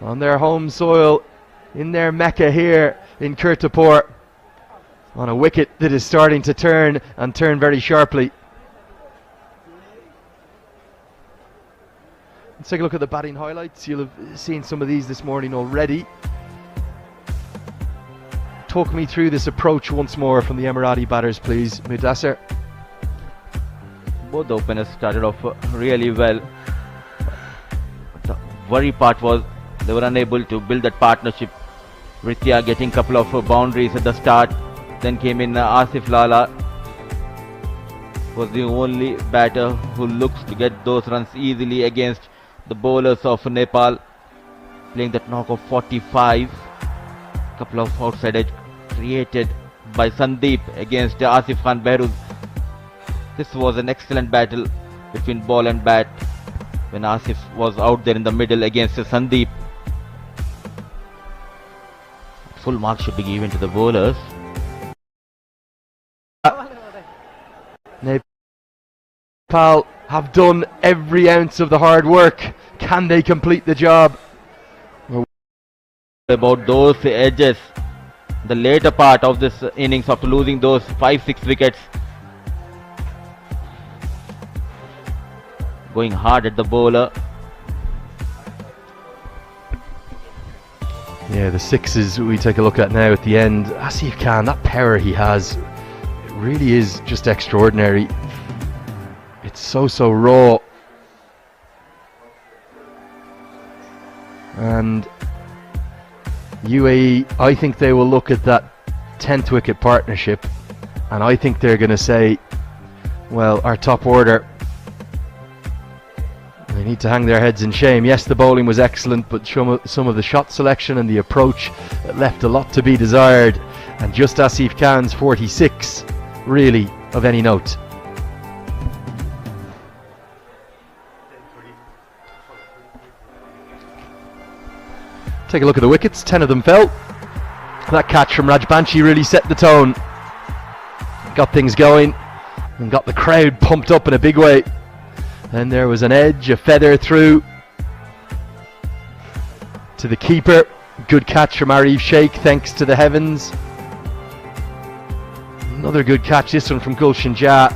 on their home soil, in their Mecca here in Kirtipur, on a wicket that is starting to turn and turn very sharply. Let's take a look at the batting highlights. You'll have seen some of these this morning already. Talk me through this approach once more from the Emirati batters, please, Mudassir. Both the openers started off really well. The worry part was they were unable to build that partnership. Ritya getting a couple of boundaries at the start. Then came in Asif Lala. Was the only batter who looks to get those runs easily against the bowlers of Nepal. Playing that knock of 45. Couple of outside edge created by Sandeep against Asif Khan Behruz. This was an excellent battle between ball and bat when Asif was out there in the middle against Sandeep. Full marks should be given to the bowlers. Nepal have done every ounce of the hard work. Can they complete the job? About those edges, the later part of this innings after losing those 5-6 wickets. Going hard at the bowler. Yeah, the sixes we take a look at now at the end. Asif Khan, that power he has, it really is just extraordinary. It's so raw. And UAE, I think they will look at that 10th wicket partnership and I think they're going to say, well, our top order, they need to hang their heads in shame. Yes, the bowling was excellent, but some of the shot selection and the approach left a lot to be desired, and just Asif Khan's 46 really of any note. Take a look at the wickets, 10 of them fell. That catch from Rajbanshi really set the tone, got things going and got the crowd pumped up in a big way. Then there was an edge, a feather through to the keeper. Good catch from Arif Sheikh, thanks to the heavens. Another good catch, this one from Gulshan Jah.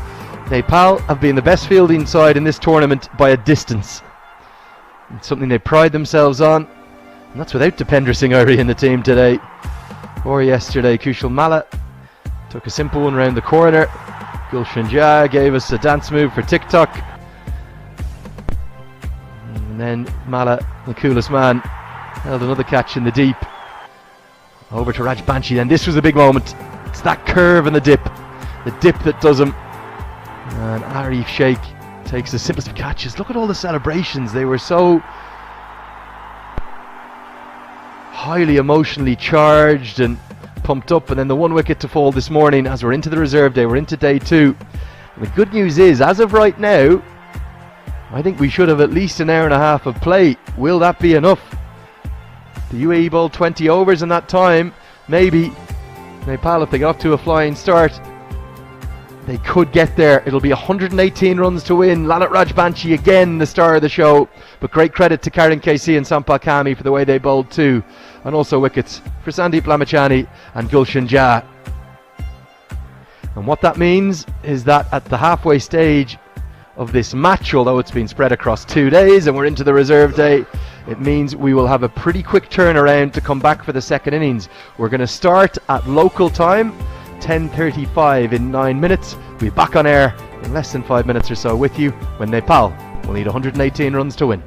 Nepal have been the best fielding side in this tournament by a distance. It's something they pride themselves on. And that's without Dipendra Singh Airi in the team today. Or yesterday, Kushal Malla took a simple one round the corner. Gulshan Jah gave us a dance move for TikTok. And then Malla, the coolest man, held another catch in the deep. Over to Rajbanshi then. This was a big moment. It's that curve and the dip that does him. And Arif Sheikh takes the simplest of catches. Look at all the celebrations. They were so highly emotionally charged and pumped up. And then the one wicket to fall this morning as we're into the reserve day, we're into day 2. And the good news is, as of right now, I think we should have at least an hour and a half of play. Will that be enough? The UAE bowled 20 overs in that time. Maybe Nepal, if they get off to a flying start, they could get there. It'll be 118 runs to win. Lalit Rajbanshi again the star of the show, but great credit to Karan KC and Sampal Kami for the way they bowled too, and also wickets for Sandeep Lamachani and Gulshan Jah. And what that means is that at the halfway stage of this match, although it's been spread across 2 days and we're into the reserve day, it means we will have a pretty quick turnaround to come back for the second innings. We're going to start at local time, 10:35 in 9 minutes. We'll be back on air in less than 5 minutes or so with you when Nepal will need 118 runs to win.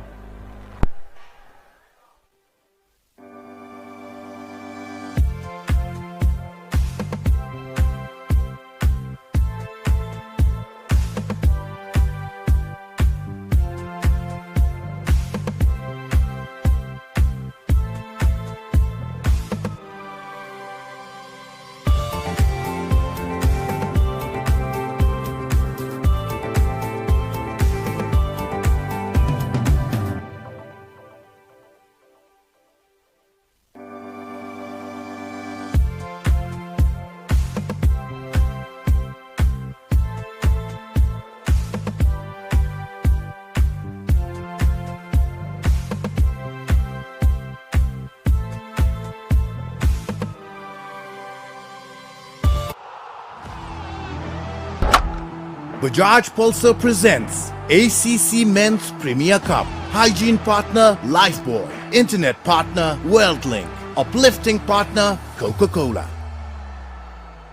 Bajaj Pulsar presents ACC Men's Premier Cup. Hygiene partner Lifebuoy. Internet partner WorldLink. Uplifting partner Coca-Cola.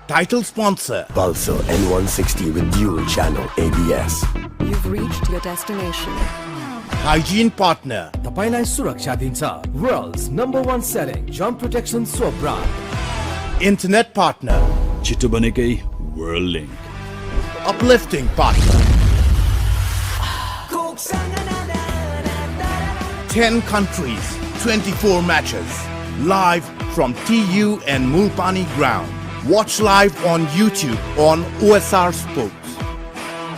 Title sponsor Pulsar N160 with dual channel ABS. You've reached your destination. Hygiene partner तपाईलाई सुरक्षा दिन्छ World's #1 selling jump protection soap brand. Internet partner छिटो बनेकै WorldLink. Uplifting partner 10 countries, 24 matches. Live from TU and Mulpani ground. Watch live on YouTube on OSR Sports.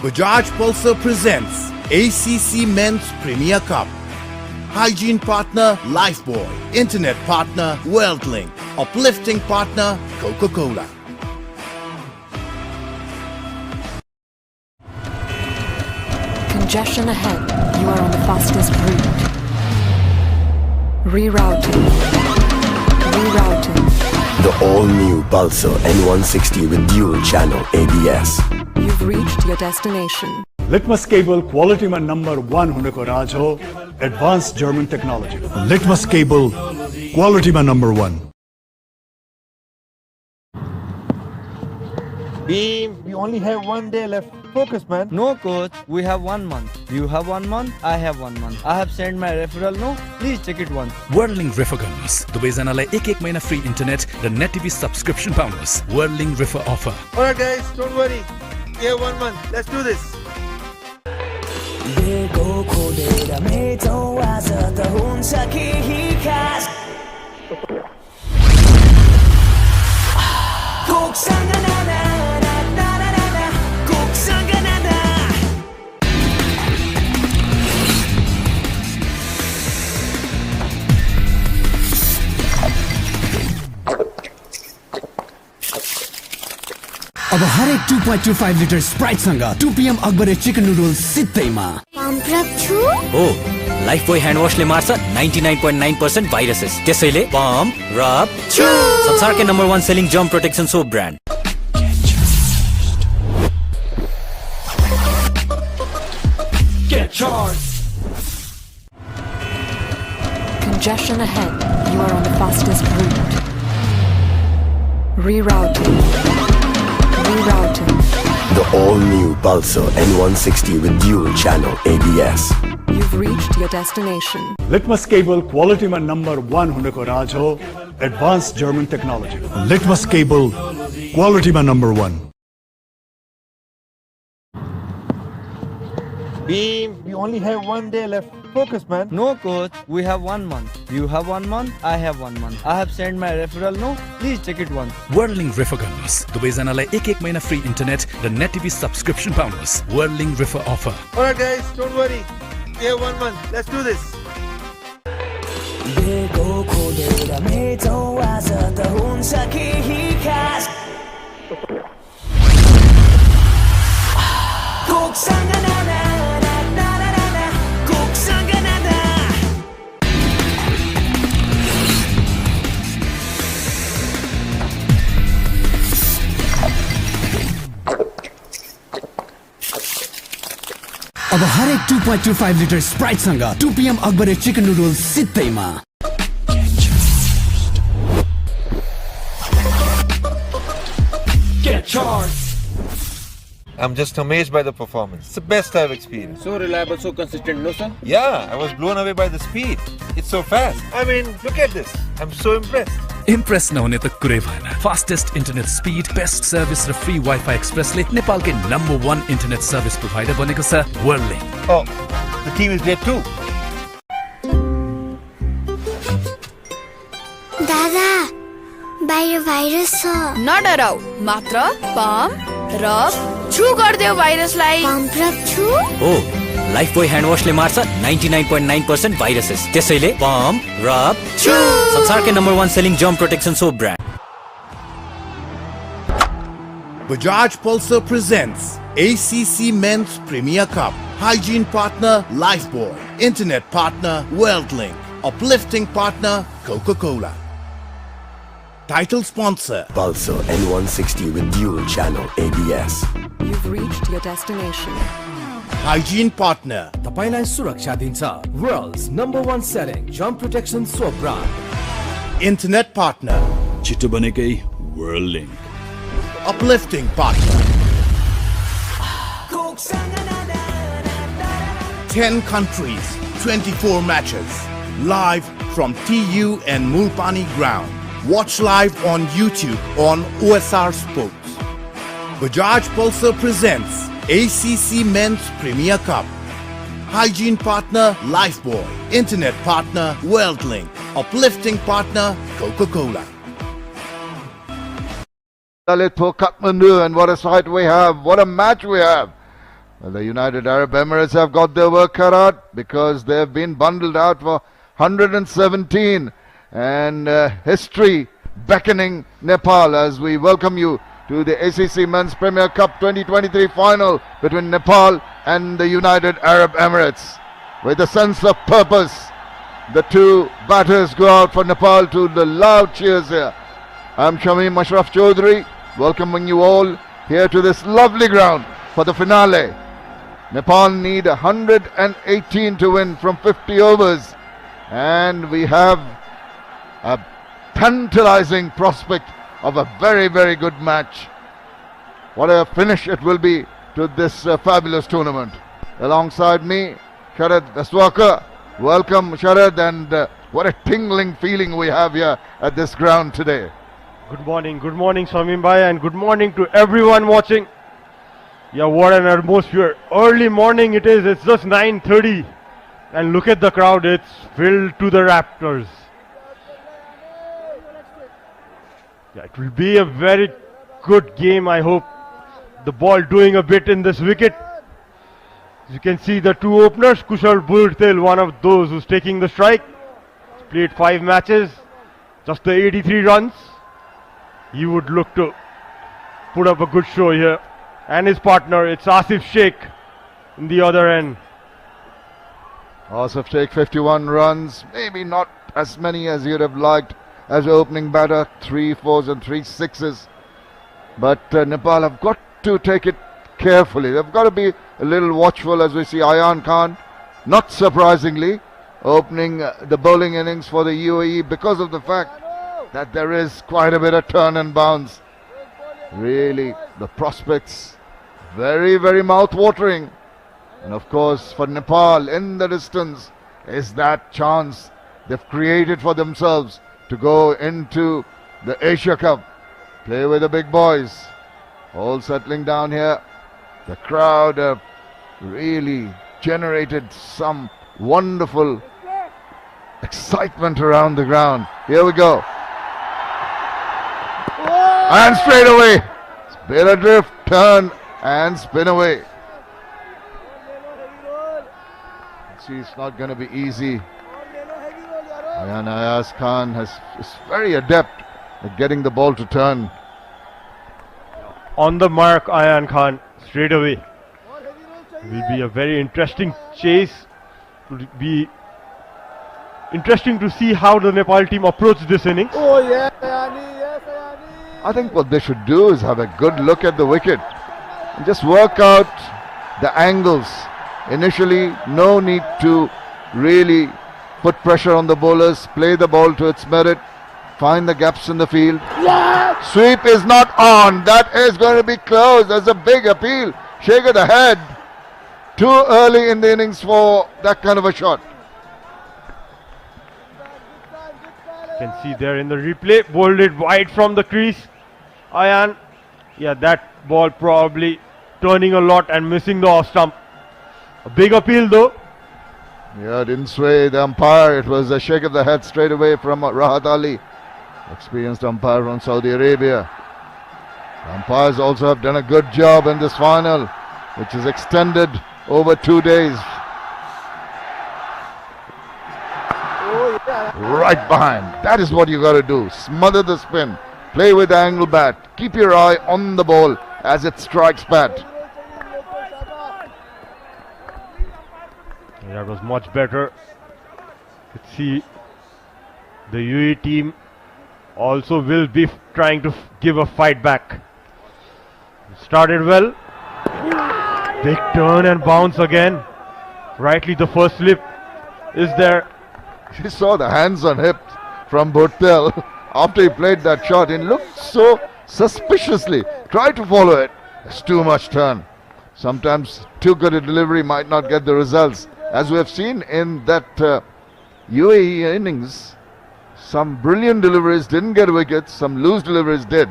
Bajaj Pulsar presents ACC Men's Premier Cup. Hygiene partner Lifebuoy. Internet partner WorldLink. Uplifting partner Coca-Cola. Congestion ahead. You are on the fastest route. Rerouting. Rerouting. The all-new Pulsar N160 with dual channel ABS. You've reached your destination. Litmus cable quality में number 1 होने को राज हो advanced German technology. Litmus cable quality में number 1. Beam, we only have 1 day left. Focus, man. No, coach. We have 1 month. You have 1 month. I have 1 month. I have sent my referral. No, please check it once. WorldLink refer गर्नुहोस् दुवैजनालाई एक महिना free internet र net TV subscription पाउनुहोस् WorldLink refer offer. Alright, guys, don't worry. We have 1 month. Let's do this. अब हरेक 2.25 litre Sprite सँग 2 PM Akabare chicken noodles सित्तैमा हो लाइफबोय ह्यान्ड वाशले मार्छ 99.9% भाइरसेस त्यसैले पम्प रब छु संसारकै number 1 selling germ protection soap brand Congestion ahead. You are on the fastest route. Rerouting. Rerouting. The all-new Pulsar N160 with dual channel ABS. You've reached your destination. Litmus cable quality में number 1 होने को राज हो advanced German technology. Litmus cable quality में number 1. Beam, we only have 1 day left. Focus, man. No, coach. We have 1 month. You have 1 month. I have 1 month. I have sent my referral. No, please check it once. WorldLink refer गर्नुहोस् दुवैजनालाई एक महिना free internet र net TV subscription पाउनुहोस् WorldLink refer offer. Alright, guys, don't worry. We have 1 month. Let's do this. अब हरेक 2.25 litre Sprite सँग 2 PM Akabare chicken noodles सित्तैमा I'm just amazed by the performance. It's the best I've experienced. So reliable, so consistent, no sir? Yeah, I was blown away by the speed. It's so fast. I mean, look at this. I'm so impressed. Impress नहुने त कुरै भएन fastest internet speed best service र free wifi एक्सप्रेसले नेपालकै number 1 internet service provider बनेको छ WorldLink. Oh, the team is great too. दादा बाहिर भाइरस छ नडराउ मात्र पम्प रब छु गर्दियो भाइरसलाई पम्प रब छु हो लाइफबोय ह्यान्ड वाशले मार्छ 99.9% भाइरसेस त्यसैले पम्प रब छु संसारकै number 1 selling germ protection soap brand Bajaj Pulsar presents ACC Men's Premier Cup. Hygiene partner Lifebuoy. Internet partner WorldLink. Uplifting partner Coca-Cola. Title sponsor Pulsar N160 with dual channel ABS. You've reached your destination. Hygiene partner. तपाईलाई सुरक्षा दिन्छ World's #1 selling jump protection soap brand. Internet partner. छिटो बनेकै World Link. Uplifting partner. 10 countries, 24 matches. Live from TU and Mulpani ground. Watch live on YouTube on OSR Sports. Bajaj Pulsar presents ACC Men's Premier Cup. Hygiene partner Lifebuoy. Internet partner WorldLink. Uplifting partner Coca-Cola. Lalit for Kathmandu, and what a sight we have, what a match we have. Well, the United Arab Emirates have got their work cut out because they've been bundled out for 117, and history beckoning Nepal as we welcome you to the ACC Men's Premier Cup 2023 final between Nepal and the United Arab Emirates. With a sense of purpose, the two batters go out for Nepal to the loud cheers here. I'm Shamim Ashraf Chaudhry, welcoming you all here to this lovely ground for the finale. Nepal need 118 to win from 50 overs, and we have a tantalizing prospect of a very, very good match. What a finish it will be to this fabulous tournament. Alongside me, Sharad Daswaka. Welcome, Sharad, and what a tingling feeling we have here at this ground today. Good morning, Shamim Bhai, and good morning to everyone watching. Yeah, what an atmosphere. Early morning it is, it's just 9:30. And look at the crowd, it's filled to the rafters. Yeah, it will be a very good game, I hope. The ball doing a bit in this wicket. As you can see the two openers, Kushal Burtel, one of those who's taking the strike. He's played 5 matches, just the 83 runs. He would look to put up a good show here. And his partner, it's Asif Sheikh in the other end. Asif Sheikh 51 runs, maybe not as many as you'd have liked as opening batter, 3 4s and 3 6s. But Nepal have got to take it carefully. They've got to be a little watchful as we see Ayan Khan, not surprisingly, opening the bowling innings for the UAE because of the fact that there is quite a bit of turn and bounce. Really, the prospects very, very mouth-watering. And of course, for Nepal, in the distance, is that chance they've created for themselves to go into the Asia Cup, play with the big boys. All settling down here. The crowd have really generated some wonderful excitement around the ground. Here we go. And straight away, spin adrift, turn and spin away. See, it's not going to be easy. Ayan Ayaz Khan is very adept at getting the ball to turn. On the mark, Ayan Khan, straight away. Will be a very interesting chase. It will be interesting to see how the Nepal team approach this innings. Oh yeah, I think what they should do is have a good look at the wicket and just work out the angles. Initially, no need to really put pressure on the bowlers, play the ball to its merit, find the gaps in the field. What? Sweep is not on. That is going to be close. There's a big appeal. Shake of the head. Too early in the innings for that kind of a shot. You can see there in the replay, bowled it wide from the crease. Ayan, yeah, that ball probably turning a lot and missing the off stump. A big appeal though. Yeah, didn't sway the umpire. It was a shake of the head straight away from Rahat Ali, experienced umpire from Saudi Arabia. The umpires also have done a good job in this final, which is extended over 2 days. Right behind. That is what you got to do. Smother the spin. Play with the angle bat. Keep your eye on the ball as it strikes bat. That was much better. Let's see, the UAE team also will be trying to give a fight back. Started well. Big turn and bounce again. Rightly the first slip is there. You saw the hands on hip from Bhurtel after he played that shot. He looked so suspiciously. Tried to follow it. It's too much turn. Sometimes too good a delivery might not get the results. As we have seen in that UAE innings, some brilliant deliveries didn't get wickets, some loose deliveries did.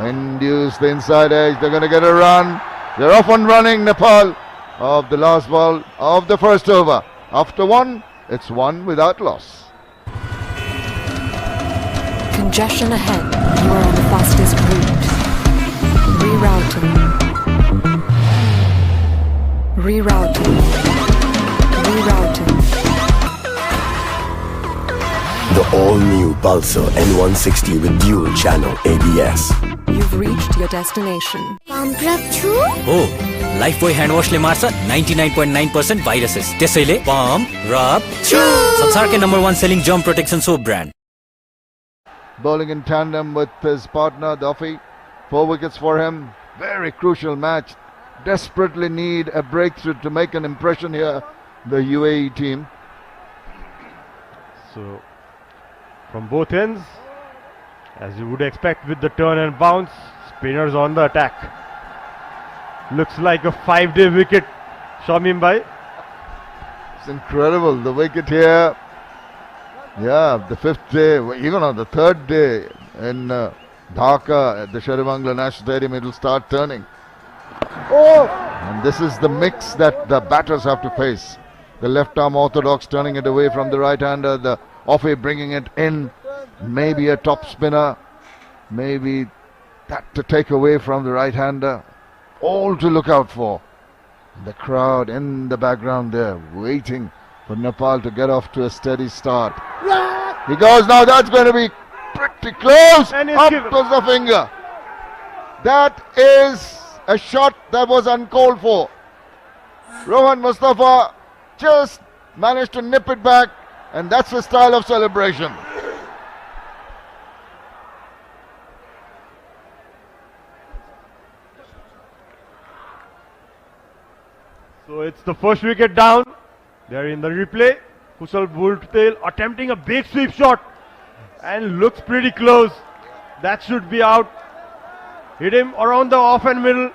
Induce the inside edge, they're going to get a run. They're off and running, Nepal, of the last ball of the first over. After one, it's one without loss. Congestion ahead. You are on the fastest route. Rerouting. Rerouting. Rerouting. The all-new Pulsar N160 with dual channel ABS. You've reached your destination. हो Lifebuoy hand वाशले मार्छ 99.9% viruses त्यसैले pump rub छु संसारकै number 1 selling germ protection soap brand Bowling in tandem with his partner Duffy. 4 wickets for him. Very crucial match. Desperately need a breakthrough to make an impression here, the UAE team. So from both ends, as you would expect with the turn and bounce, spinners on the attack. Looks like a 5-day wicket, Shamim bhai. It's incredible, the wicket here. Yeah, the 5th day, even on the 3rd day in Dhaka at the Sheribangla National Stadium, it will start turning. And this is the mix that the batters have to face. The left arm orthodox turning it away from the right hander, the offie bringing it in, maybe a top spinner, maybe that to take away from the right hander. All to look out for. The crowd in the background there waiting for Nepal to get off to a steady start. He goes now, that's going to be pretty close. Up goes the finger. That is a shot that was uncalled for. Rohan Mustafa just managed to nip it back, and that's the style of celebration. So it's the first wicket down. They're in the replay. Kushal Bhurtel attempting a big sweep shot and looks pretty close. That should be out. Hit him around the off and middle.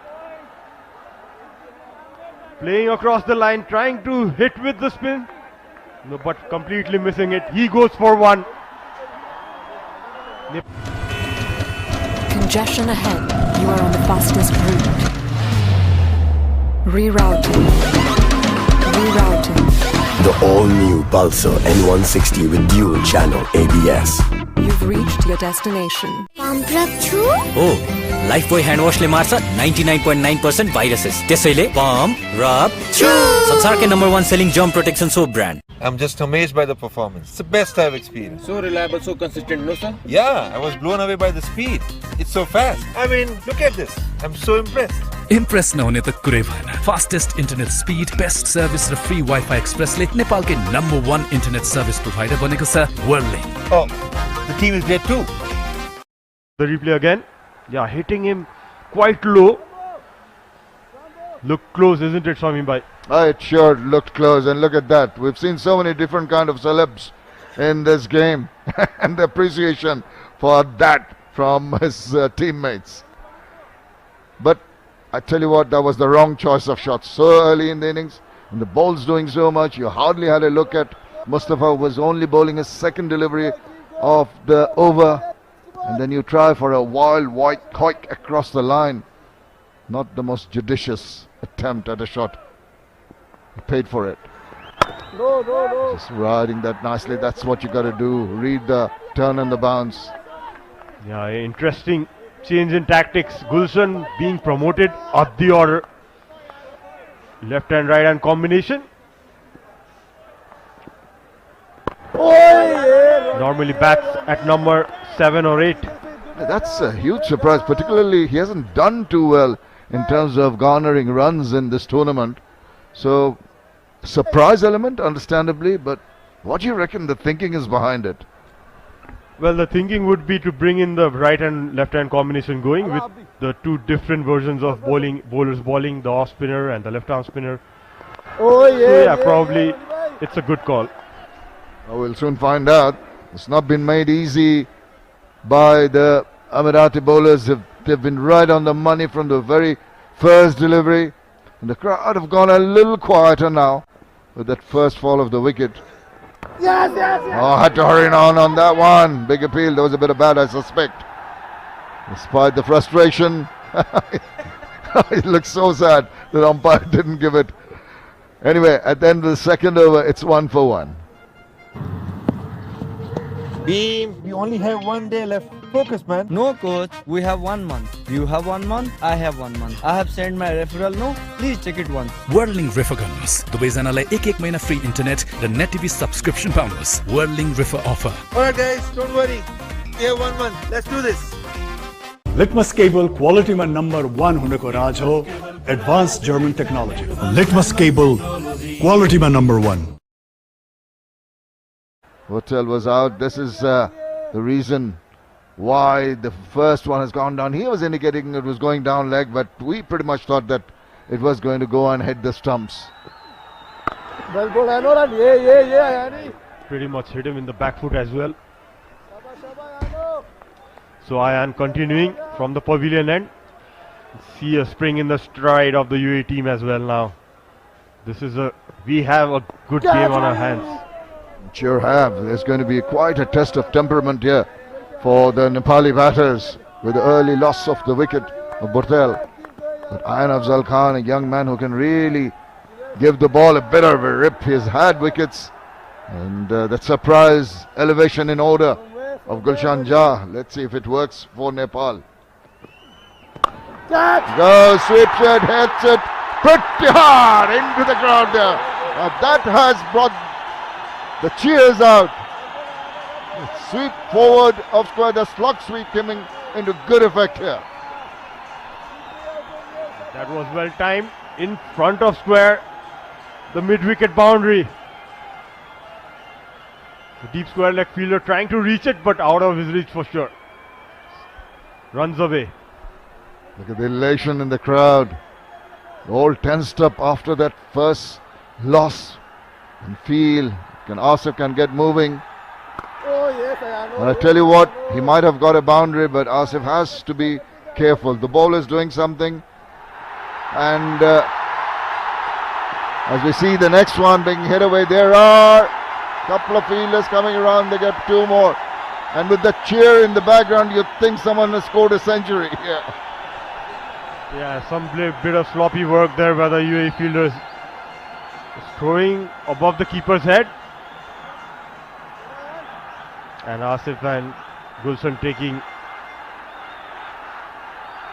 Playing across the line, trying to hit with the spin. No, but completely missing it. He goes for one. Congestion ahead. You are on the fastest route. Rerouting. Rerouting. The all-new Pulsar N160 with dual channel ABS. You've reached your destination. हो Lifebuoy hand वाशले मार्छ 99.9% viruses त्यसैले pump rub छु संसारकै number 1 selling germ protection soap brand I'm just amazed by the performance. It's the best I've experienced. So reliable, so consistent, no sir? Yeah, I was blown away by the speed. It's so fast. I mean, look at this. I'm so impressed. Impress नहुने त कुरै भएन fastest internet speed best service र free wifi एक्सप्रेसले नेपालकै number 1 internet service provider बनेको छ WorldLink Oh, the team is great too. The replay again. Yeah, hitting him quite low. Look close, isn't it, Swami bhai? It sure looked close, and look at that. We've seen so many different kind of celebs in this game, and the appreciation for that from his teammates. But I tell you what, that was the wrong choice of shots so early in the innings, and the ball's doing so much. You hardly had a look at Mustafa, was only bowling his second delivery of the over, and then you try for a wild white kite across the line. Not the most judicious attempt at a shot. He paid for it. No. Just riding that nicely. That's what you got to do. Read the turn and the bounce. Yeah, interesting change in tactics. Gulshan being promoted up the order. Left and right hand combination. Normally bats at number 7 or 8. That's a huge surprise. Particularly, he hasn't done too well in terms of garnering runs in this tournament. So, surprise element, understandably, but what do you reckon the thinking is behind it? Well, the thinking would be to bring in the right and left hand combination going with the two different versions of bowlers bowling, the off spinner and the left arm spinner. Oh yeah. So yeah, probably it's a good call. We'll soon find out. It's not been made easy by the Emirati bowlers. They've been right on the money from the very first delivery. And the crowd have gone a little quieter now with that first fall of the wicket. Yes. Oh, had to hurry on that one. Big appeal. There was a bit of bad, I suspect. Despite the frustration, it looks so sad that umpire didn't give it. Anyway, at the end of the second over, it's 1 for 1. Beam, we only have 1 day left. Focus, man. No, coach. We have 1 month. You have 1 month. I have 1 month. I have sent my referral. No, please check it once. Whirling River गर्नुहोस् दुवैजनालाई एक महिना free internet र net TV subscription पाउनुहोस् Whirling River offer. Alright guys, don't worry. We have 1 month. Let's do this. Litmus cable क्वालिटीमा number 1 हुनुको राज हो advance German technology Litmus cable क्वालिटीमा number 1. Hotel was out. This is the reason why the first one has gone down. He was indicating it was going down leg, but we pretty much thought that it was going to go and hit the stumps. Pretty much hit him in the back foot as well. So Ayan continuing from the pavilion end. See a spring in the stride of the UAE team as well now. We have a good game on our hands. Sure have. There's going to be quite a test of temperament here for the Nepali batters with the early loss of the wicket of Burtel. But Ayan Afzal Khan, a young man who can really give the ball a bit of a rip. He's had wickets, and that surprise elevation in order of Gulshan Jah. Let's see if it works for Nepal. Goes, sweeps it, hits it pretty hard into the ground there. That has brought the cheers out. Sweep forward of square, the slug sweep coming into good effect here. That was well timed in front of square, the mid-wicket boundary. The deep square leg fielder trying to reach it, but out of his reach for sure. Runs away. Look at the elation in the crowd. All tensed up after that first loss, and feel Asif can get moving. And I tell you what, he might have got a boundary, but Asif has to be careful. The ball is doing something, and as we see the next one being hit away, there are a couple of fielders coming around. They get 2 more, and with the cheer in the background, you'd think someone has scored a century here. Yeah, some bit of sloppy work there by the UAE fielders. Throwing above the keeper's head. And Asif and Gulshan taking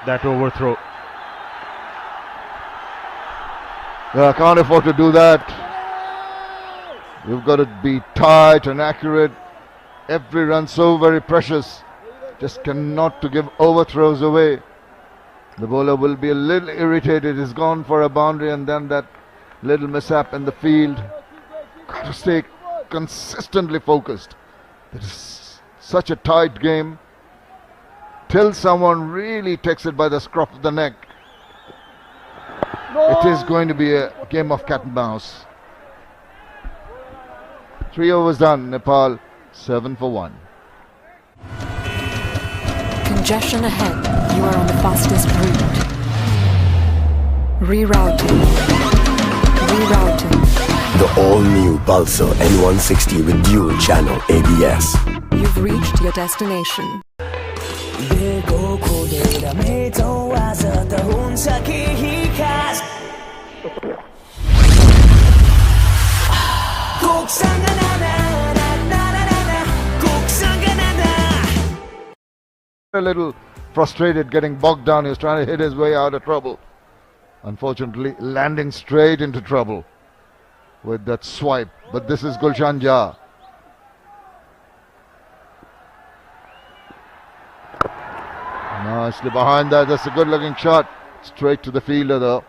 that overthrow. Yeah, can't afford to do that. You've got to be tight and accurate. Every run so very precious. Just cannot to give overthrows away. The bowler will be a little irritated. He's gone for a boundary and then that little mishap in the field. Got to stay consistently focused. It is such a tight game till someone really takes it by the scruff of the neck. It is going to be a game of cat and mouse. 3 overs done. Nepal 7 for 1. Congestion ahead. You are on the fastest route. Rerouting. The all-new Pulsar N160 with dual channel ABS. You've reached your destination. A little frustrated, getting bogged down. He was trying to hit his way out of trouble. Unfortunately, landing straight into trouble with that swipe. But this is Gulshan Jah. Nicely behind that. That's a good looking shot. Straight to the fielder though.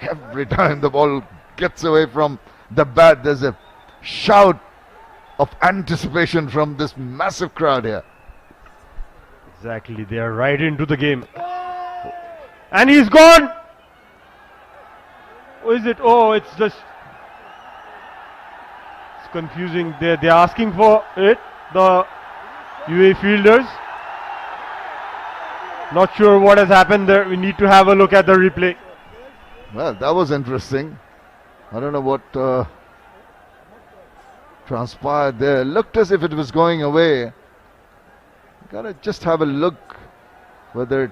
Every time the ball gets away from the bat, there's a shout of anticipation from this massive crowd here. Exactly, they are right into the game. And he's gone! Who is it? Oh, it's just... It's confusing. They're asking for it, the UAE fielders. Not sure what has happened there. We need to have a look at the replay. Well, that was interesting. I don't know what transpired there. Looked as if it was going away. Gotta just have a look whether it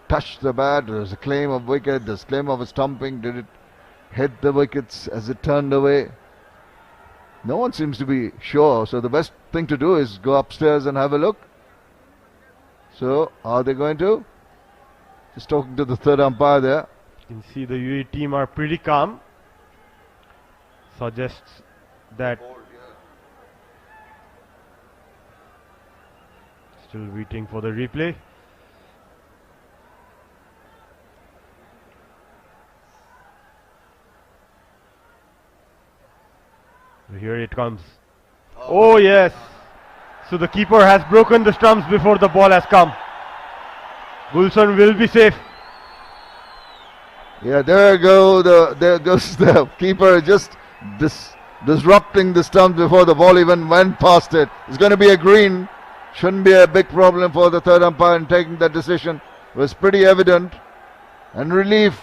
touched the bat. There's a claim of wicket. There's claim of a stumping. Did it hit the wickets as it turned away? No one seems to be sure. So the best thing to do is go upstairs and have a look. So are they going to? Just talking to the third umpire there. You can see the UAE team are pretty calm. Suggests that still waiting for the replay. Here it comes. Oh yes. So the keeper has broken the stumps before the ball has come. Gulshan will be safe. Yeah, there goes the keeper, just disrupting the stump before the ball even went past it. It's going to be a green. Shouldn't be a big problem for the third umpire in taking that decision. It was pretty evident. And relief.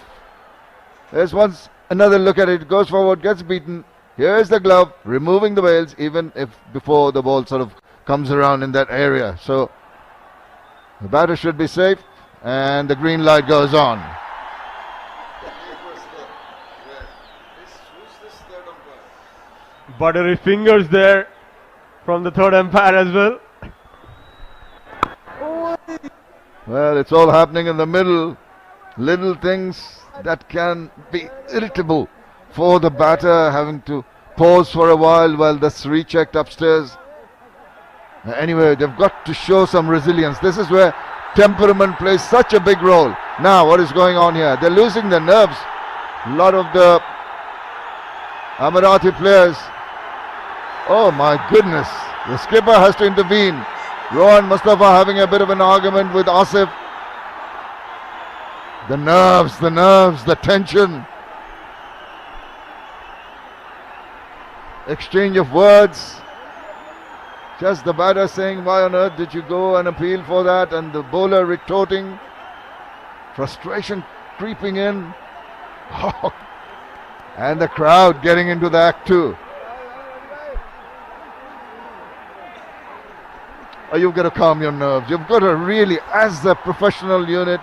There's once another look at it. Goes forward, gets beaten. Here's the glove, removing the bails, even if before the ball sort of comes around in that area. So the batter should be safe, and the green light goes on. Buttery fingers there from the third umpire as well. Well, it's all happening in the middle. Little things that can be irritable for the batter, having to pause for a while that's rechecked upstairs. Anyway, they've got to show some resilience. This is where temperament plays such a big role. Now, what is going on here? They're losing their nerves. A lot of the Amarati players. Oh my goodness. The skipper has to intervene. Rohan Mustafa having a bit of an argument with Asif. The nerves, the tension. Exchange of words. Just the batter saying, why on earth did you go and appeal for that? And the bowler retorting. Frustration creeping in. And the crowd getting into the act too. Oh, you've got to calm your nerves. You've got to really, as a professional unit,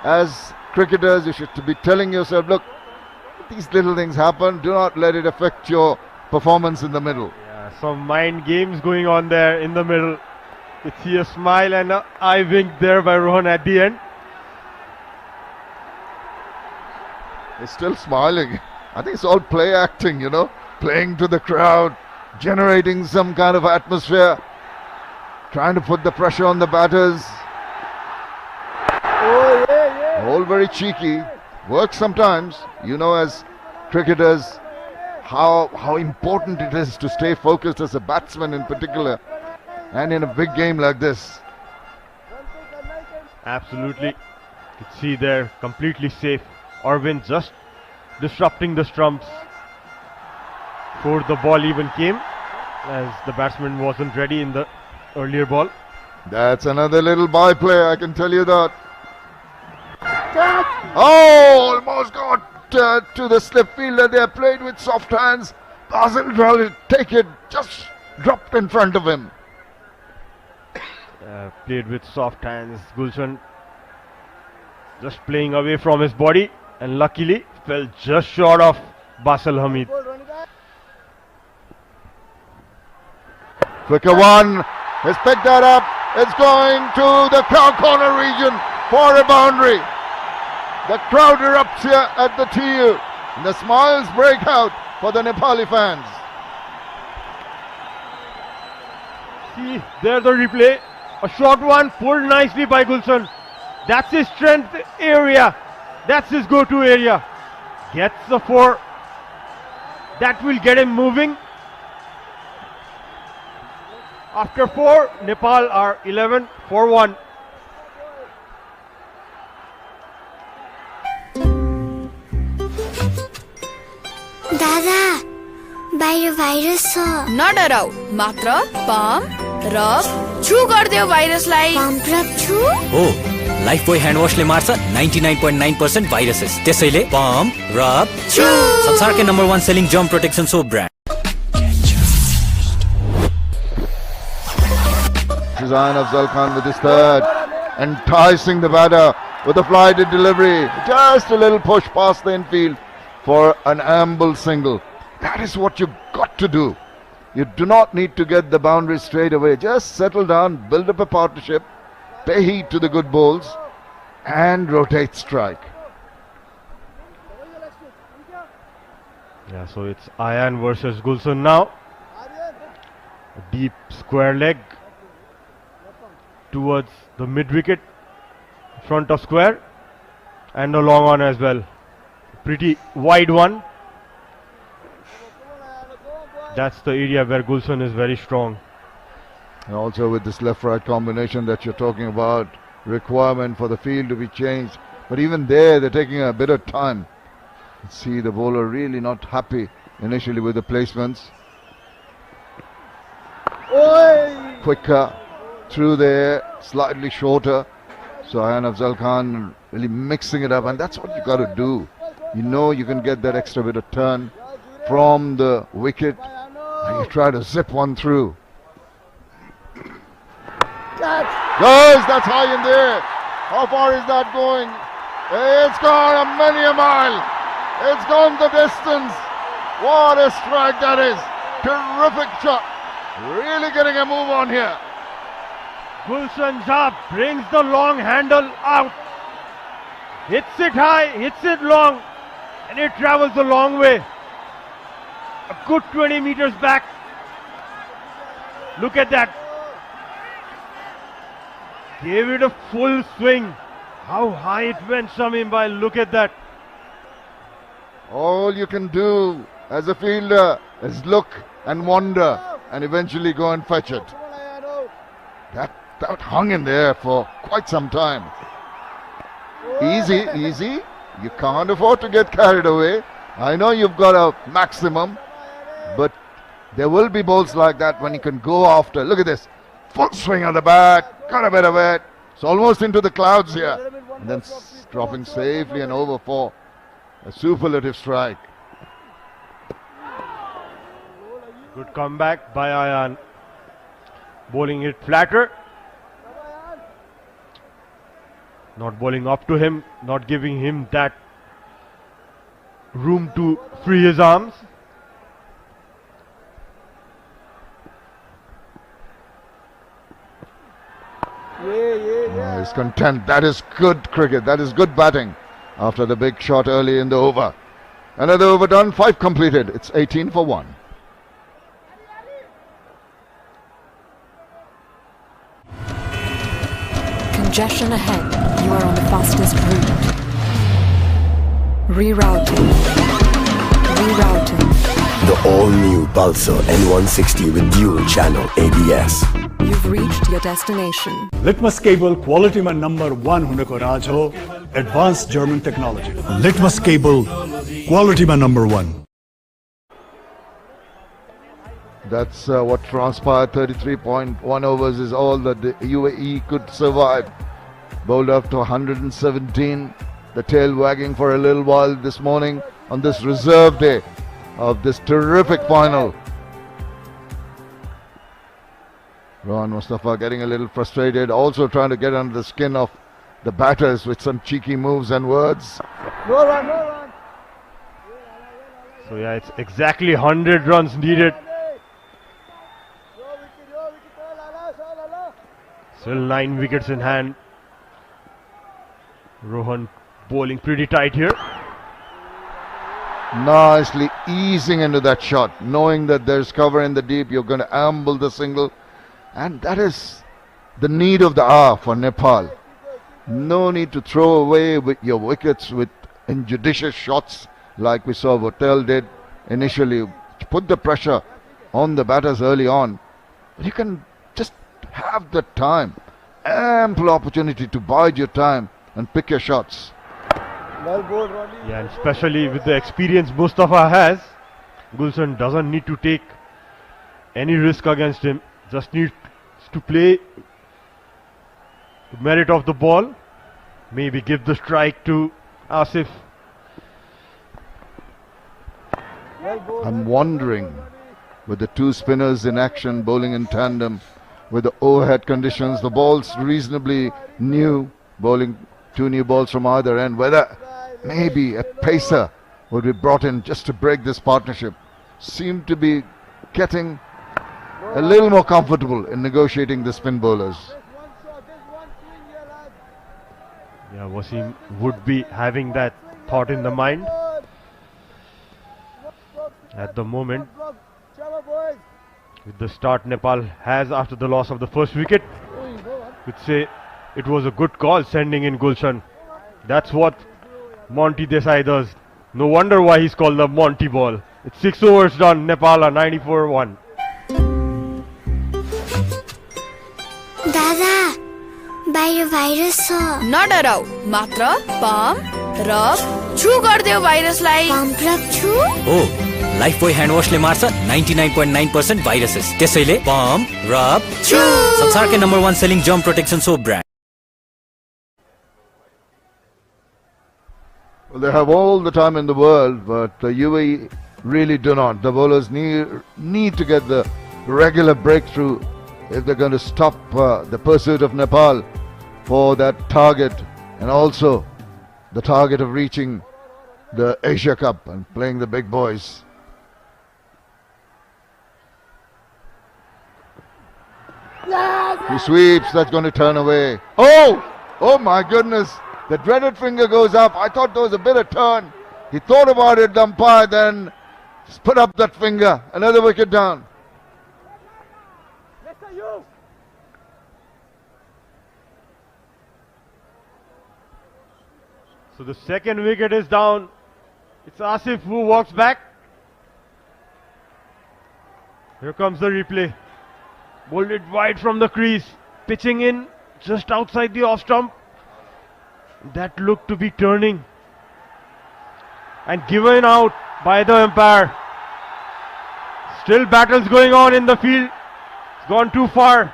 as cricketers, you should be telling yourself, look, these little things happen. Do not let it affect your performance in the middle. Yeah, some mind games going on there in the middle. You see a smile and an eye wink there by Rohan at the end. He's still smiling. I think it's all play acting, you know, playing to the crowd, generating some kind of atmosphere, trying to put the pressure on the batters. Oh, yeah. All very cheeky. Works sometimes, you know, as cricketers, how important it is to stay focused as a batsman in particular, and in a big game like this. Absolutely. You can see they're completely safe. Arvind just disrupting the stumps before the ball even came, as the batsman wasn't ready in the earlier ball. That's another little byplay, I can tell you that. Oh, almost got to the slip fielder there, played with soft hands. Doesn't really take it, just dropped in front of him. Played with soft hands. Gulshan just playing away from his body, and luckily fell just short of Basal Hamid. Quicker one, he's picked that up. It's going to the crowd corner region for a boundary. The crowd erupts here at the TU. And the smiles break out for the Nepali fans. See, there's the replay. A short one pulled nicely by Gulshan. That's his strength area. That's his go-to area. Gets the 4. That will get him moving. After 4, Nepal are 11 for 1. दादा बाहिर virus छ नडराउ मात्र pump rub छु गर्दियो भाइरसलाई pump rub छु हो Lifebuoy hand वाशले मार्छ 99.9% viruses त्यसैले पम्प रब छु संसारकै number 1 selling germ protection soap brand Design of Zalkhan with his third, enticing the batter with a flighted delivery, just a little push past the infield for an amble single. That is what you got to do. You do not need to get the boundary straight away. Just settle down, build up a partnership, pay heed to the good balls, and rotate strike. Yeah, so it's Ayan versus Gulson now. A deep square leg towards the mid wicket, front of square, and a long on as well. Pretty wide one. That's the area where Gulson is very strong. And also with this left-right combination that you're talking about, requirement for the field to be changed. But even there, they're taking a bit of time. See the bowler really not happy initially with the placements. Quicker through there, slightly shorter. So Ayan Afzal Khan really mixing it up, and that's what you got to do. You know you can get that extra bit of turn from the wicket, and you try to zip one through. Guys, that's high in there. How far is that going? It's gone a many a mile. It's gone the distance. What a strike that is. Terrific shot. Really getting a move on here. Gulshan Shah brings the long handle out. Hits it high, hits it long, and it travels a long way. A good 20 meters back. Look at that. Gave it a full swing. How high it went, Shamim bhai. Look at that. All you can do as a fielder is look and wonder and eventually go and fetch it. That hung in there for quite some time. Easy, easy. You can't afford to get carried away. I know you've got a maximum, but there will be balls like that when you can go after. Look at this. Full swing on the back. Got a bit of it. It's almost into the clouds here. And then dropping safely and over for a superlative strike. Good comeback by Ayan. Bowling it flatter. Not bowling up to him, not giving him that room to free his arms. He's content. That is good cricket. That is good batting after the big shot early in the over. Another over done, 5 completed. It's 18 for 1. Congestion ahead. You are on the fastest route. Rerouting. Rerouting. The all-new Pulsar N160 with dual channel ABS. You've reached your destination. Litmus cable quality man number 1 huneko raj ho, advanced German technology. Litmus cable quality man number 1. That's what transpired. 33.1 overs is all that the UAE could survive. Bowled up to 117. The tail wagging for a little while this morning on this reserve day of this terrific final. Rohan Mustafa getting a little frustrated, also trying to get under the skin of the batters with some cheeky moves and words. No run, no run. So yeah, it's exactly 100 runs needed. Still 9 wickets in hand. Rohan bowling pretty tight here. Nicely easing into that shot, knowing that there's cover in the deep, you're going to amble the single. And that is the need of the hour for Nepal. No need to throw away with your wickets with injudicious shots like we saw Votel did initially. Put the pressure on the batters early on. But you can have the time, ample opportunity to bide your time and pick your shots. Yeah, and especially with the experience Mustafa has, Gulshan doesn't need to take any risk against him. Just needs to play the merit of the ball. Maybe give the strike to Asif. I'm wondering, with the two spinners in action, bowling in tandem, with the overhead conditions, the balls reasonably new, bowling two new balls from either end, whether maybe a pacer would be brought in just to break this partnership. Seem to be getting a little more comfortable in negotiating the spin bowlers. Yeah, Wasim would be having that thought in the mind. At the moment, with the start Nepal has after the loss of the first wicket, would say it was a good call sending in Gulshan. That's what Monty Desai does. No wonder why he's called the Monty ball. It's 6 overs done, Nepal are 94-1. दादा बाहिर virus छ नडराउ मात्र pump rub छु गर्दियो भाइरसलाई pump rub छु हो Lifebuoy hand वाशले मार्छ 99.9% viruses त्यसैले पम्प रब छु संसारकै number 1 selling germ protection soap brand Well, they have all the time in the world, but the UAE really do not. The bowlers need to get the regular breakthrough if they're going to stop the pursuit of Nepal for that target, and also the target of reaching the Asia Cup and playing the big boys. He sweeps, that's going to turn away. Oh my goodness, the dreaded finger goes up. I thought there was a bit of turn. He thought about it, the umpire, then put up that finger. Another wicket down. So the second wicket is down. It's Asif who walks back. Here comes the replay. Bowled it wide from the crease. Pitching in just outside the off stump. That looked to be turning. And given out by the umpire. Still battles going on in the field. It's gone too far.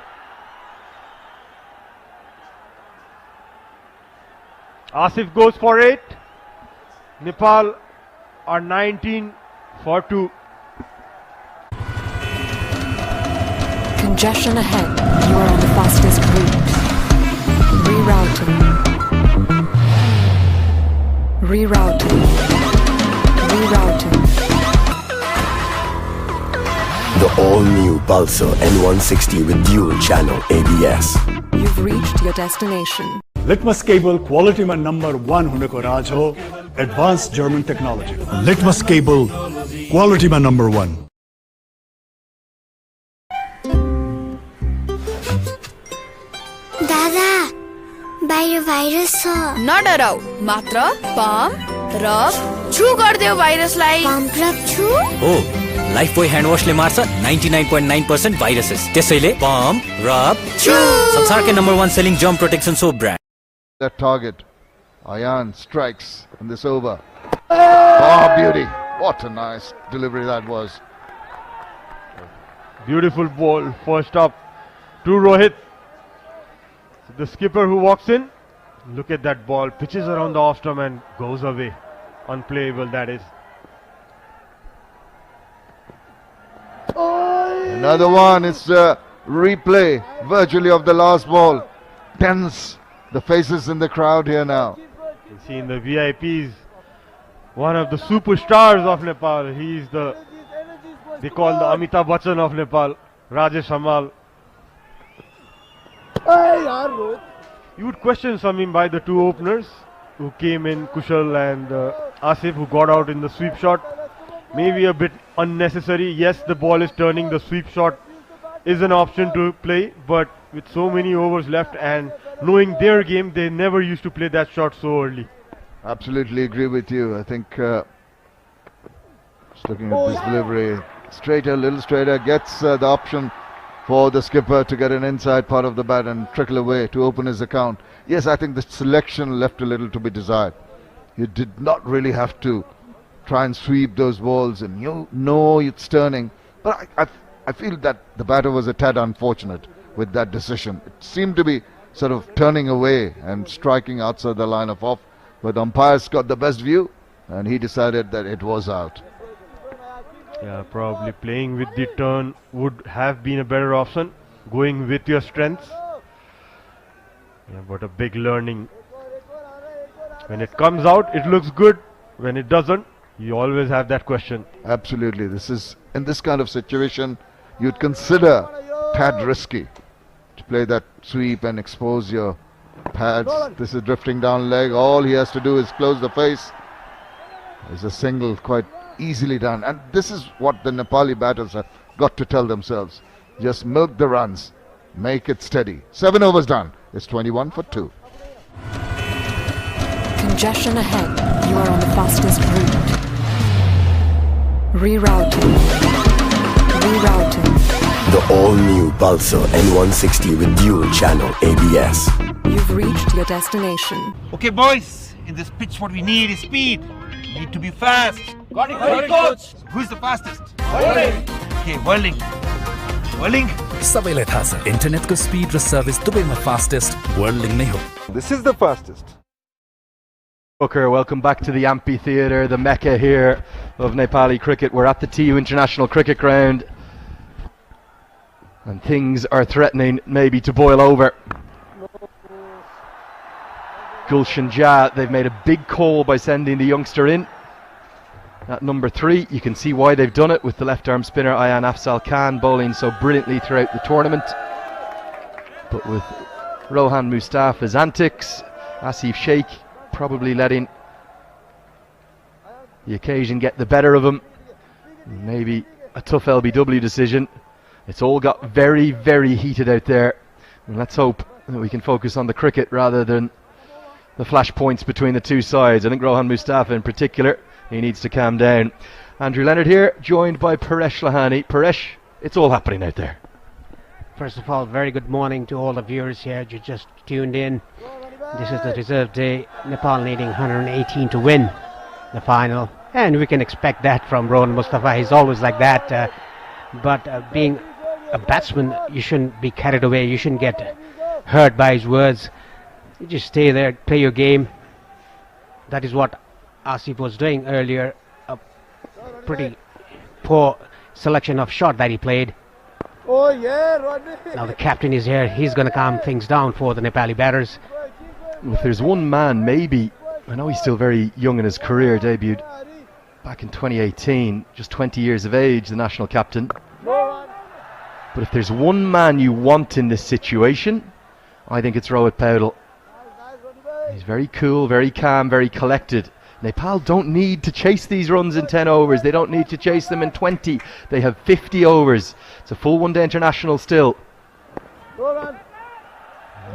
Asif goes for 8. Nepal are 19 for 2. Congestion ahead. You are on the fastest route. Rerouting. Rerouting. Rerouting. The all-new Pulsar N160 with dual channel ABS. You've reached your destination. Litmus cable quality में number 1 होने को राज हो advanced German technology. Litmus cable quality में number 1. दादा बाहिर virus छ नडराउ मात्र pump rub छु गर्दियो भाइरसलाई पम्प रब छु हो लाइफबोय ह्यान्ड वाशले मार्छ 99.9% भाइरसेस त्यसैले पम्प रब छु संसारकै number 1 selling germ protection soap brand That target. Ayan strikes in this over. Oh, beauty. What a nice delivery that was. Beautiful ball. First up to Rohit. The skipper who walks in. Look at that ball. Pitches around the off stump and goes away. Unplayable, that is. Another one. It's a replay virtually of the last ball. Tense. The faces in the crowd here now. You see in the VIPs, one of the superstars of Nepal. He is they call the Amitabh Bachchan of Nepal, Rajesh Hamal. You would question Samim by the two openers who came in, Kushal and Asif, who got out in the sweep shot. Maybe a bit unnecessary. Yes, the ball is turning. The sweep shot is an option to play, but with so many overs left and knowing their game, they never used to play that shot so early. Absolutely agree with you. I think just looking at this delivery, straighter, little straighter, gets the option for the skipper to get an inside part of the bat and trickle away to open his account. Yes, I think the selection left a little to be desired. You did not really have to try and sweep those balls, and you know it's turning. But I feel that the batter was a tad unfortunate with that decision. It seemed to be sort of turning away and striking outside the line of off, but umpires got the best view and he decided that it was out. Yeah, probably playing with the turn would have been a better option, going with your strengths. Yeah, but a big learning. When it comes out, it looks good. When it doesn't, you always have that question. Absolutely. In this kind of situation, you'd consider tad risky to play that sweep and expose your pads. This is drifting down leg. All he has to do is close the face. It's a single, quite easily done. And this is what the Nepali batters have got to tell themselves. Just milk the runs. Make it steady. 7 overs done. It's 21 for 2. Congestion ahead. You are on the fastest route. Rerouting. The all-new Pulsar N160 with dual channel ABS. You've reached your destination. Okay, boys. In this pitch, what we need is speed. We need to be fast. Got it, coach. Who's the fastest? Whirling. Okay, whirling. सबैलाई थाहा छ इन्टरनेटको speed र service दुवैमा fastest whirling नै हो. This is the fastest. Booker, welcome back to the amphitheatre, the mecca here of Nepali cricket. We're at the TU International Cricket Ground and things are threatening maybe to boil over. Gulshan Jha, they've made a big call by sending the youngster in at number 3. You can see why they've done it with the left arm spinner Ayan Afzal Khan bowling so brilliantly throughout the tournament. But with Rohan Mustafa's antics, Asif Sheikh probably letting the occasion get the better of him. Maybe a tough LBW decision. It's all got very, very heated out there. And let's hope that we can focus on the cricket rather than the flashpoints between the two sides. I think Rohan Mustafa in particular, he needs to calm down. Andrew Leonard here, joined by Paresh Lahani. Paresh, it's all happening out there. First of all, very good morning to all the viewers here. You just tuned in. This is the reserve day. Nepal needing 118 to win the final. And we can expect that from Rohan Mustafa. He's always like that. But being a batsman, you shouldn't be carried away. You shouldn't get hurt by his words. You just stay there, play your game. That is what Asif was doing earlier. A pretty poor selection of shot that he played. Oh yeah, Rodney. Now the captain is here. He's going to calm things down for the Nepali batters. If there's one man, maybe, I know he's still very young in his career, debuted back in 2018, just 20 years of age, the national captain. But if there's one man you want in this situation, I think it's Rohit Paudel. He's very cool, very calm, very collected. Nepal don't need to chase these runs in 10 overs. They don't need to chase them in 20. They have 50 overs. It's a full one-day international still.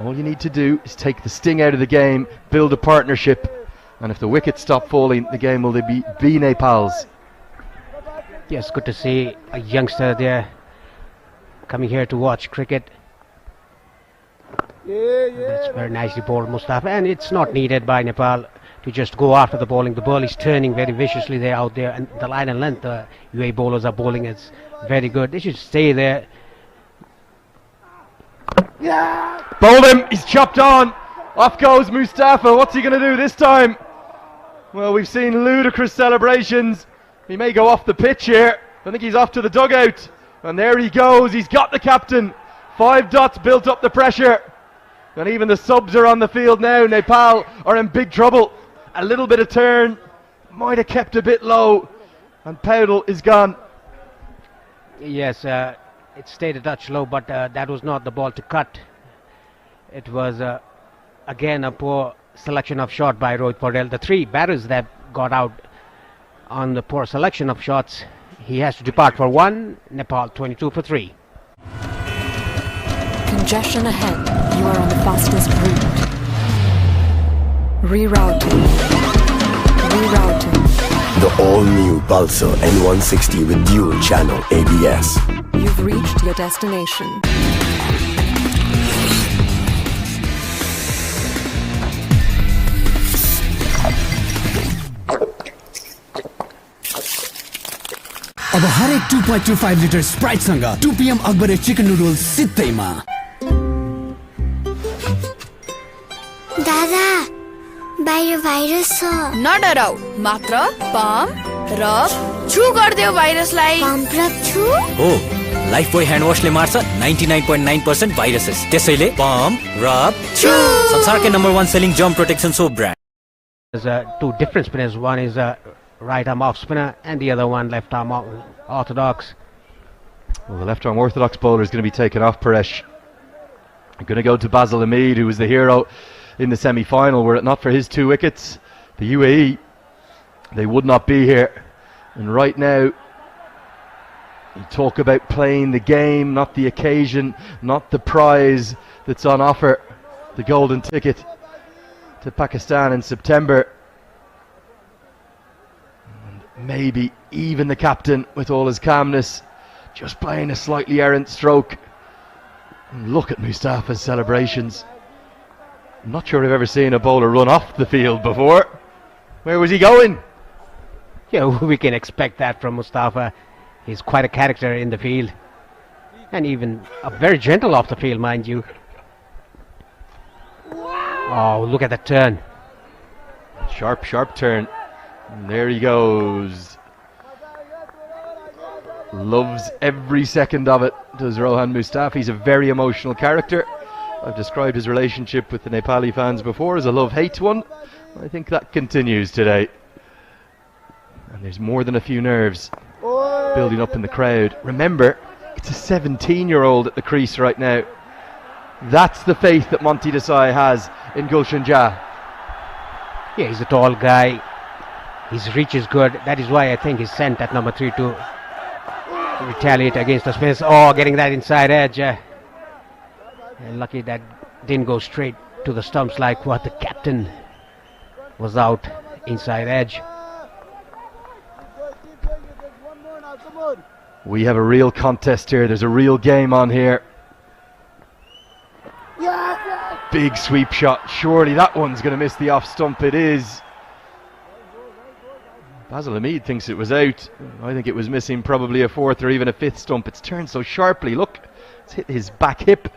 All you need to do is take the sting out of the game, build a partnership, and if the wickets stop falling, the game will be Nepal's. Yes, good to see a youngster there coming here to watch cricket. That's very nicely bowled, Mustafa, and it's not needed by Nepal to just go after the bowling. The ball is turning very viciously there out there, and the line and length the UAE bowlers are bowling is very good. They should stay there. Yeah. Bowled him, he's chopped on. Off goes Mustafa. What's he going to do this time? Well, we've seen ludicrous celebrations. He may go off the pitch here. I think he's off to the dugout. And there he goes. He's got the captain. 5 dots built up the pressure. And even the subs are on the field now. Nepal are in big trouble. A little bit of turn. Might have kept a bit low. And Paudel is gone. Yes, it stayed a touch low, but that was not the ball to cut. It was, again, a poor selection of shot by Rohit Paudel. The 3 batters that got out on the poor selection of shots, he has to depart for 1. Nepal 22 for 3. Congestion ahead. You are on the fastest route. Rerouting. The all-new Pulsar N160 with dual channel ABS. You've reached your destination. अब हरेक 2.25 litre स्प्राइटसँग 2 PM Akabare chicken noodles सित्तैमा। दादा बाहिर virus छ। नडराऊ, मात्र pump rub छु गर्देऊ भाइरसलाई। Pump rub छु? हो, लाइफ बोय ह्यान्ड वाशले मार्छ 99.9% भाइरसेस। त्यसैले पम्प रब छु संसारकै number 1 selling germ protection soap brand. There's two different spinners. One is a right arm off spinner and the other one left arm orthodox. Well, the left arm orthodox bowler is going to be taken off Paresh. I'm going to go to Basil Hamid, who was the hero in the semi-final. Were it not for his 2 wickets, the UAE, they would not be here. And right now, you talk about playing the game, not the occasion, not the prize that's on offer, the golden ticket to Pakistan in September. And maybe even the captain, with all his calmness, just playing a slightly errant stroke. And look at Mustafa's celebrations. I'm not sure I've ever seen a bowler run off the field before. Where was he going? Yeah, we can expect that from Mustafa. He's quite a character in the field. And even very gentle off the field, mind you. Oh, look at that turn. Sharp, sharp turn. And there he goes. Loves every second of it, does Rohan Mustafa. He's a very emotional character. I've described his relationship with the Nepali fans before as a love-hate one. I think that continues today. And there's more than a few nerves building up in the crowd. Remember, it's a 17-year-old at the crease right now. That's the faith that Monty Desai has in Gulshan Jah. Yeah, he's a tall guy. His reach is good. That is why I think he's sent at number 3 to retaliate against the spinners. Oh, getting that inside edge. And lucky that didn't go straight to the stumps like what the captain was out inside edge. We have a real contest here. There's a real game on here. Big sweep shot. Surely that one's going to miss the off stump. It is. Basil Hamid thinks it was out. I think it was missing probably a 4th or even a 5th stump. It's turned so sharply. Look, it's hit his back hip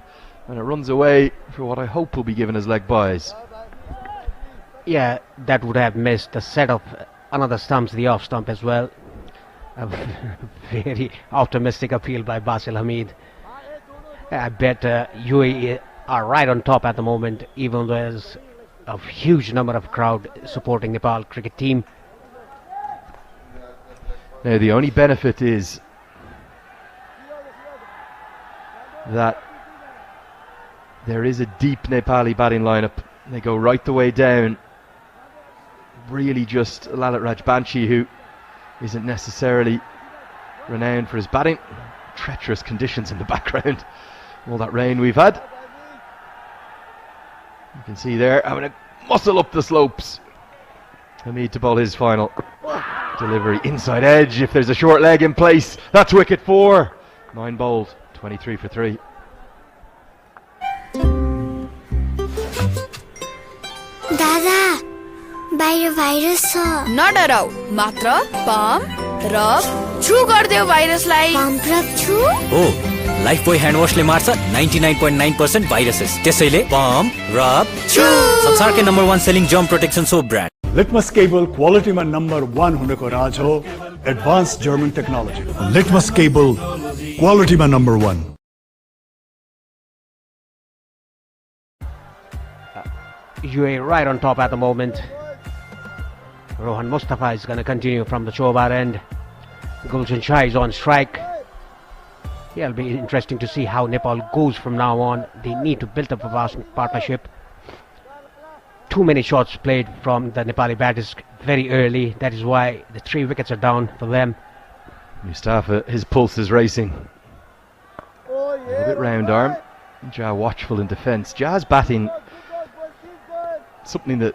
and it runs away for what I hope will be given as leg byes. Yeah, that would have missed the set of another stumps, the off stump as well. A very optimistic appeal by Basil Hamid. I bet UAE are right on top at the moment, even though there's a huge number of crowd supporting Nepal cricket team. Now the only benefit is that there is a deep Nepali batting lineup. They go right the way down. Really just Lalit Rajbanshi, who isn't necessarily renowned for his batting. Treacherous conditions in the background. All that rain we've had. You can see there having a muscle up the slopes. Hamid to bowl his final delivery inside edge. If there's a short leg in place, that's wicket 4. 9 bowled, 23 for 3. दादा बाहिर virus छ। नडराऊ, मात्र pump rub छु गर्देऊ भाइरसलाई। Pump rub छु? हो, Lifebuoy hand वाशले मार्छ 99.9% viruses. त्यसैले पम्प रब छु संसारकै number 1 selling germ protection soap brand. Litmus cable क्वालिटीमा नम्बर 1 हुनुको राज हो advance German technology. Litmus cable क्वालिटीमा number 1। UAE right on top at the moment. Rohan Mustafa is going to continue from the Chobar end. Gulshan Shah is on strike. Yeah, it'll be interesting to see how Nepal goes from now on. They need to build up a vast partnership. Too many shots played from the Nepali batters very early. That is why the 3 wickets are down for them. Mustafa, his pulse is racing. A little bit round arm. Jah watchful in defence. Jah's batting, something that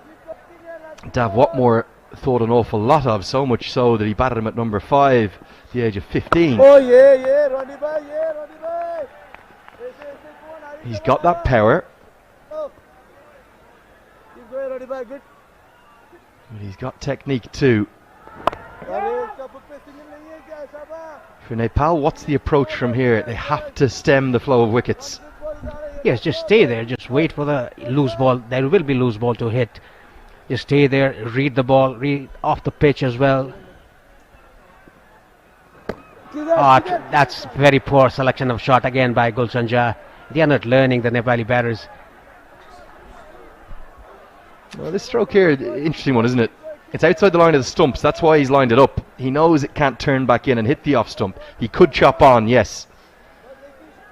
Dav Watmore thought an awful lot of, so much so that he batted him at number 5 at the age of 15. Oh yeah, Ronnie bhai, Ronnie bhai. He's got that power. Keep going, Ronnie bhai, good. But he's got technique too. For Nepal, what's the approach from here? They have to stem the flow of wickets. Yes, just stay there. Just wait for the loose ball. There will be loose ball to hit. Just stay there. Read the ball. Read off the pitch as well. That's very poor selection of shot again by Gulshan Jha. They are not learning, the Nepali batters. Well, this stroke here, interesting one, isn't it? It's outside the line of the stumps. That's why he's lined it up. He knows it can't turn back in and hit the off stump. He could chop on, yes.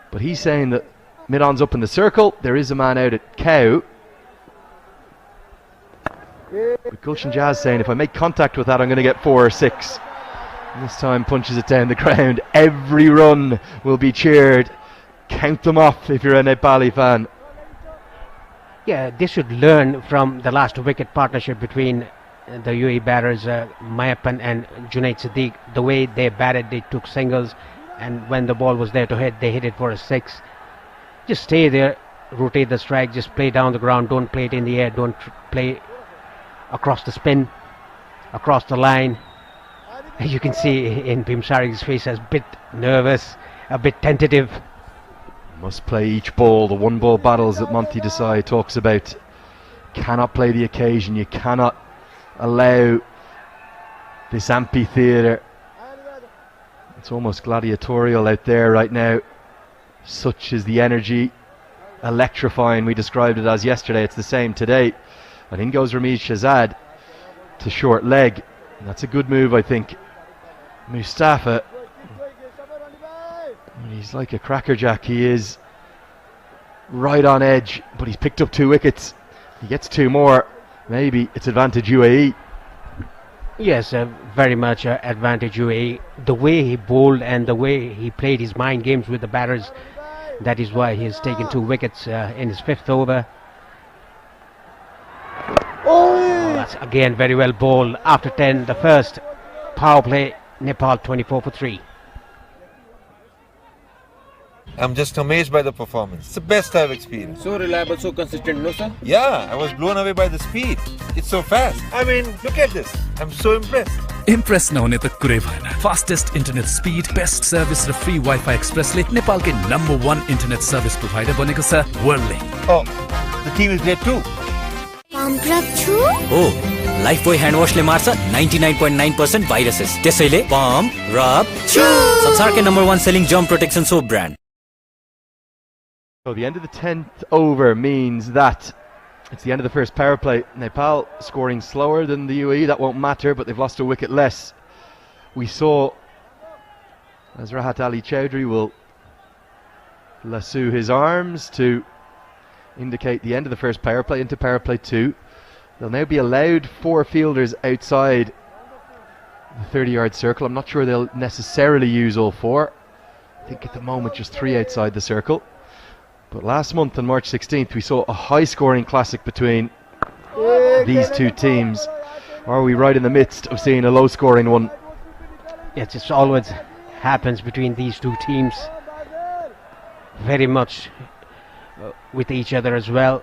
But he's saying that mid-on's up in the circle. There is a man out at cow. But Gulshan Jha's saying, if I make contact with that, I'm going to get 4 or 6. And this time punches it down the ground. Every run will be cheered. Count them off if you're a Nepali fan. Yeah, they should learn from the last wicket partnership between the UAE batters, Mayappan and Junaid Siddique. The way they batted, they took singles, and when the ball was there to hit, they hit it for a 6. Just stay there, rotate the strike, just play down the ground, don't play it in the air, don't play across the spin, across the line. You can see in Bhimsari's face, a bit nervous, a bit tentative. Must play each ball, the one ball battles that Monty Desai talks about. Cannot play the occasion, you cannot allow this amphitheatre. It's almost gladiatorial out there right now. Such is the energy, electrifying we described it as yesterday. It's the same today. And in goes Ramesh Shahzad to short leg. And that's a good move, I think. Mustafa, he's like a crackerjack. He is right on edge, but he's picked up 2 wickets. He gets 2 more. Maybe it's advantage UAE. Yes, very much advantage UAE. The way he bowled and the way he played his mind games with the batters, that is why he has taken 2 wickets in his 5th over. Oh, that's again very well bowled. After 10, the first power play, Nepal 24 for 3. I'm just amazed by the performance. It's the best I've experienced. So reliable, so consistent, no sir? Yeah, I was blown away by the speed. It's so fast. I mean, look at this. I'm so impressed. Impress नहुने त कुरै भएन fastest internet speed best service र free wifi एक्सप्रेसले नेपालकै number 1 internet service provider बनेको छ WorldLink Oh, the team is great too. हो लाइफ बोय ह्यान्ड वाशले मार्छ 99.9% भाइरसेस त्यसैले पम्प रब छु संसारकै number 1 selling germ protection soap brand. So the end of the 10th over means that it's the end of the first power play. Nepal scoring slower than the UAE. That won't matter, but they've lost a wicket less. We saw as Rahat Ali Chowdhury will lasso his arms to indicate the end of the first power play into power play 2. They'll now be allowed 4 fielders outside the 30-yard circle. I'm not sure they'll necessarily use all 4. I think at the moment just 3 outside the circle. But last month on March 16th we saw a high-scoring classic between these 2 teams. Or are we right in the midst of seeing a low-scoring one? Yes, it always happens between these 2 teams. Very much with each other as well.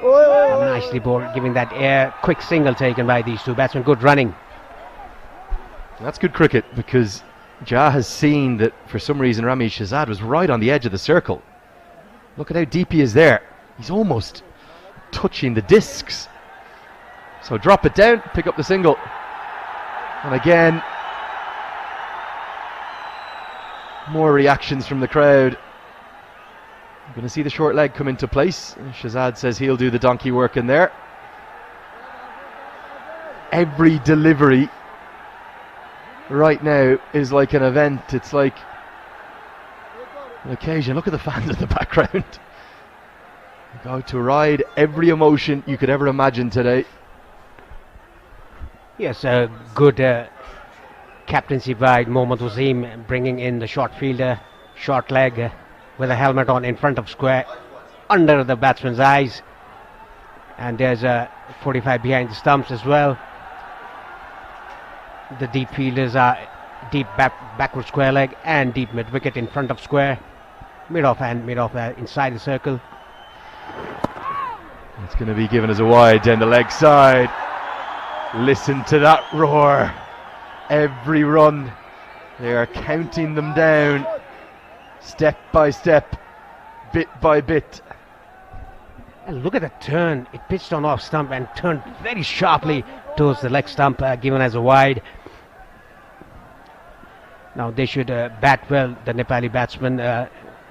Nicely bowled, giving that air. Quick single taken by these 2 batsmen. Good running. That's good cricket because Jha has seen that for some reason Ramesh Shahzad was right on the edge of the circle. Look at how deep he is there. He's almost touching the discs. So drop it down, pick up the single. And again, more reactions from the crowd. I'm going to see the short leg come into place. Shahzad says he'll do the donkey work in there. Every delivery right now is like an event. It's like an occasion. Look at the fans in the background. Go to ride every emotion you could ever imagine today. Yes, a good captaincy by Mohammad Wasim, bringing in the short fielder, short leg with a helmet on in front of square, under the batsman's eyes. And there's a 45 behind the stumps as well. The deep fielders are deep backward square leg and deep mid wicket in front of square. Mid off and mid off inside the circle. It's going to be given as a wide down the leg side. Listen to that roar. Every run, they are counting them down, step by step, bit by bit. And look at the turn. It pitched on off stump and turned very sharply towards the leg stump, given as a wide. Now they should bat well, the Nepali batsmen.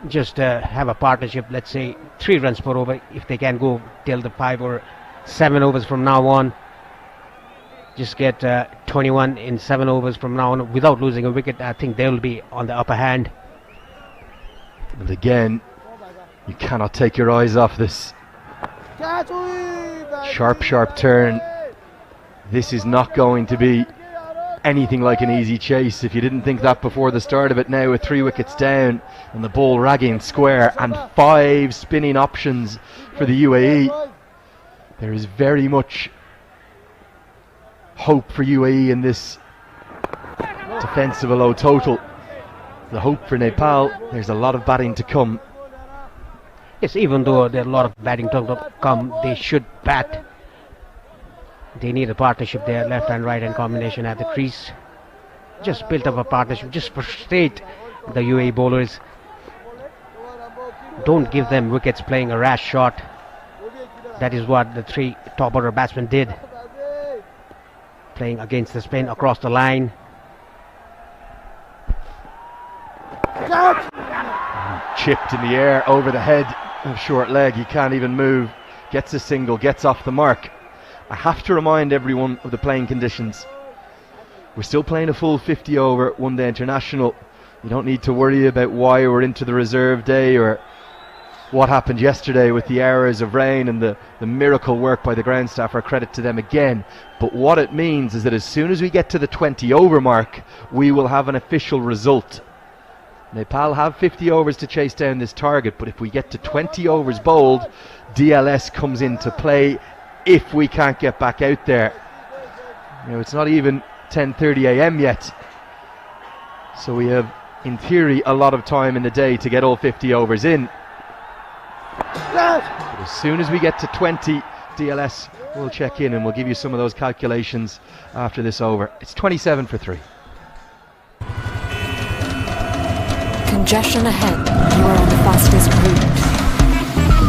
Just have a partnership, let's say 3 runs per over, if they can go till the 5 or 7 overs from now on. Just get 21 in 7 overs from now on without losing a wicket. I think they'll be on the upper hand. And again, you cannot take your eyes off this. Sharp turn. This is not going to be anything like an easy chase. If you didn't think that before the start of it, now with 3 wickets down and the ball ragging square and 5 spinning options for the UAE, there is very much hope for UAE in this defensive low total. The hope for Nepal, there's a lot of batting to come. Yes, even though there's a lot of batting to come, they should bat. They need a partnership there, left and right hand combination at the crease. Just built up a partnership, just frustrate the UAE bowlers. Don't give them wickets playing a rash shot. That is what the 3 top order batsmen did. Playing against the spin across the line. Chipped in the air over the head of short leg. He can't even move. Gets a single, gets off the mark. I have to remind everyone of the playing conditions. We're still playing a full 50 over one-day international. You don't need to worry about why we're into the reserve day or what happened yesterday with the hours of rain and the miracle work by the ground staff. Our credit to them again. But what it means is that as soon as we get to the 20 over mark, we will have an official result. Nepal have 50 overs to chase down this target, but if we get to 20 overs bowled, DLS comes into play if we can't get back out there. You know, it's not even 10:30 a.m. yet, so we have in theory a lot of time in the day to get all 50 overs in. But as soon as we get to 20, DLS will check in and we'll give you some of those calculations after this over. It's 27 for 3. Congestion ahead. You are on the fastest route.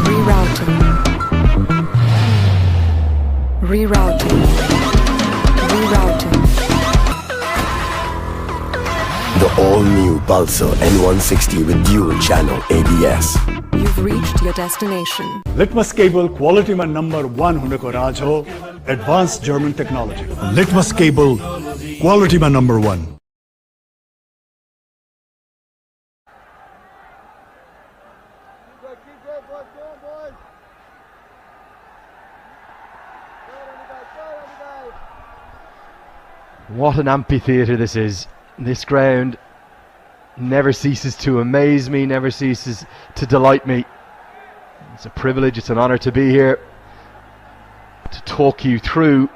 Rerouting. Rerouting. Rerouting. The all-new Pulsar N160 with dual channel ABS. You've reached your destination. Litmus cable quality में number 1 होने को राज हो advanced German technology. Litmus cable quality में number 1. What an amphitheatre this is. This ground never ceases to amaze me, never ceases to delight me. It's a privilege, it's an honour to be here to talk you through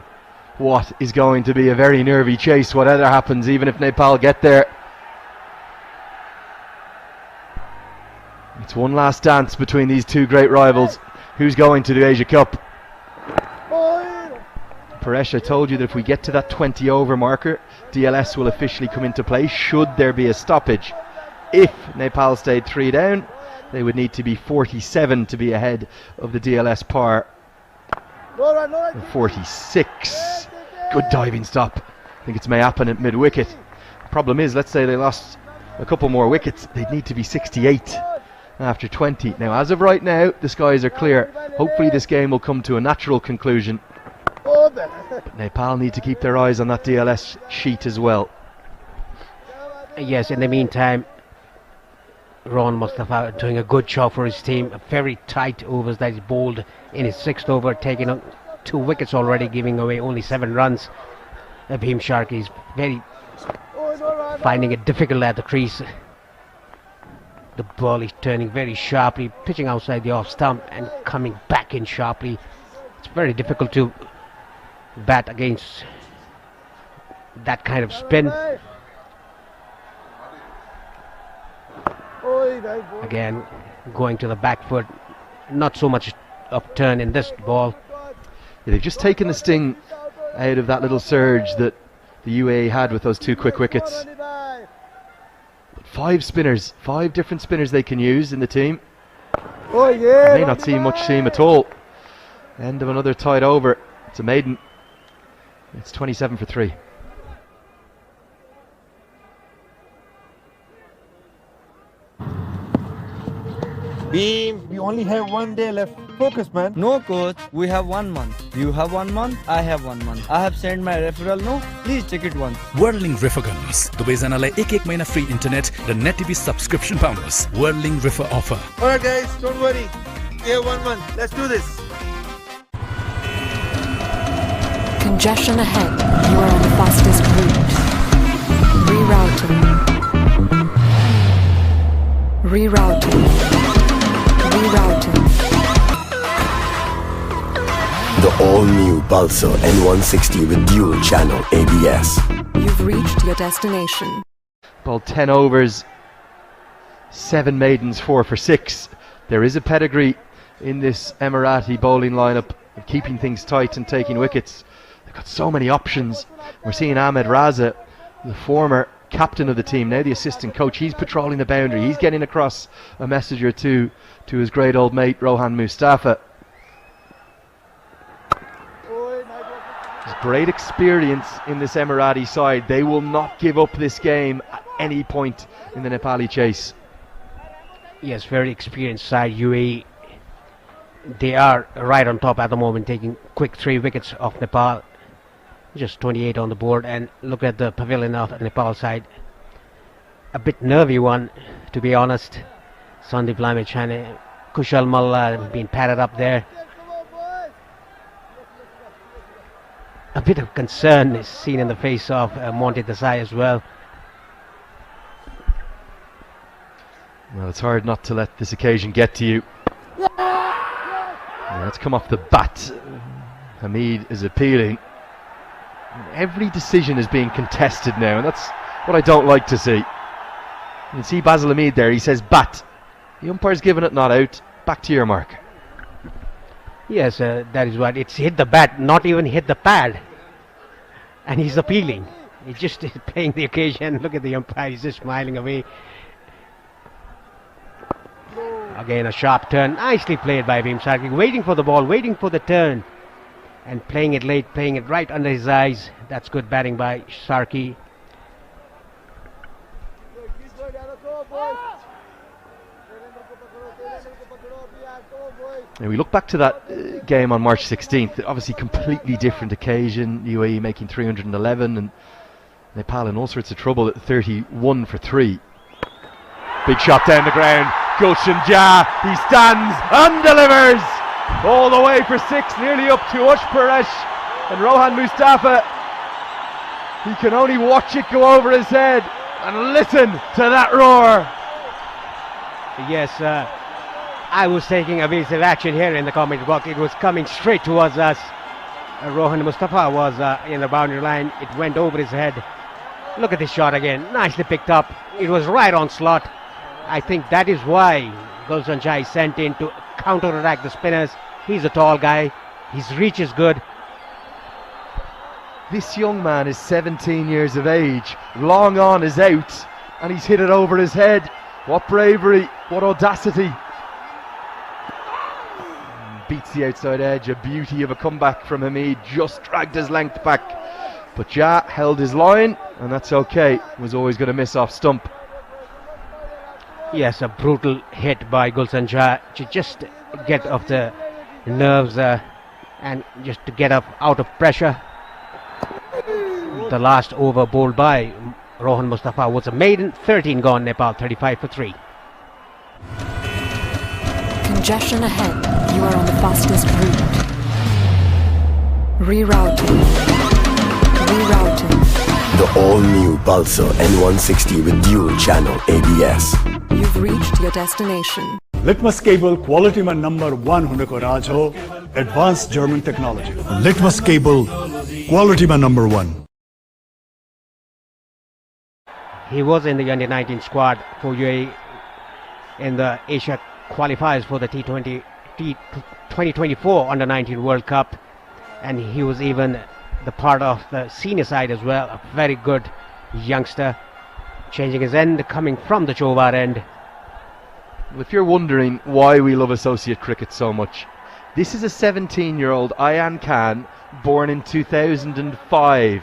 what is going to be a very nervy chase, whatever happens, even if Nepal get there. It's one last dance between these 2 great rivals. Who's going to the Asia Cup? Paresh, I told you that if we get to that 20 over marker, DLS will officially come into play should there be a stoppage. If Nepal stayed 3 down, they would need to be 47 to be ahead of the DLS par. 46. Good diving stop. I think it's may happen at mid-wicket. Problem is, let's say they lost a couple more wickets, they'd need to be 68 after 20. Now, as of right now, the skies are clear. Hopefully this game will come to a natural conclusion. But Nepal need to keep their eyes on that DLS sheet as well. Yes, in the meantime, Ron Mustafa doing a good job for his team. Very tight overs that he bowled in his 6th over, taking on 2 wickets already, giving away only 7 runs. Abhim Sharkey is finding it difficult at the crease. The ball is turning very sharply, pitching outside the off stump and coming back in sharply. It's very difficult to bat against that kind of spin. Again, going to the back foot. Not so much of turn in this ball. Yeah, they've just taken the sting out of that little surge that the UAE had with those 2 quick wickets. But 5 spinners, 5 different spinners they can use in the team. Oh yeah! I may not see much seam at all. End of another tied over. It's a maiden. It's 27 for 3. Beam, we only have 1 day left. Focus, man. No, coach. We have 1 month. You have 1 month. I have 1 month. I have sent my referral. No, please check it once. Whirling River Gunners. दुवैजनालाई 1 महिना free internet raw net TV subscription पाउनुहोस्. Whirling River offer. Alright, guys, don't worry. We have 1 month. Let's do this. Congestion ahead. You are on the fastest route. Rerouting. Rerouting. Rerouting. The all-new Pulsar N160 with dual channel ABS. You've reached your destination. Bowled 10 overs, 7 maidens, 4 for 6. There is a pedigree in this Emirati bowling lineup of keeping things tight and taking wickets. They've got so many options. We're seeing Ahmed Raza, the former captain of the team, now the assistant coach. He's patrolling the boundary. He's getting across a message or two to his great old mate Rohan Mustafa. There's great experience in this Emirati side. They will not give up this game at any point in the Nepali chase. Yes, very experienced side UAE. They are right on top at the moment, taking quick 3 wickets off Nepal. Just 28 on the board, and look at the pavilion of the Nepal side. A bit nervy one, to be honest. Sandeep Lamechhane, Kushal Malla being padded up there. A bit of concern is seen in the face of Monty Desai as well. Well, it's hard not to let this occasion get to you. Yeah, let's come off the bat. Hamid is appealing. Every decision is being contested now, and that's what I don't like to see. You can see Basil Hamid there. He says bat. The umpire's given it not out. Back to your mark. Yes, that is what. It's hit the bat, not even hit the pad. And he's appealing. He's just playing the occasion. Look at the umpire. He's just smiling away. Again, a sharp turn. Nicely played by Bhim Sarki. Waiting for the ball, waiting for the turn. And playing it late, playing it right under his eyes. That's good batting by Sarki. And we look back to that game on March 16th. Obviously, completely different occasion. UAE making 311 and Nepal in all sorts of trouble at 31 for 3. Big shot down the ground. Gulshan Jah, he stands and delivers all the way for 6, nearly up to Ush Paresh and Rohan Mustafa. He can only watch it go over his head and listen to that roar. Yes, I was taking evasive action here in the commentary box. It was coming straight towards us. Rohan Mustafa was in the boundary line. It went over his head. Look at this shot again. Nicely picked up. It was right on slot. I think that is why Gulshan Jah is sent in to counter-attack the spinners. He's a tall guy. His reach is good. This young man is 17 years of age. Long on is out, and he's hit it over his head. What bravery, what audacity. Beats the outside edge. A beauty of a comeback from Hamid. Just dragged his length back. But Jah held his line, and that's okay. Was always going to miss off stump. Yes, a brutal hit by Gulshan Jah to just get off the nerves and just to get up out of pressure. The last over bowled by Rohan Mustafa was a maiden. 13 gone, Nepal 35 for 3. Congestion ahead. You are on the fastest route. Rerouting. Rerouting. The all-new Pulsar N160 with dual channel ABS. You've reached your destination. Litmus cable क्वालिटीमा number 1 हुनको राज हो advance German technology Litmus cable क्वालिटीमा number 1 He was in the under 19 squad for UAE in the Asia qualifiers for the T2024 under 19 World Cup, and he was even the part of the senior side as well. A very good youngster, changing his end, coming from the Chobar end. If you're wondering why we love associate cricket so much, this is a 17-year-old Ayan Khan, born in 2005.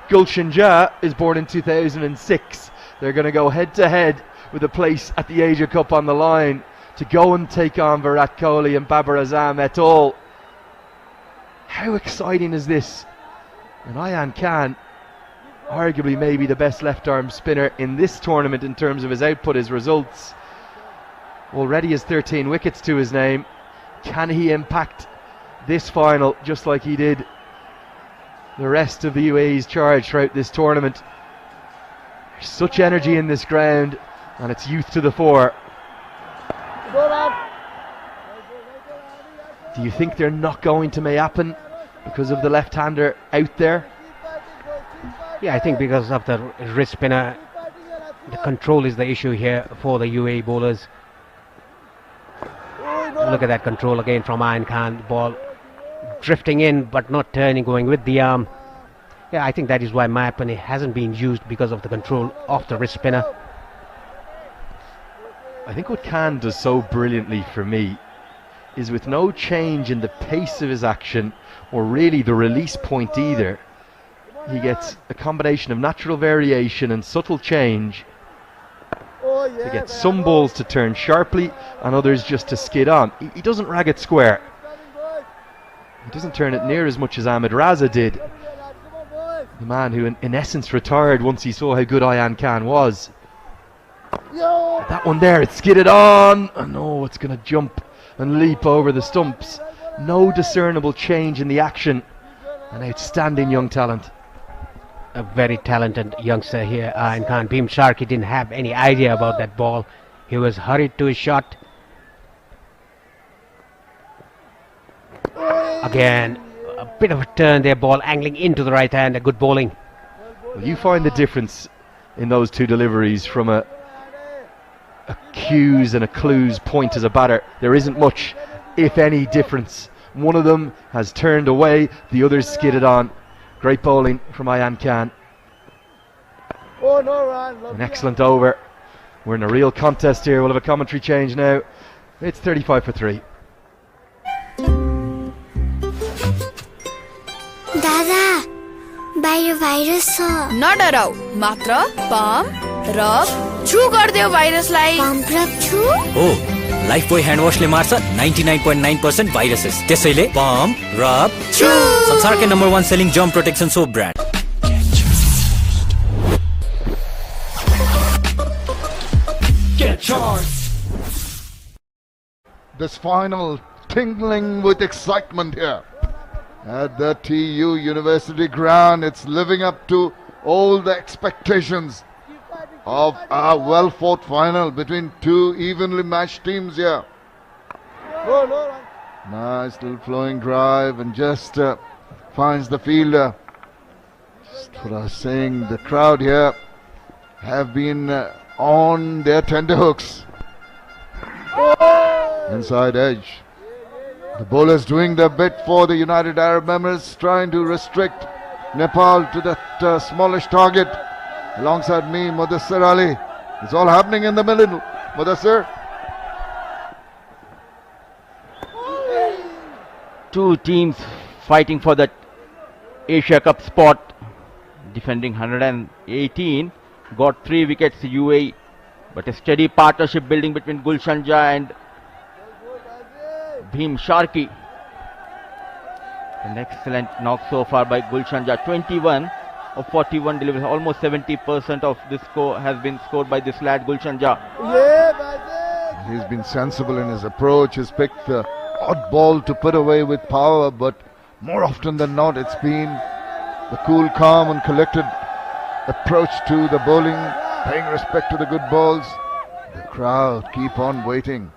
Gulshan Jah is born in 2006. They're going to go head-to-head with a place at the Asia Cup on the line to go and take on Virat Kohli and Babar Azam et al. How exciting is this? And Ayan Khan, arguably maybe the best left-arm spinner in this tournament in terms of his output, his results. Already has 13 wickets to his name. Can he impact this final just like he did the rest of the UAE's charge throughout this tournament? There's such energy in this ground, and it's youth to the fore. Do you think they're not going to may happen because of the left-hander out there? Yeah, I think because of the wrist spinner, the control is the issue here for the UAE bowlers. Look at that control again from Ayan Khan. The ball drifting in but not turning, going with the arm. Yeah, I think that is why Mayapani hasn't been used, because of the control of the wrist spinner. I think what Khan does so brilliantly for me is, with no change in the pace of his action or really the release point either, he gets a combination of natural variation and subtle change to get some balls to turn sharply and others just to skid on. He doesn't rag it square. He doesn't turn it near as much as Ahmed Raza did, the man who in essence retired once he saw how good Ayan Khan was. That one there, it skidded on. Oh no, it's going to jump and leap over the stumps. No discernible change in the action. An outstanding young talent. A very talented youngster here, Ayan Khan. Bhim Sharkey didn't have any idea about that ball. He was hurried to his shot. Again, a bit of a turn there, ball angling into the right hand, a good bowling. Well, you find the difference in those two deliveries from a cues and a clues point as a batter. There isn't much, if any, difference. One of them has turned away, the other's skidded on. Great bowling from Ayan Khan. An excellent over. We're in a real contest here. We'll have a commentary change now. It's 35 for 3. दादा बाहिर virus छ नडराउ मात्र pump rub छु गर्दियो भाइरसलाई pump rub छु हो Lifebuoy hand वाशले मार्छ 99.9% viruses त्यसैले पम्प रब छु संसारकै number 1 selling germ protection soap brand Get charged. This final tingling with excitement here at the TU University ground. It's living up to all the expectations of a well-fought final between two evenly matched teams here. Nice little flowing drive and just finds the fielder. Just what I was saying, the crowd here have been on their tenterhooks. Inside edge. The bowlers doing their bit for the United Arab Emirates, trying to restrict Nepal to that smallish target. Alongside me, Mudassir Ali. It's all happening in the middle. Mudassir. Two teams fighting for that Asia Cup spot. Defending 118. Got 3 wickets UAE. But a steady partnership building between Gulshan Jah and Bhim Sharkey. An excellent knock so far by Gulshan Jah. 21 of 41 deliveries. Almost 70% of this score has been scored by this lad Gulshan Jah. He's been sensible in his approach. He's picked the odd ball to put away with power, but more often than not it's been the cool, calm and collected approach to the bowling, paying respect to the good balls. The crowd keep on waiting.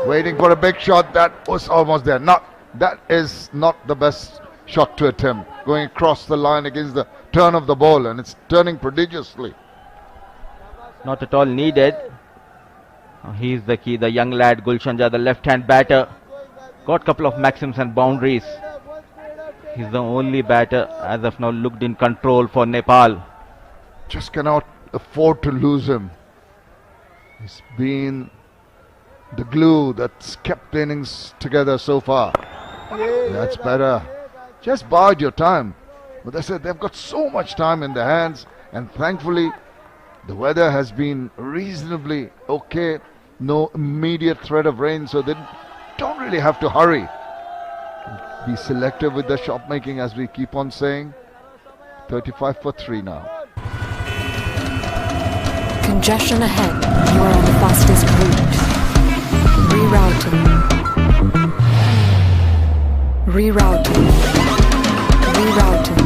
Waiting for a big shot. That was almost there. That is not the best shot to attempt. Going across the line against the turn of the ball, and it's turning prodigiously. Not at all needed. He's the key, the young lad Gulshan, the left-hand batter. Got couple of maxims and boundaries. He's the only batter as of now looked in control for Nepal. Just cannot afford to lose him. He's been the glue that's kept the innings together so far. That's better. Just bide your time. But they said they've got so much time in their hands, and thankfully the weather has been reasonably okay. No immediate threat of rain, so they don't really have to hurry. Be selective with the shot making, as we keep on saying. 35 for 3 now. Congestion ahead. You are on the fastest route. Rerouting. Rerouting. Rerouting.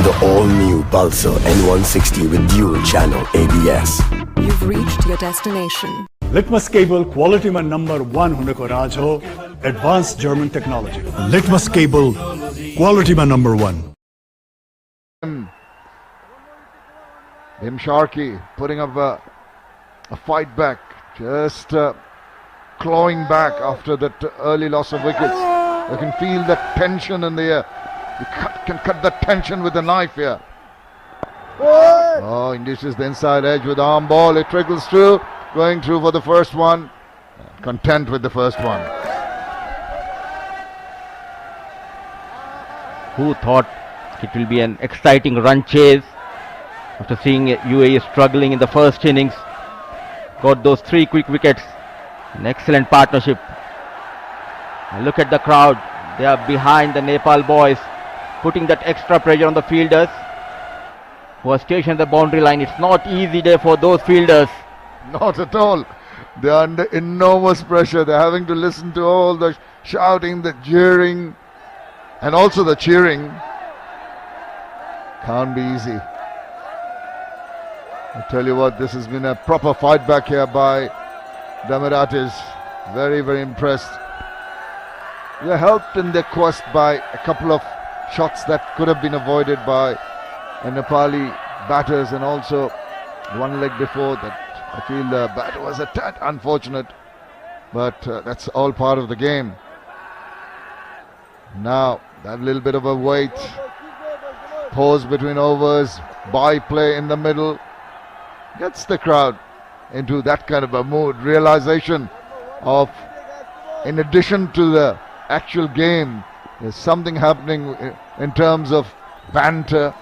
The all-new Pulsar N160 with dual channel ABS. You've reached your destination. Litmus cable quality में number 1 होने को राज हो advanced German technology. Litmus cable quality में number 1. Bim Sharkey putting up a fight back, just clawing back after that early loss of wickets. You can feel that tension in the air. You can cut that tension with a knife here. Oh, induces the inside edge with arm ball. It trickles through, going through for the first one. Content with the first one. Who thought it will be an exciting run chase after seeing UAE struggling in the first innings? Got those 3 quick wickets. An excellent partnership. And look at the crowd. They are behind the Nepal boys, putting that extra pressure on the fielders who are stationed at the boundary line. It's not easy day for those fielders. Not at all. They are under enormous pressure. They're having to listen to all the shouting, the jeering, and also the cheering. Can't be easy. I tell you what, this has been a proper fight back here by the Emiratis. Very, very impressed. They're helped in their quest by a couple of shots that could have been avoided by Nepali batters, and also one leg before that. I feel the batter was a tad unfortunate, but that's all part of the game. Now, that little bit of a wait, pause between overs, byplay in the middle, gets the crowd into that kind of a mood, realization of, in addition to the actual game, there's something happening in terms of banter,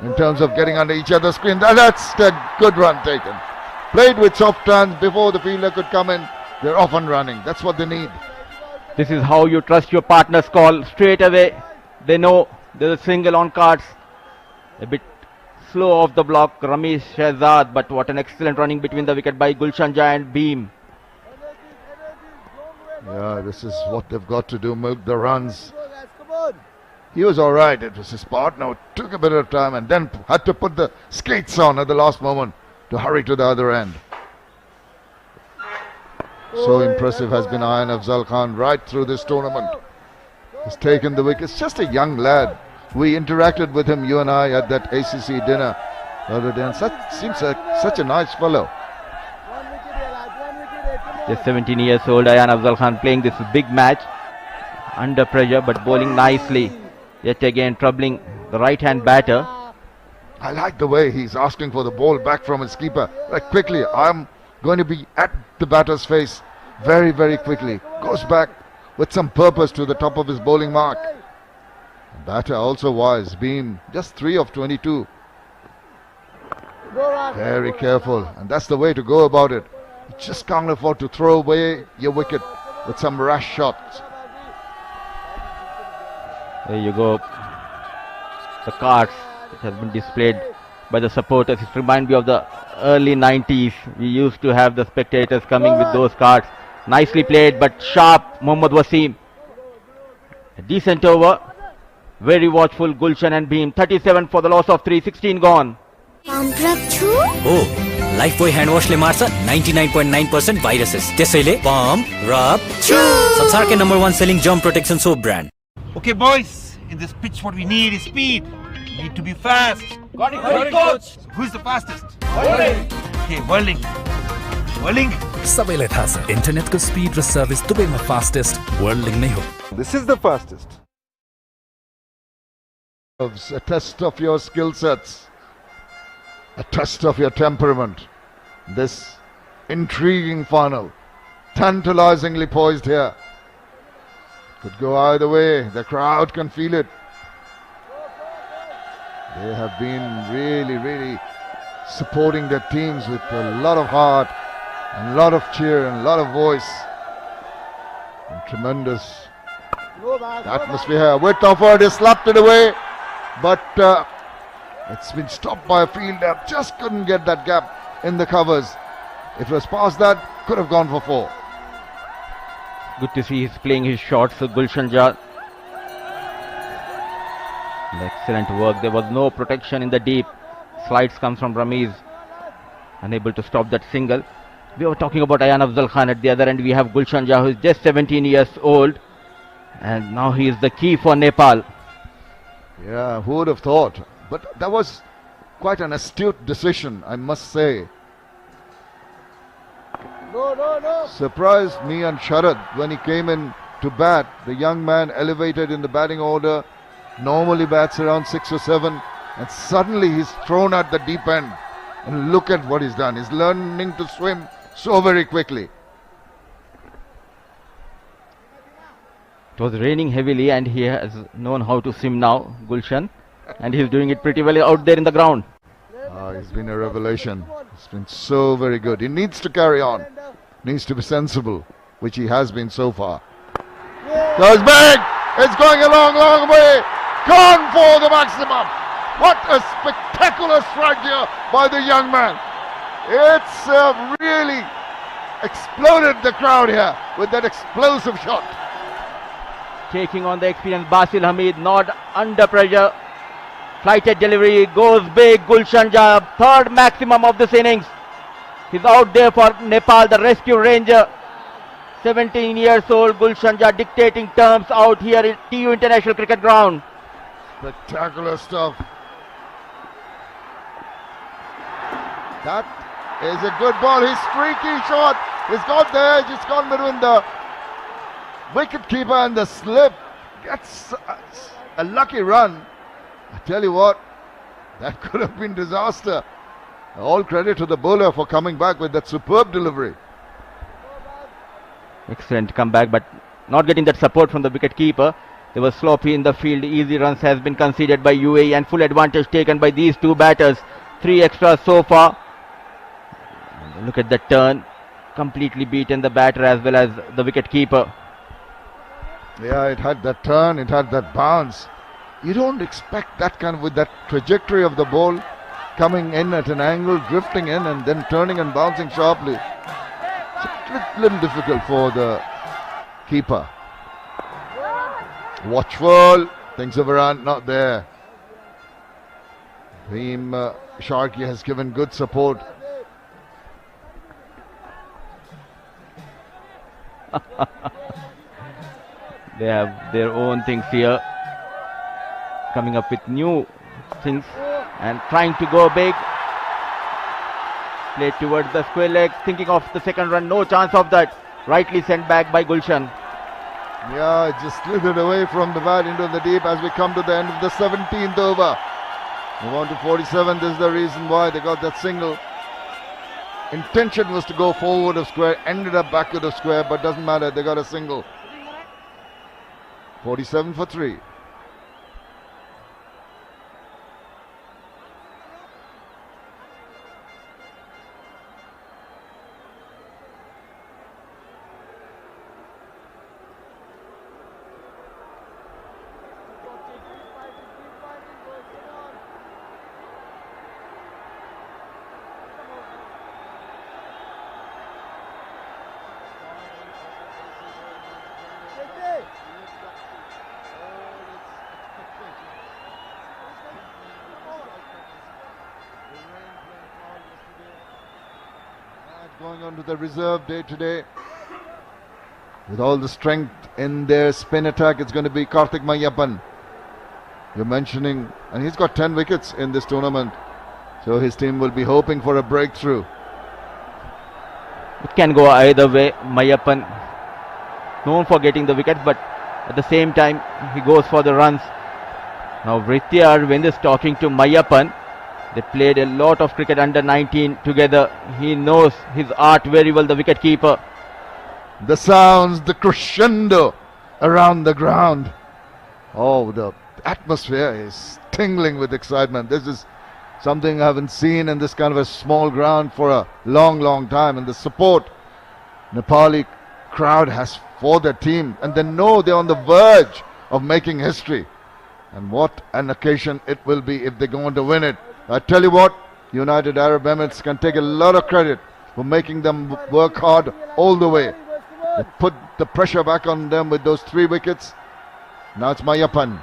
in terms of getting under each other's screen. That's a good run taken. Played with soft hands before the fielder could come in. They're off and running. That's what they need. This is how you trust your partner's call. Straight away, they know there's a single on cards. A bit slow off the block, Ramesh Shehzad, but what an excellent running between the wicket by Gulshan and Beam. Yeah, this is what they've got to do, milk the runs. He was alright, it was his partner who took a bit of time and then had to put the skates on at the last moment to hurry to the other end. So impressive has been Ayan Afzal Khan right through this tournament. He's taken the wickets, just a young lad. We interacted with him, you and I, at that ACC dinner the other day, and seems such a nice fellow. Just 17 years old, Ayan Afzal Khan playing this big match under pressure but bowling nicely. Yet again troubling the right-hand batter. I like the way he's asking for the ball back from his keeper. Like quickly, I'm going to be at the batter's face very, very quickly. Goes back with some purpose to the top of his bowling mark. Batter also wise. Beam just 3 of 22. Very careful, and that's the way to go about it. You just can't afford to throw away your wicket with some rash shots. There you go. The cards that have been displayed by the supporters. It reminds me of the early 90s. We used to have the spectators coming with those cards. Nicely played, but sharp, Mohammad Wasim. A decent over. Very watchful, Gulshan and Beam. 37 for the loss of 3, 16 gone. Oh, Lifebuoy hand वाशले मार्छ 99.9% viruses त्यसैले pump rub छु संसारकै number 1 selling germ protection soap brand Okay, boys, in this pitch, what we need is speed. We need to be fast. Got it, coach. Who's the fastest? Whirling. Okay, whirling. Whirling. सबैलाई थाहा छ इन्टरनेटको speed र service दुवैमा fastest whirling नै हो. This is the fastest. A test of your skill sets, a test of your temperament. This intriguing final, tantalizingly poised here. Could go either way. The crowd can feel it. They have been really supporting their teams with a lot of heart and a lot of cheer and a lot of voice. And tremendous atmosphere here. With offer, they slapped it away, but it's been stopped by a fielder. Just couldn't get that gap in the covers. If it was past that, could have gone for 4. Good to see he's playing his shots, Gulshan Jah. Excellent work. There was no protection in the deep. Slides comes from Ramiz. Unable to stop that single. We were talking about Ayan Afzal Khan. At the other end we have Gulshan Jah, who is just 17 years old. And now he is the key for Nepal. Yeah, who would have thought? But that was quite an astute decision, I must say. Surprised me and Sharad when he came in to bat. The young man elevated in the batting order, normally bats around 6 or 7, and suddenly he's thrown at the deep end. And look at what he's done. He's learning to swim so very quickly. It was raining heavily and he has known how to swim now, Gulshan, and he's doing it pretty well out there in the ground. He's been a revelation. He's been so very good. He needs to carry on. Needs to be sensible, which he has been so far. Goes big! It's going a long way! Gone for the maximum! What a spectacular strike here by the young man! It's really exploded the crowd here with that explosive shot. Taking on the experienced Basil Hamid, not under pressure. Flighted delivery, goes big, Gulshan Jah, third maximum of this innings. He's out there for Nepal, the rescue ranger. 17 years old, Gulshan Jah dictating terms out here at TU International Cricket Ground. Spectacular stuff. That is a good ball. His streaky shot. He's got the edge. It's gone between the wicket keeper and the slip. Gets a lucky run. I tell you what, that could have been disaster. All credit to the bowler for coming back with that superb delivery. Excellent comeback, but not getting that support from the wicket keeper. They were sloppy in the field. Easy runs has been conceded by UAE and full advantage taken by these two batters. 3 extras so far. And look at the turn. Completely beaten the batter as well as the wicket keeper. Yeah, it had that turn, it had that bounce. You don't expect that kind of, with that trajectory of the ball, coming in at an angle, drifting in and then turning and bouncing sharply. It's a little difficult for the keeper. Watchful, things of Iran not there. Reem Sharkey has given good support. They have their own things here. Coming up with new things and trying to go big. Play towards the square leg, thinking of the second run, no chance of that. Rightly sent back by Gulshan. Yeah, it just slithered away from the bat into the deep as we come to the end of the 17th over. Move on to 47, this is the reason why they got that single. Intention was to go forward of square, ended up backward of square, but doesn't matter, they got a single. 47 for 3. going on to the reserve day today. With all the strength in their spin attack, it's going to be Karthik Mayappan. You're mentioning, and he's got 10 wickets in this tournament. So his team will be hoping for a breakthrough. It can go either way. Mayappan, known for getting the wickets, but at the same time, he goes for the runs. Now, Vritya Arvind is talking to Mayappan. They played a lot of cricket under 19 together. He knows his art very well, the wicketkeeper. The sounds, the crescendo around the ground. Oh, the atmosphere is tingling with excitement. This is something I haven't seen in this kind of a small ground for a long, long time. And the support Nepali crowd has for their team. And they know they're on the verge of making history. And what an occasion it will be if they're going to win it. I tell you what, United Arab Emirates can take a lot of credit for making them work hard all the way. They put the pressure back on them with those 3 wickets. Now it's Mayappan.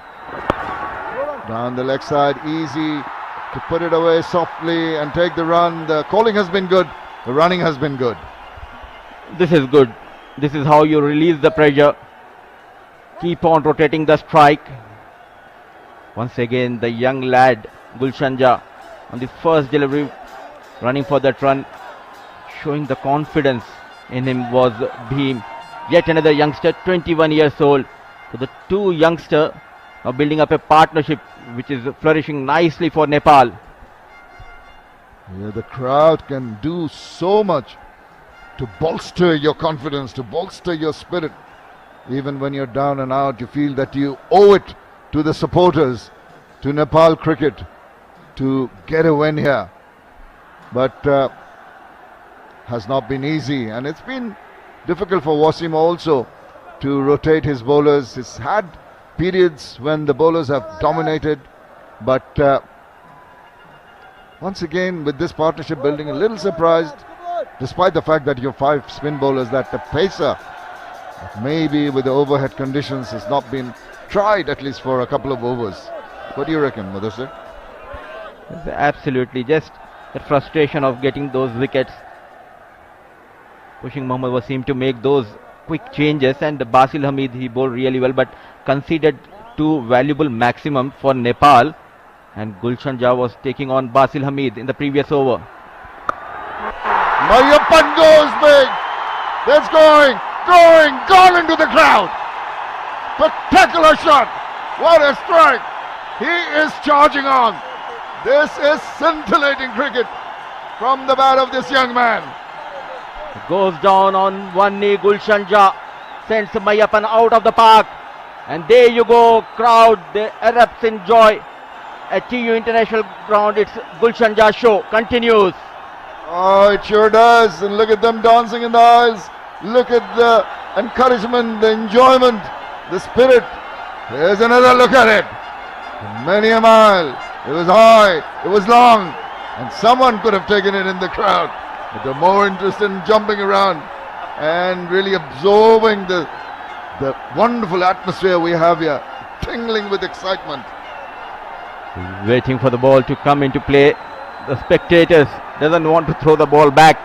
Down the leg side, easy to put it away softly and take the run. The calling has been good. The running has been good. This is good. This is how you release the pressure. Keep on rotating the strike. Once again, the young lad, Gulshanja, on the first delivery, running for that run, showing the confidence in him was Bheem. Yet another youngster, 21 years old. So the two youngsters are building up a partnership which is flourishing nicely for Nepal. Yeah, the crowd can do so much to bolster your confidence, to bolster your spirit. Even when you're down and out, you feel that you owe it to the supporters, to Nepal cricket, to get a win here. But has not been easy, and it's been difficult for Wasim also to rotate his bowlers. He's had periods when the bowlers have dominated, but once again with this partnership building, a little surprised, despite the fact that you're 5 spin bowlers, that the pacer maybe with the overhead conditions has not been tried at least for a couple of overs. What do you reckon, Mudassir? Absolutely, just the frustration of getting those wickets, pushing Mohammad Wasim to make those quick changes, and Basil Hamid, he bowled really well but conceded 2 valuable maximum for Nepal, and Gulshan Jha was taking on Basil Hamid in the previous over. Mayappan goes big. That's going gone into the crowd. Spectacular shot. What a strike. He is charging on. This is scintillating cricket from the bat of this young man. Goes down on one knee, Gulshan Jha sends Mayappan out of the park, and there you go, crowd, the erupts in joy at TU International Ground. It's Gulshan Jha show continues. Oh, it sure does, and look at them dancing in the aisles. Look at the encouragement, the enjoyment, the spirit. Here's another look at it. Many a mile. It was high, it was long, and someone could have taken it in the crowd. But they're more interested in jumping around and really absorbing the wonderful atmosphere we have here, tingling with excitement. Waiting for the ball to come into play. The spectators doesn't want to throw the ball back.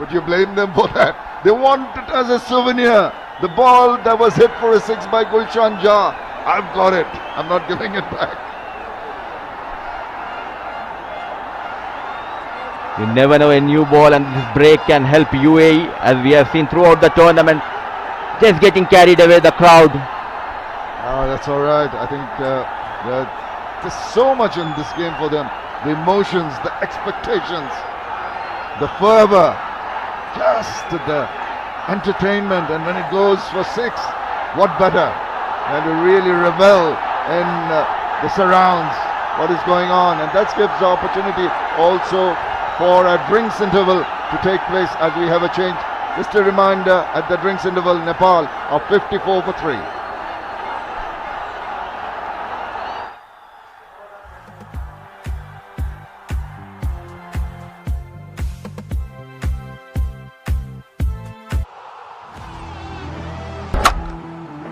Would you blame them for that? They want it as a souvenir. The ball that was hit for a 6 by Gulshan Jha. I've got it. I'm not giving it back. You never know, a new ball and this break can help UAE, as we have seen throughout the tournament. Just getting carried away, the crowd. Oh, that's all right. I think there's so much in this game for them. The emotions, the expectations, the fervor, just the entertainment. And when it goes for 6, what better than to really revel in the surrounds, what is going on. And that gives the opportunity also for a drinks interval to take place as we have a change. Just a reminder, at the drinks interval, Nepal are 54 for 3.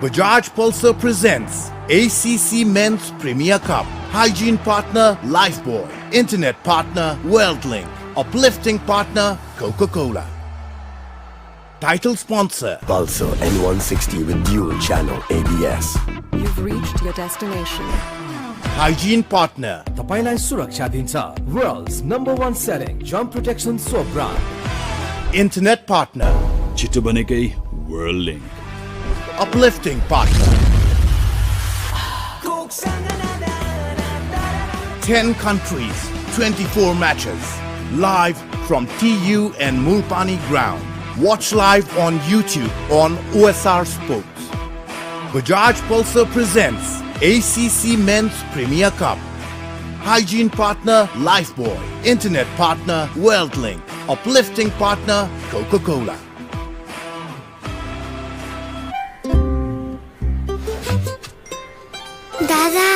Bajaj Pulsar presents ACC Men's Premier Cup. Hygiene partner Lifebuoy. Internet partner WorldLink. Uplifting partner Coca-Cola. Title sponsor Pulsar N160 with dual channel ABS. You've reached your destination. Hygiene partner तपाईलाई सुरक्षा दिन्छ World's #1 selling germ protection soap brand. Internet partner छिटो बनेकै World Link. Uplifting partner 10 countries, 24 matches. Live from TU and Mulpani ground. Watch live on YouTube on OSR Sports. Bajaj Pulsar presents ACC Men's Premier Cup. Hygiene partner Lifebuoy. Internet partner WorldLink. Uplifting partner Coca-Cola. दादा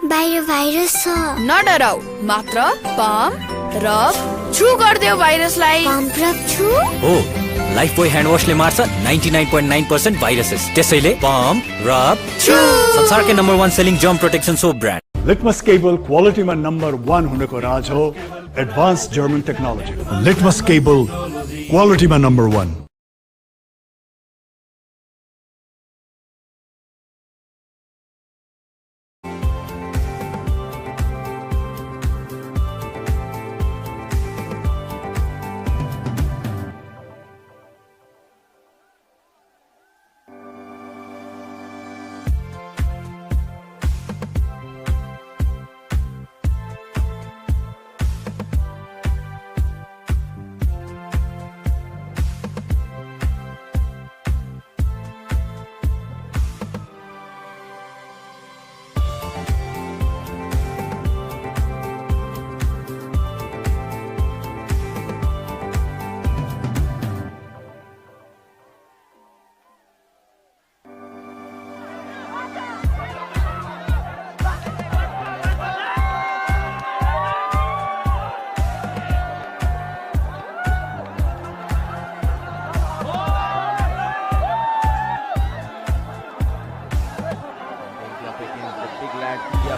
बाहिर virus छ नडराउ मात्र pump rub छु गर्दियो भाइरसलाई pump rub छु हो Lifebuoy hand वाशले मार्छ 99.9% viruses त्यसैले पम्प रब छु संसारकै #1 selling germ protection soap brand Litmus cable क्वालिटीमा नम्बर 1 हुनको राज हो advance German technology. Litmus cable क्वालिटीमा number 1.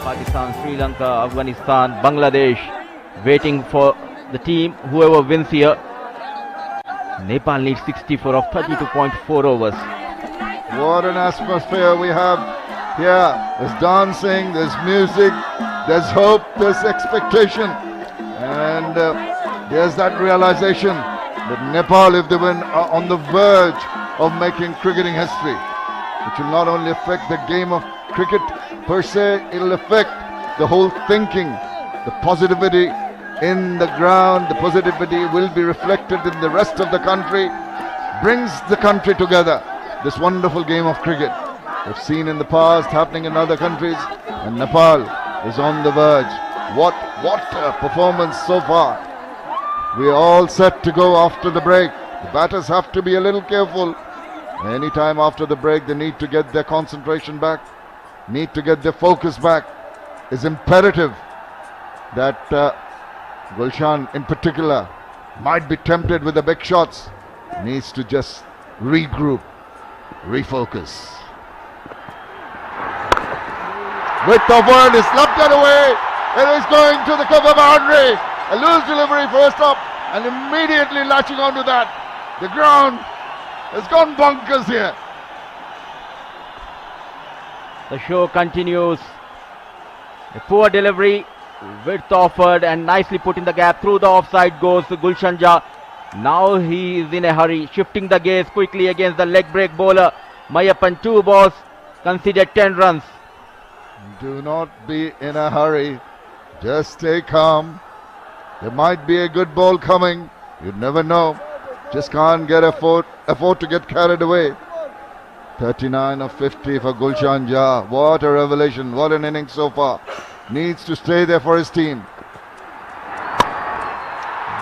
Pakistan, Sri Lanka, Afghanistan, Bangladesh, waiting for the team, whoever wins here. Nepal needs 64 of 32.4 overs. What an atmosphere we have here. There's dancing, there's music, there's hope, there's expectation. And there's that realization that Nepal, if they win, are on the verge of making cricketing history. Which will not only affect the game of cricket per se, it'll affect the whole thinking, the positivity in the ground, the positivity will be reflected in the rest of the country, brings the country together. This wonderful game of cricket we've seen in the past happening in other countries, and Nepal is on the verge. What a performance so far. We are all set to go after the break. The batters have to be a little careful. Anytime after the break, they need to get their concentration back, need to get their focus back. It's imperative that Gulshan in particular might be tempted with the big shots, needs to just regroup, refocus. Width of word is slapped it away. It is going to the cover boundary. A loose delivery first up and immediately latching onto that. The ground has gone bonkers here. The show continues. A poor delivery, width offered and nicely put in the gap. Through the offside goes Gulshan Jah. Now he is in a hurry, shifting the gaze quickly against the leg break bowler. Mayappan, 2 balls, conceded 10 runs. Do not be in a hurry. Just stay calm. There might be a good ball coming. You'd never know. Just can't get afford to get carried away. 39 of 50 for Gulshan Jah. What a revelation. What an innings so far. Needs to stay there for his team.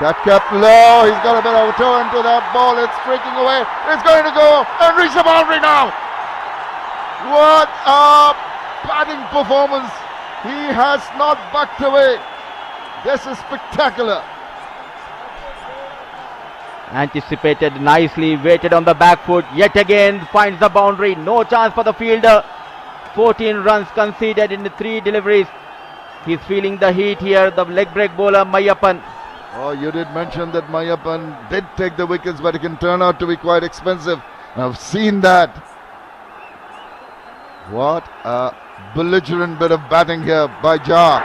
That kept low. He's got a bit of a toe into that ball. It's streaking away. It's going to go and reach the boundary now. What a batting performance. He has not backed away. This is spectacular. Anticipated nicely, waited on the back foot, yet again finds the boundary. No chance for the fielder. 14 runs conceded in the 3 deliveries. He's feeling the heat here, the leg break bowler Mayappan. Oh, you did mention that Mayappan did take the wickets, but it can turn out to be quite expensive. I've seen that. What a belligerent bit of batting here by Jha.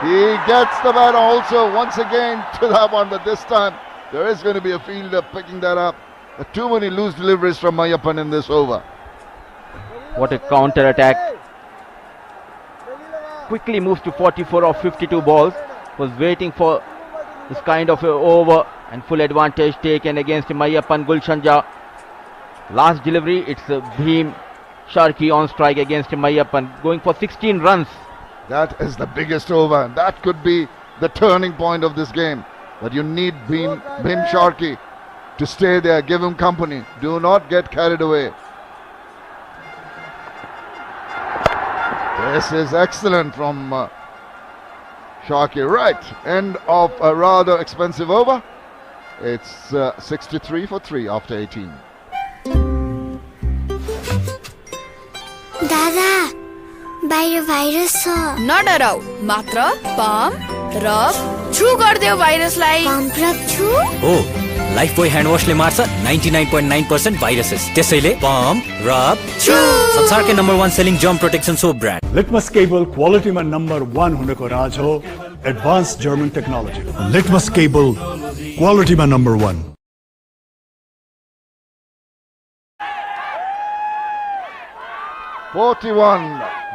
He gets the bat also once again to that one, but this time there is going to be a fielder picking that up. Too many loose deliveries from Mayappan in this over. What a counter attack. Quickly moves to 44 of 52 balls. Was waiting for this kind of a over and full advantage taken against Mayappan Gulshan Jha. Last delivery, it's Bhim Sharkey on strike against Mayappan, going for 16 runs. That is the biggest over. That could be the turning point of this game. But you need Bhim Sharkey to stay there, give him company. Do not get carried away. This is excellent from Sharkey. Right, end of a rather expensive over. It's 63 for 3 after 18. दादा बाहिर virus छ नडराउ मात्र pump rub छु गर्दियो भाइरसलाई pump rub छु हो Lifebuoy hand वाशले मार्छ 99.9% viruses त्यसैले पम्प रब छु संसारकै number 1 selling germ protection soap brand Litmus cable क्वालिटीमा नम्बर 1 हुनको राज हो advance German technology Litmus cable क्वालिटीमा number 1 41.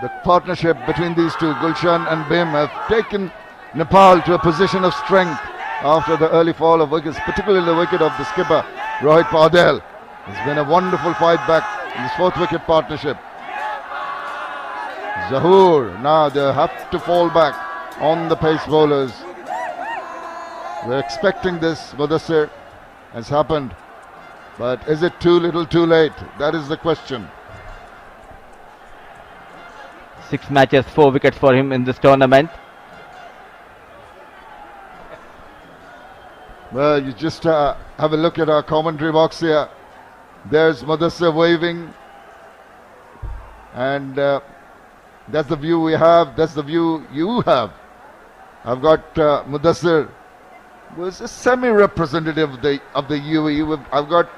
The partnership between these two, Gulshan and Bhim, have taken Nepal to a position of strength after the early fall of wickets, particularly the wicket of the skipper, Rohit Paudel. It's been a wonderful fight back in this 4th wicket partnership. Zahoor, now they have to fall back on the pace bowlers. We're expecting this, Mudassir, has happened. But is it too little too late? That is the question. 6 matches, 4 wickets for him in this tournament. Well, you just have a look at our commentary box here. There's Mudassir waving. And that's the view we have. That's the view you have. I've got Mudassir, who is a semi-representative of the UAE. I've got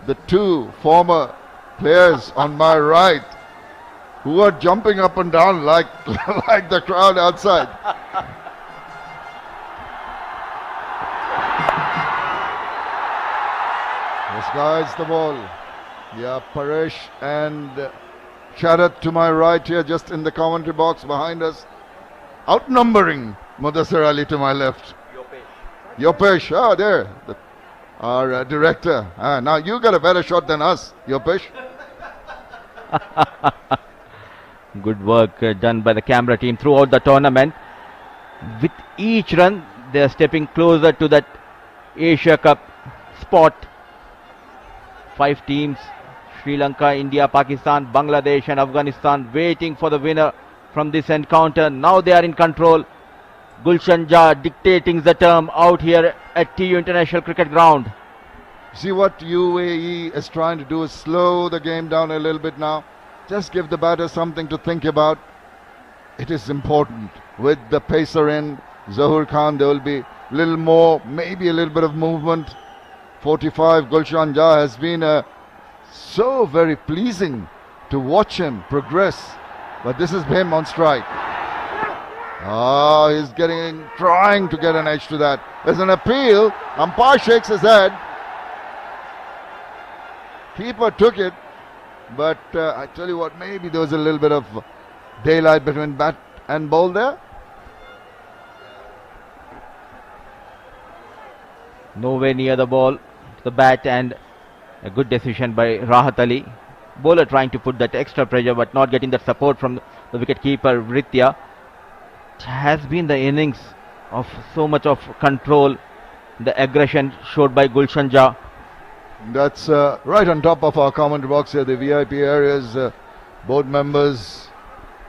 the 2 former players on my right, who are jumping up and down like the crowd outside. This guides the ball. Yeah, Paresh and Sharat to my right here, just in the commentary box behind us, outnumbering Mudassir Ali to my left. Yopesh, there, our director. Now you got a better shot than us, Yopesh. Good work done by the camera team throughout the tournament. With each run, they are stepping closer to that Asia Cup spot. 5 teams, Sri Lanka, India, Pakistan, Bangladesh and Afghanistan, waiting for the winner from this encounter. Now they are in control. Gulshan Jha dictating the term out here at TU International Cricket Ground. See what UAE is trying to do is slow the game down a little bit now. Just give the batter something to think about. It is important. With the pacer in, Zahoor Khan, there will be a little more, maybe a little bit of movement. 45, Gulshan Jha has been so very pleasing to watch him progress. But this is Bhim on strike. Oh, he's trying to get an edge to that. There's an appeal. Umpire shakes his head. Keeper took it. But I tell you what, maybe there was a little bit of daylight between bat and ball there. Nowhere near the ball, the bat, and a good decision by Rahat Ali. Bowler trying to put that extra pressure but not getting that support from the wicket keeper Ritya. It has been the innings of so much of control, the aggression showed by Gulshan Jha. That's right on top of our commentary box here, the VIP areas. Board members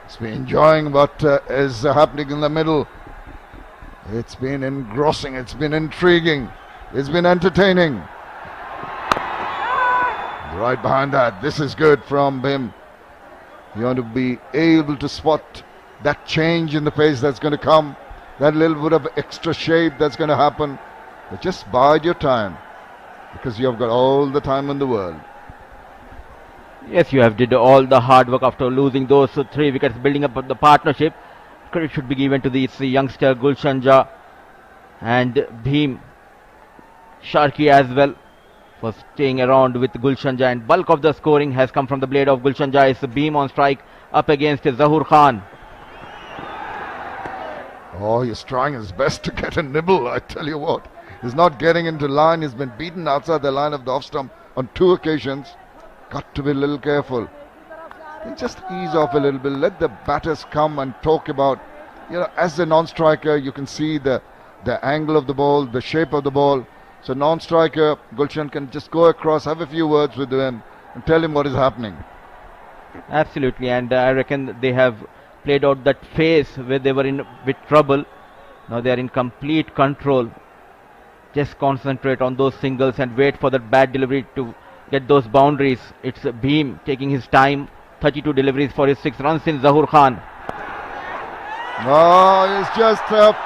must be enjoying what is happening in the middle. It's been engrossing, it's been intriguing, it's been entertaining. Right behind that, this is good from Bhim. You want to be able to spot that change in the pace that's going to come. that little bit of extra shape that's going to happen. But just bide your time, because you have got all the time in the world. Yes, you have did all the hard work after losing those 3 wickets, building up the partnership. Credit should be given to this youngster Gulshan Jah and Bhim Sharky as well for staying around with Gulshan Jah, and bulk of the scoring has come from the blade of Gulshan Jah. It's Bhim on strike up against Zahur Khan. Oh, he's trying his best to get a nibble, I tell you what. He's not getting into line. He's been beaten outside the line of the off stump on 2 occasions. Got to be a little careful. And just ease off a little bit. Let the batters come and talk about, as a non-striker, you can see the angle of the ball, the shape of the ball. So non-striker, Gulshan can just go across, have a few words with him and tell him what is happening. Absolutely, and I reckon they have played out that phase where they were in with trouble. Now they are in complete control. Just concentrate on those singles and wait for that bad delivery to get those boundaries. It's Bhim taking his time. 32 deliveries for his 6 runs in Zahur Khan. Oh, he's just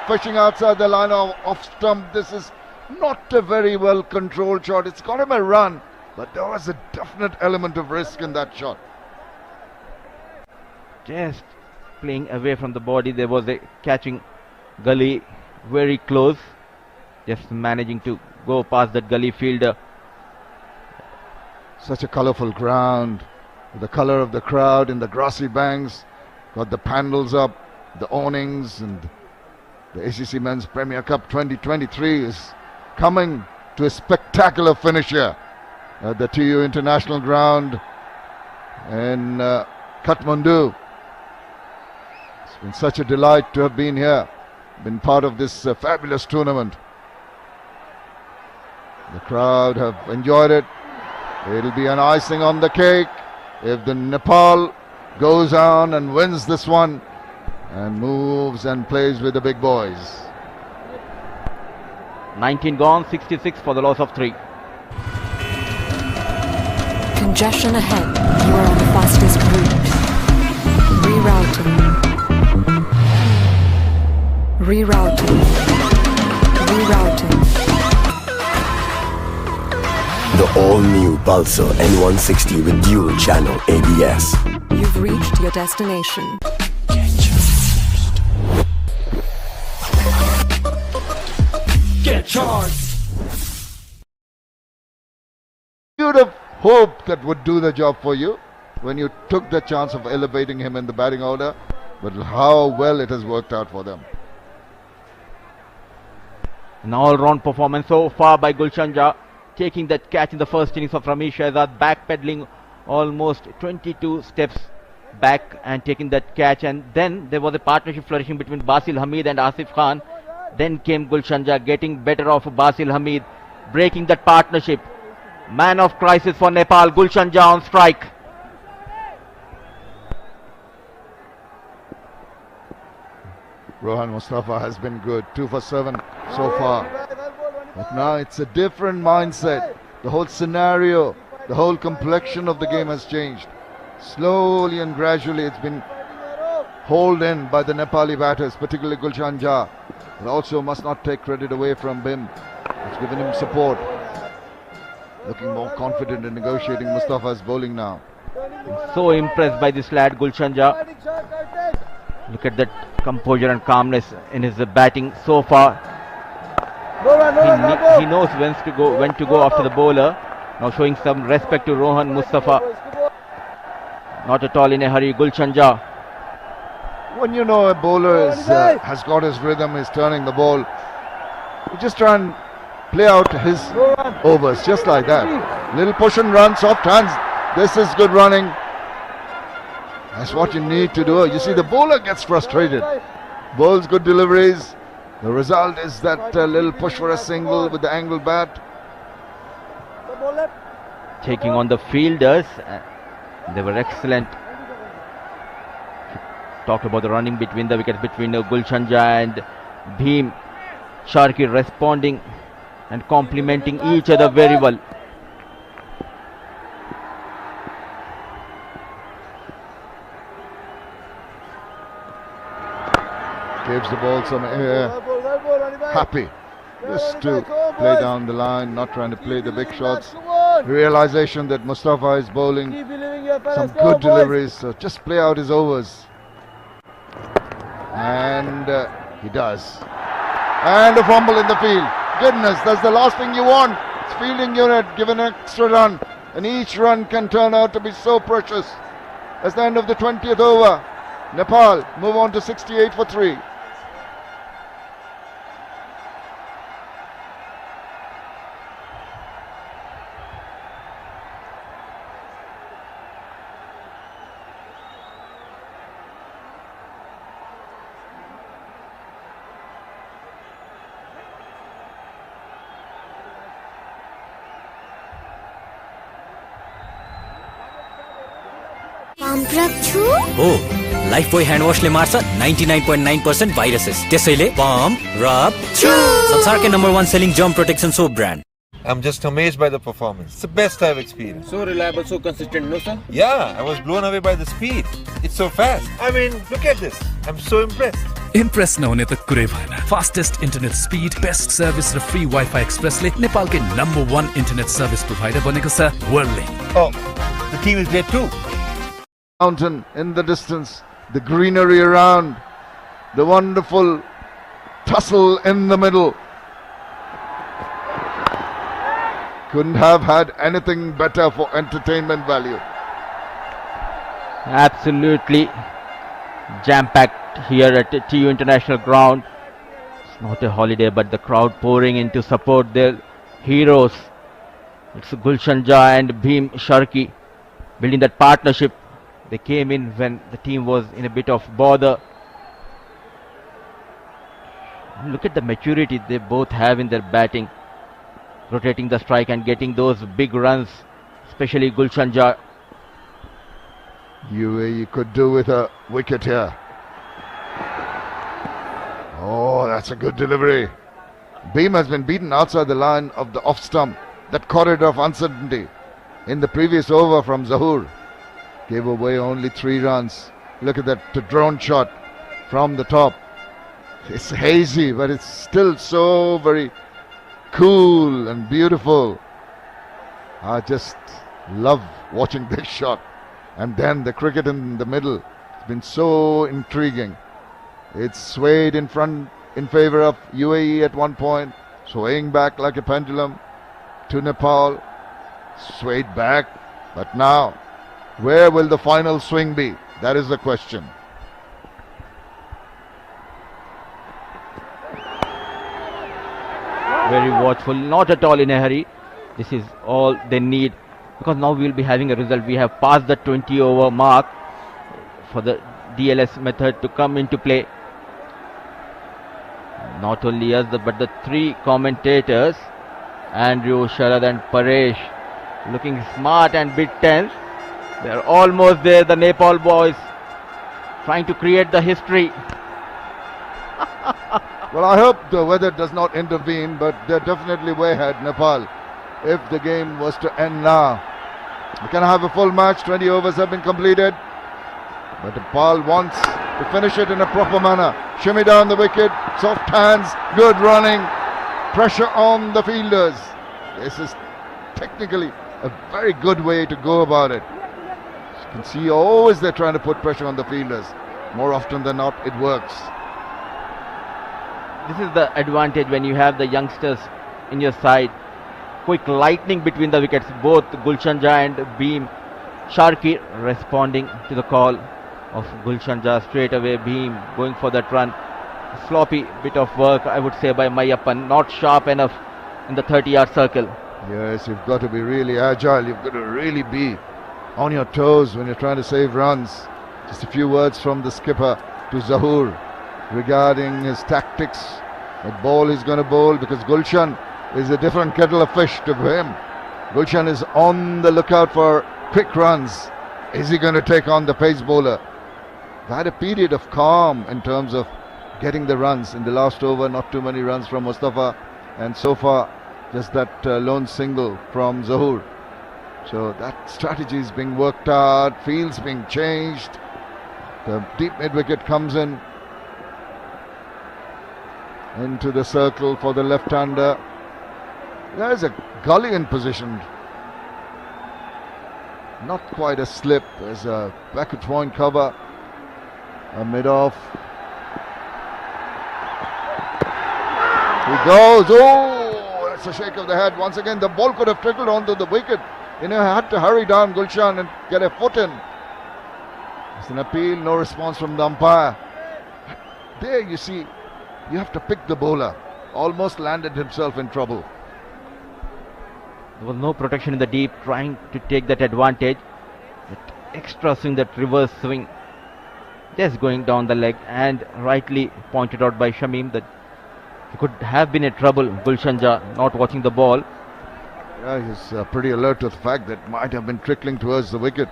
pushing outside the line of off stump. This is not a very well controlled shot. It's got him a run, but there was a definite element of risk in that shot. Just playing away from the body. There was a catching gully very close. Just managing to go past that gully fielder. Such a colourful ground. The colour of the crowd in the grassy banks. Got the pandals up, the awnings, and the ACC Men's Premier Cup 2023 is coming to a spectacular finish here at the TU International Ground in Kathmandu. It's been such a delight to have been here, been part of this fabulous tournament. The crowd have enjoyed it. It'll be an icing on the cake if the Nepal goes on and wins this one and moves and plays with the big boys. 19 gone, 66 for the loss of 3. Congestion ahead. You are on the fastest route. Rerouting. The all-new Pulsar N160 with dual channel ABS. You've reached your destination. Get charged! You'd have hoped that would do the job for you when you took the chance of elevating him in the batting order, but how well it has worked out for them. An all-round performance so far by Gulshan Jah, taking that catch in the first innings of Ramesh Shahzad, backpedaling almost 22 steps back and taking that catch, and then there was a partnership flourishing between Basil Hamid and Asif Khan. Then came Gulshan Jah, getting better of Basil Hamid, breaking that partnership. Man of crisis for Nepal, Gulshan Jah on strike. Rohan Mustafa has been good, 2 for 7 so far. But now it's a different mindset. The whole scenario, the whole complexion of the game has changed. Slowly and gradually it's been hauled in by the Nepali batters, particularly Gulshan Jah. But also must not take credit away from Bhim. It's given him support. Looking more confident in negotiating Mustafa's bowling now. I'm so impressed by this lad Gulshan Jah. Look at that composure and calmness in his batting so far. He knows when to go after the bowler. Now showing some respect to Rohan Mustafa. Not at all in a hurry, Gulshan Jah. When you know a bowler has got his rhythm, is turning the ball, you just try and play out his overs just like that. Little push and run, soft hands. This is good running. That's what you need to do. You see, the bowler gets frustrated. Bowls good deliveries. The result is that little push for a single with the angled bat. Taking on the fielders. They were excellent. Talked about the running between the wickets between Gulshan Jah and Bhim Sharky, responding and complementing each other very well. Gives the ball some air. Happy just to play down the line, not trying to play the big shots. Realization that Mustafa is bowling some good deliveries, so just play out his overs. And he does. And a fumble in the field. Goodness, that's the last thing you want. It's fielding unit, give an extra run. And each run can turn out to be so precious. That's the end of the 20th over. Nepal move on to 68 for 3. हो Lifebuoy hand वाशले मार्छ 99.9% viruses त्यसैले pump rub छु संसारकै number 1 selling germ protection soap brand I'm just amazed by the performance. It's the best I've experienced. So reliable, so consistent, no sir? Yeah, I was blown away by the speed. It's so fast. I mean, look at this. I'm so impressed. Impress नहुने त कुरै भएन fastest internet speed best service र free wifi एक्सप्रेसले नेपालकै number 1 internet service provider बनेको छ वर्ल्डले Oh, the team is there too. Mountain in the distance, the greenery around, the wonderful tussle in the middle. Couldn't have had anything better for entertainment value. Absolutely jam-packed here at TU International Ground. It's not a holiday, but the crowd pouring in to support their heroes. It's Gulshan Jha and Bhim Sharki building that partnership. They came in when the team was in a bit of bother. Look at the maturity they both have in their batting, rotating the strike and getting those big runs, especially Gulshan Jha. UAE could do with a wicket here. Oh, that's a good delivery. Beam has been beaten outside the line of the off stump. That corridor of uncertainty in the previous over from Zahoor. Gave away only 3 runs. Look at that drone shot from the top. It's hazy, but it's still so very cool and beautiful. I just love watching this shot. And then the cricket in the middle. It's been so intriguing. It's swayed in front in favor of UAE at one point, swaying back like a pendulum to Nepal. Swayed back, but now, where will the final swing be? That is the question. Very watchful, not at all in a hurry. This is all they need, because now we will be having a result. We have passed the 20 over mark for the DLS method to come into play. Not only us, but the 3 commentators, Andrew, Sharad and Paresh, looking smart and bit tense. They are almost there, the Nepal boys, trying to create the history. Well, I hope the weather does not intervene, but they're definitely way ahead, Nepal. If the game was to end now, we can have a full match. 20 overs have been completed, but Nepal wants to finish it in a proper manner. Shimmy down the wicket, soft hands, good running, pressure on the fielders. This is technically a very good way to go about it. You can see always they're trying to put pressure on the fielders. More often than not, it works. This is the advantage when you have the youngsters in your side. Quick lightning between the wickets, both Gulshan Jha and Bhim Sharki responding to the call of Gulshan Jha. Straight away Bhim going for that run. Sloppy bit of work, I would say, by Mayappan, not sharp enough in the 30-yard circle. Yes, you've got to be really agile. You've got to really be on your toes when you're trying to save runs. Just a few words from the skipper to Zahoor regarding his tactics, what ball he's going to bowl, because Gulshan is a different kettle of fish to him. Gulshan is on the lookout for quick runs. Is he going to take on the pace bowler? They had a period of calm in terms of getting the runs in the last over. Not too many runs from Mustafa, and so far just that lone single from Zahoor. So that strategy is being worked out, fields being changed. The deep mid wicket comes in. into the circle for the left-hander. There's a gully in position. Not quite a slip. There's a backward point cover. A mid-off. He goes. Oh, that's a shake of the head. Once again, the ball could have trickled onto the wicket. Had to hurry down Gulshan and get a foot in. It's an appeal, no response from the umpire. There you see, you have to pick the bowler. Almost landed himself in trouble. There was no protection in the deep, trying to take that advantage. That extra swing, that reverse swing, just going down the leg, and rightly pointed out by Shamim that he could have been in trouble. Gulshan Jah not watching the ball. Yeah, he's pretty alert to the fact that might have been trickling towards the wicket.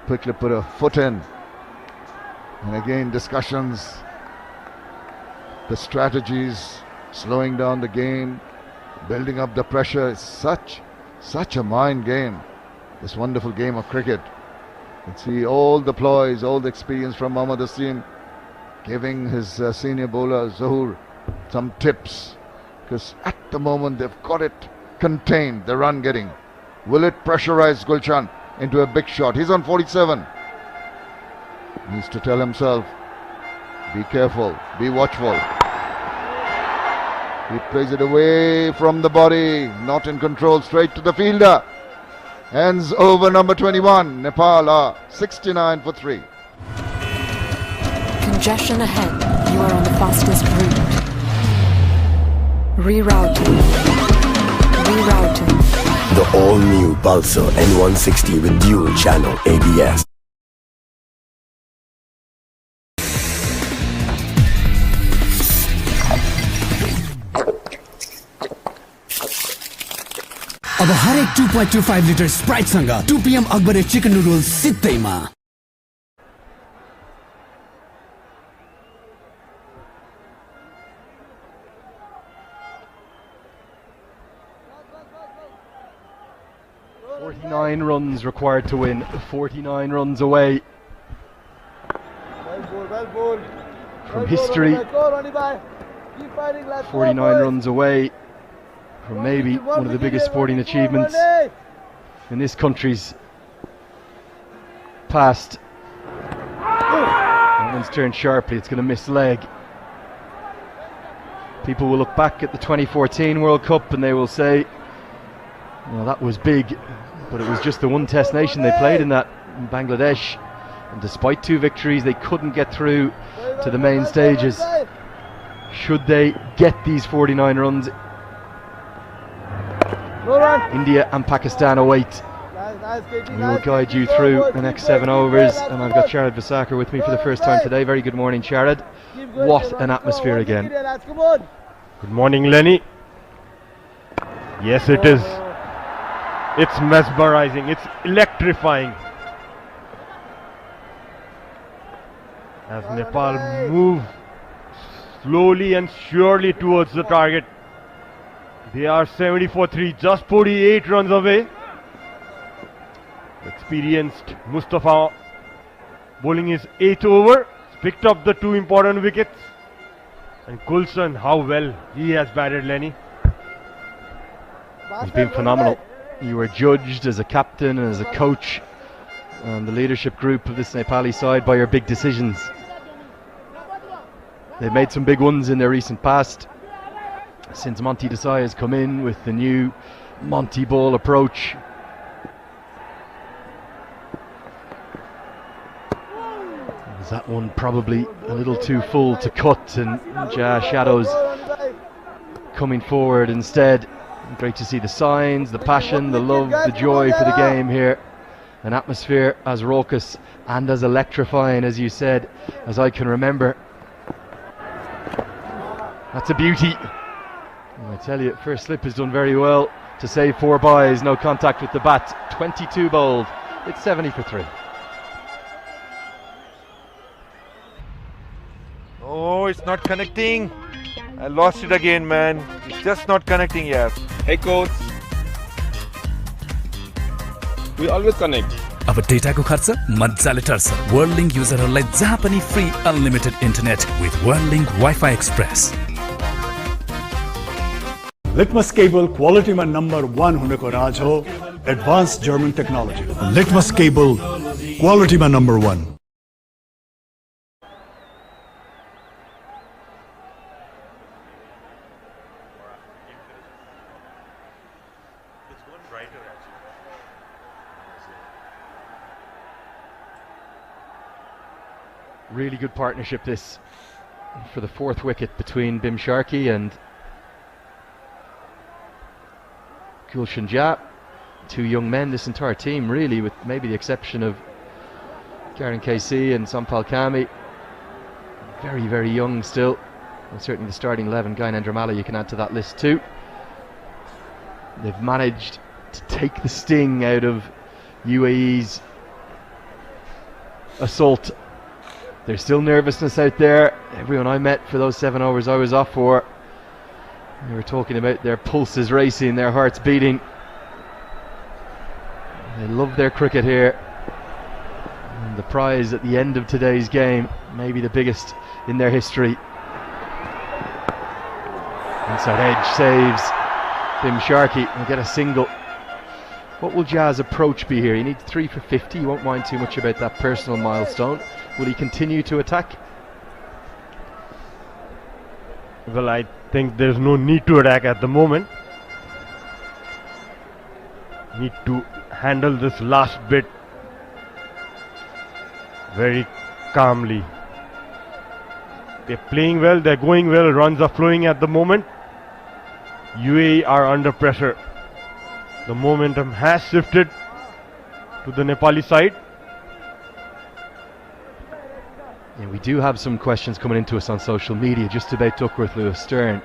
Quickly put a foot in. And again, discussions, the strategies, slowing down the game, building up the pressure. It's such a mind game, this wonderful game of cricket. You can see all the ploys, all the experience from Mohammad Hussain, giving his senior bowler Zohur some tips, because at the moment they've got it contained, the run getting. Will it pressurize Gulshan into a big shot? He's on 47. Needs to tell himself, be careful, be watchful. He plays it away from the body, not in control, straight to the fielder. Ends over number 21. Nepal are 69 for 3. Congestion ahead. You are on the fastest route. Rerouting. Rerouting. The all-new Pulsar N160 with dual channel ABS. अब हरेक 2.25 litre Sprite सँग 2 PM Akabare chicken noodles सित्तैमा। "49 runs required to win, 49 runs away from history, 49 runs away from maybe one of the biggest sporting achievements in this country's past." That one's turned sharply, it's going to miss leg. People will look back at the 2014 World Cup and they will say, well, that was big, but it was just the one test nation they played in that, in Bangladesh, and despite 2 victories they couldn't get through to the main stages. Should they get these 49 runs, India and Pakistan await. We will guide you through the next 7 overs, and I've got Sharad Vasakar with me for the first time today. Very good morning, Sharad. What an atmosphere again. Good morning, Lenny. Yes, it is. It's mesmerizing, it's electrifying. As Nepal move slowly and surely towards the target. They are 70-3, just 48 runs away. Experienced Mustafa bowling his 8th over. He's picked up the 2 important wickets. And Gulshan, how well he has batted, Lenny. He's been phenomenal. You were judged as a captain and as a coach and the leadership group of this Nepali side by your big decisions. They've made some big ones in their recent past. Since Monty Desai has come in with the new Monty ball approach. Is that one probably a little too full to cut, and Jah Shadows coming forward instead. Great to see the signs, the passion, the love, the joy for the game here. An atmosphere as raucous and as electrifying, as you said, as I can remember. That's a beauty. I tell you, first slip has done very well to save 4 byes, no contact with the bat. 22 bowled, it's 70-3. Oh, it's not connecting. I lost it again, man. It's just not connecting, yeah. Hey coach. We always connect. अब डेटाको खर्च मज्जाले टर्छ वर्ल्डलिंक युजरहरूलाई जहाँ पनि free unlimited internet with Worldlink wifi express. Litmus cable क्वालिटीमा number 1 हुनेको राज हो advance German technology Litmus cable क्वालिटीमा number 1 Really good partnership this for the fourth wicket between Bim Sharkey and Gulshan Jha. Two young men, this entire team really, with maybe the exception of Garen KC and Sampal Kami. Very, very young still. And certainly the starting 11, Guy Nandramala, you can add to that list too. They've managed to take the sting out of UAE's assault. There's still nervousness out there. Everyone I met for those 7 hours I was off for, they were talking about their pulses racing, their hearts beating. They love their cricket here. And the prize at the end of today's game, maybe the biggest in their history. Inside edge saves Bim Sharkey. Will get a single. What will Jazz approach be here? He needs 3 for 50. He won't mind too much about that personal milestone. Will he continue to attack? Well, I think there's no need to attack at the moment. Need to handle this last bit very calmly. They're playing well, they're going well, runs are flowing at the moment. UAE are under pressure. The momentum has shifted to the Nepali side. Yeah, we do have some questions coming into us on social media just about Duckworth Lewis Stern.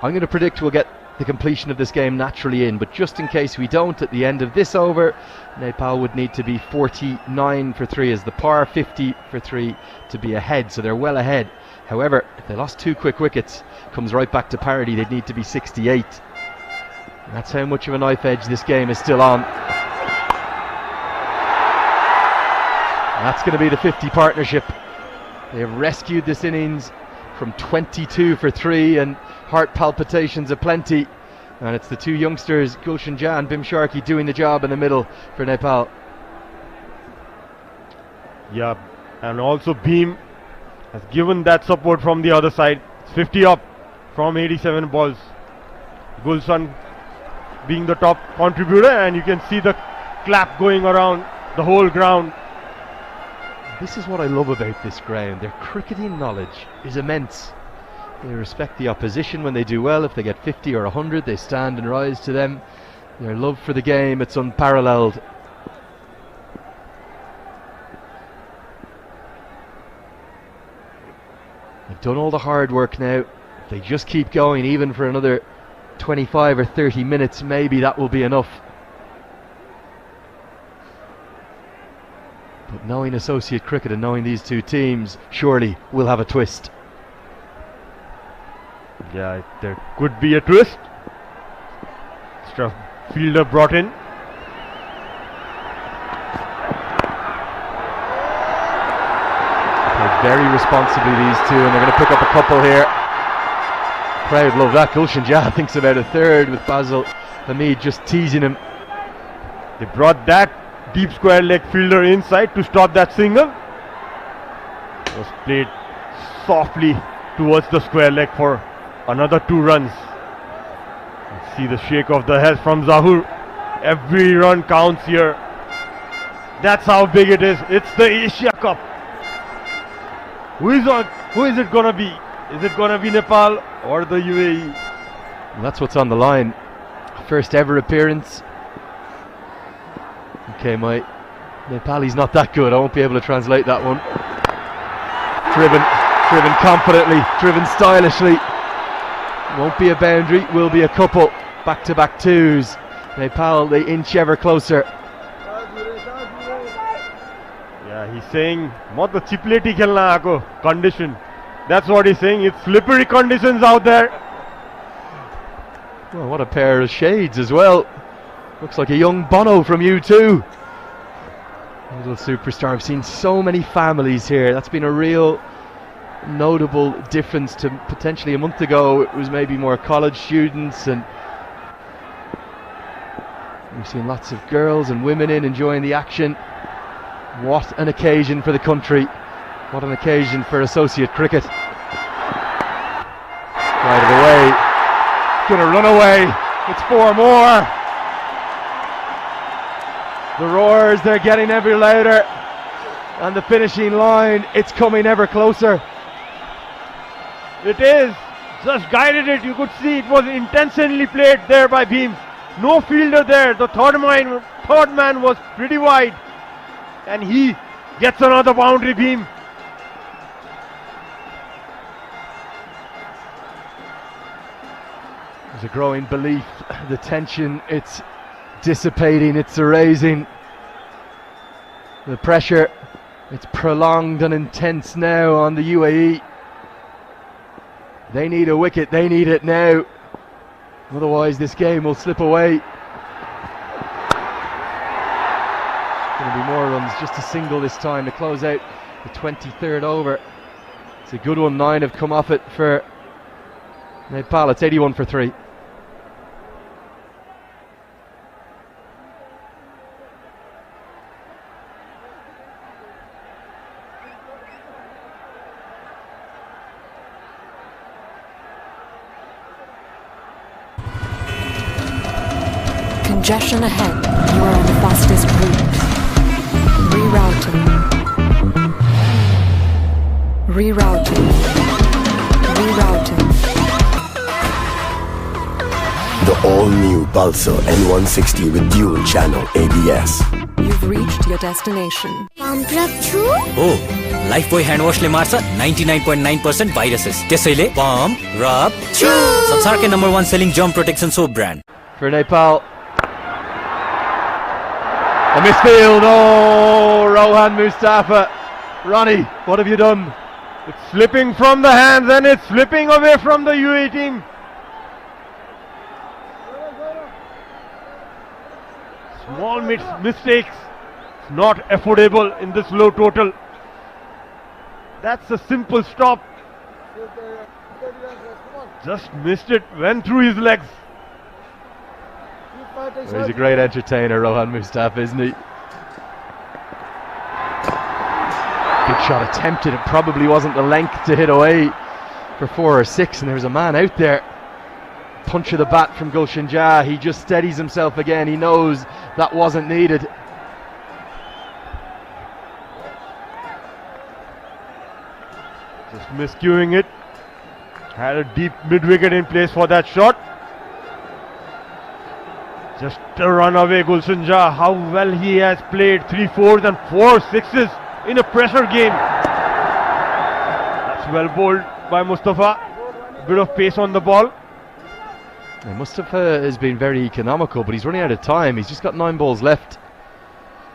I'm going to predict we'll get the completion of this game naturally in, but just in case we don't, at the end of this over, Nepal would need to be 49 for 3 as the par, 50 for 3 to be ahead, so they're well ahead. However, if they lost 2 quick wickets, comes right back to parity, they'd need to be 68. And that's how much of a knife edge this game is still on. And that's going to be the 50 partnership. They have rescued this innings from 22 for 3 and heart palpitations aplenty. And it's the two youngsters, Gulshan Jha and Bim Sharkey, doing the job in the middle for Nepal. Yeah, and also Bhim has given that support from the other side. It's 50 up from 87 balls. Gulshan being the top contributor, and you can see the clap going around the whole ground. This is what I love about this ground. Their cricketing knowledge is immense. They respect the opposition when they do well. If they get 50 or 100, they stand and rise to them. Their love for the game, it's unparalleled. They've done all the hard work now. If they just keep going, even for another 25 or 30 minutes, maybe that will be enough. But knowing associate cricket and knowing these two teams, surely we'll have a twist. Yeah, there could be a twist. Extra fielder brought in. Played very responsibly, these two, and they're going to pick up a couple here. Crowd love that. Gulshan Jha thinks about a third with Basil Hamid just teasing him. They brought that deep square leg fielder inside to stop that single. It was played softly towards the square leg for another 2 runs. You see the shake of the head from Zahur. Every run counts here. That's how big it is. It's the Asia Cup. Who is it gonna be? Is it gonna be Nepal or the UAE? And that's what's on the line. First ever appearance. Okay, my Nepali's not that good. I won't be able to translate that one. Driven confidently, driven stylishly. Won't be a boundary, will be a couple. Back-to-back twos. Nepal, they inch ever closer. Yeah, he's saying, "Mat the chipleti khelna aako condition." That's what he's saying. It's slippery conditions out there. Well, what a pair of shades as well. Looks like a young Bono from U2. Little superstar. I've seen so many families here. That's been a real notable difference to potentially a month ago. It was maybe more college students, and we've seen lots of girls and women enjoying the action. What an occasion for the country. What an occasion for associate cricket. Right away. Gonna run away. It's 4 more. The roars, they're getting ever louder. And the finishing line, it's coming ever closer. It is. Just guided it. You could see it was intentionally played there by Bheem. No fielder there. The third man was pretty wide. And he gets another boundary. Bheem. There's a growing belief. The tension, it's dissipating, it's erasing. The pressure, it's prolonged and intense now on the UAE. They need a wicket, they need it now. Otherwise this game will slip away. Going to be more runs, just a single this time to close out the 23rd over. It's a good one, 9 have come off it for Nepal. It's 81 for 3. Congestion ahead. You are on the fastest route. Rerouting. Rerouting. Rerouting. The all-new Pulsar N160 with dual channel ABS. You've reached your destination. Oh, Lifebuoy hand wash ले मार्छ 99.9% viruses. त्यसैले pump, rub, chew. संसारकै number 1 selling germ protection soap brand. For Nepal. A misfield. Oh, Rohan Mustafa. Ronnie, what have you done? It's slipping from the hands and it's slipping away from the UAE team. Small mistakes. It's not affordable in this low total. That's a simple stop. Just missed it. Went through his legs. Well, he's a great entertainer, Rohan Mustafa, isn't he? Big shot attempted. It probably wasn't the length to hit away for 4 or 6, and there's a man out there. Punch of the bat from Gulshan Jah. He just steadies himself again. He knows that wasn't needed. Just miscuing it. Had a deep mid-wicket in place for that shot. Just a run away, Gulshan Jah. How well he has played. 3 4s and 4 6s in a pressure game. That's well bowled by Mustafa. Bit of pace on the ball. Yeah, Mustafa has been very economical, but he's running out of time. He's just got 9 balls left.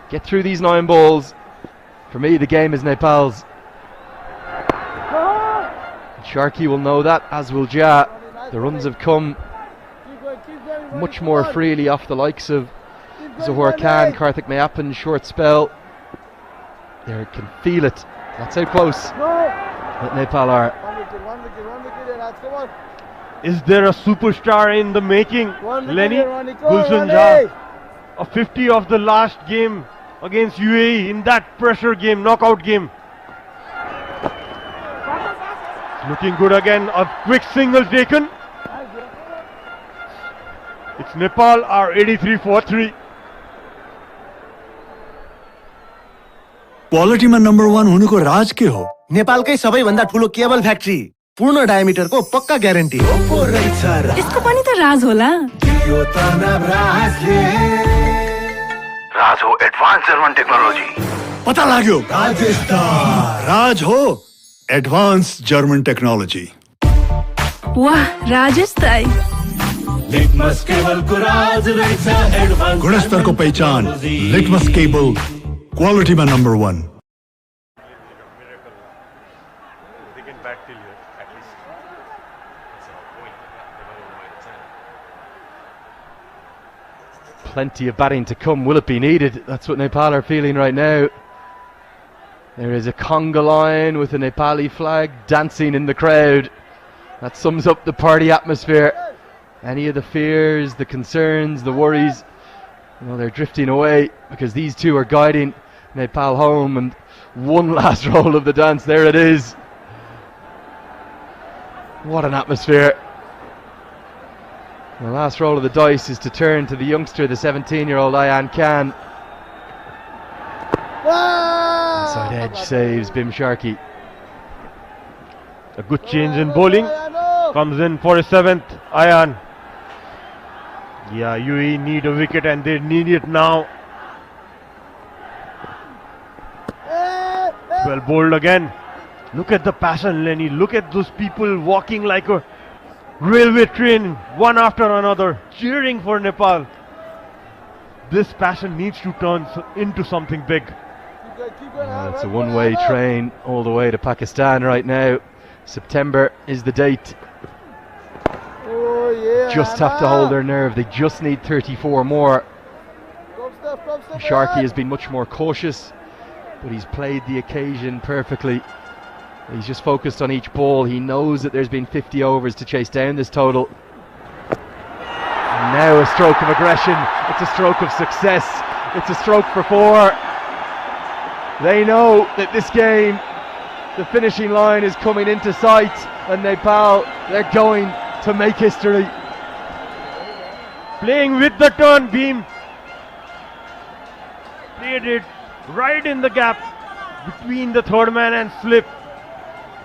Get through these 9 balls. For me, the game is Nepal's. Sharkey will know that, as will Jah. The runs have come much more freely off the likes of Zohar Khan, Karthik Mayappan, short spell. They can feel it. That's how close that Nepal are. Is there a superstar in the making? Lenny Gulshan Jah, a 50 of the last game against UAE in that pressure game, knockout game. Looking good again, a quick single taken. It's Nepal are 83 for 3. क्वालिटीमा number 1 हुनुको राज के हो? नेपालकै सबैभन्दा ठुलो cable factory, पूर्ण डायमिटरको पक्का guarantee. इसको पनि त राज होला। राज हो एडवान्स जर्मन टेक्नोलोजी। पता लाग्यो, राज हो एडवान्स जर्मन टेक्नोलोजी। वाह, राजेश दाइ। लिटमस केबल को राज रहेछ एडवान्स गुणस्तरको पहिचान लिटमस केबल क्वालिटीमा number 1। Plenty of batting to come. Will it be needed? That's what Nepal are feeling right now. There is a conga line with a Nepali flag dancing in the crowd. That sums up the party atmosphere. Any of the fears, the concerns, the worries, they're drifting away because these two are guiding Nepal home. And one last roll of the dance, there it is. What an atmosphere. The last roll of the dice is to turn to the youngster, the 17-year-old Ayan Khan. Inside edge saves Bim Sharkey. A good change in bowling. Comes in for a 7th, Ayan. Yeah, UAE need a wicket and they need it now. Well bowled again. Look at the passion, Lenny. Look at those people walking like a railway train, one after another, cheering for Nepal. This passion needs to turn into something big. It's a one-way train all the way to Pakistan right now. September is the date. Just have to hold their nerve. They just need 34 more. Sharkey has been much more cautious, but he's played the occasion perfectly. He's just focused on each ball. He knows that there's been 50 overs to chase down this total. And now a stroke of aggression. It's a stroke of success. It's a stroke for 4. They know that this game, the finishing line is coming into sight, and Nepal, they're going to make history. Playing with the turn beam. Played it right in the gap between the third man and slip.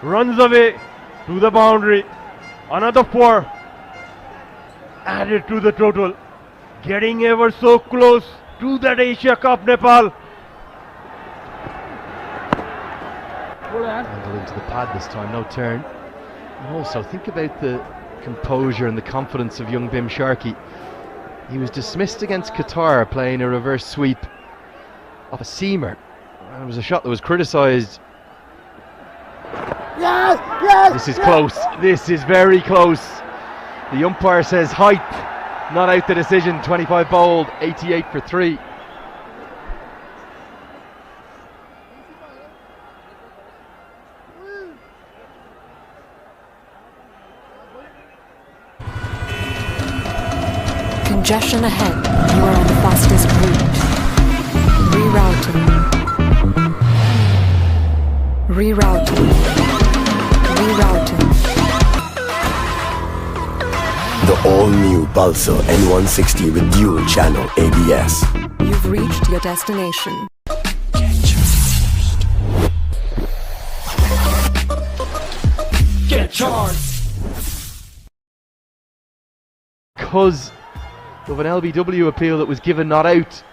Runs away to the boundary. Another 4 added to the total. Getting ever so close to that Asia Cup, Nepal. Angle into the pad this time, no turn. And also think about the composure and the confidence of young Bim Sharkey. He was dismissed against Qatar playing a reverse sweep of a seamer. It was a shot that was criticised. Yes, yes, this is close. This is very close. The umpire says height, not out the decision. 25 bowled, 88 for 3. Congestion ahead. You are on the fastest route. Rerouting. Rerouting. Rerouting. The all-new Pulsar N160 with dual channel ABS. You've reached your destination. Get charged. Because of an LBW appeal that was given not out.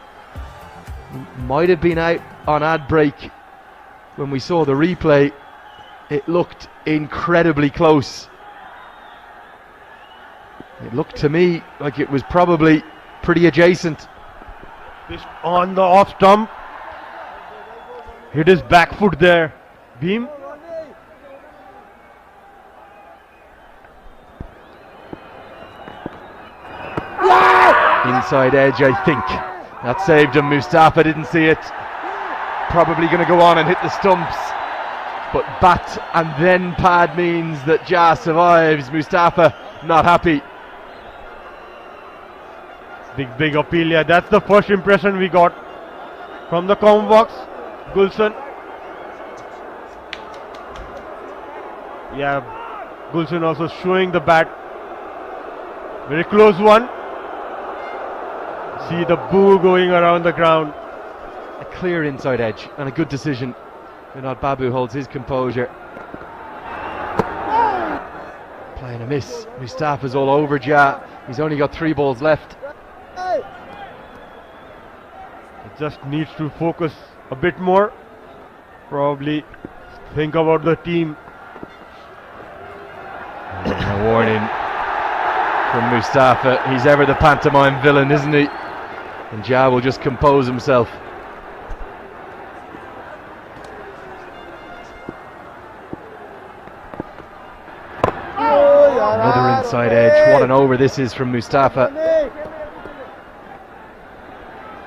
Might have been out on ad break. When we saw the replay, it looked incredibly close. It looked to me like it was probably pretty adjacent. Just on the off stump. Hit his back foot there. Beam. Inside edge, I think. That saved him. Mustafa didn't see it. Probably going to go on and hit the stumps. But bat and then pad means that Ja survives. Mustafa not happy. Big appeal, yeah. That's the first impression we got from the comm box. Gulshan. Yeah, Gulshan also showing the bat. Very close one. See the boo going around the ground. A clear inside edge and a good decision. Vinod Babu holds his composure. Playing a miss. Mustafa's all over Ja. He's only got 3 balls left. It just needs to focus a bit more. Probably think about the team. A warning from Mustafa. He's ever the pantomime villain, isn't he? And Ja will just compose himself. Another inside edge. What an over this is from Mustafa.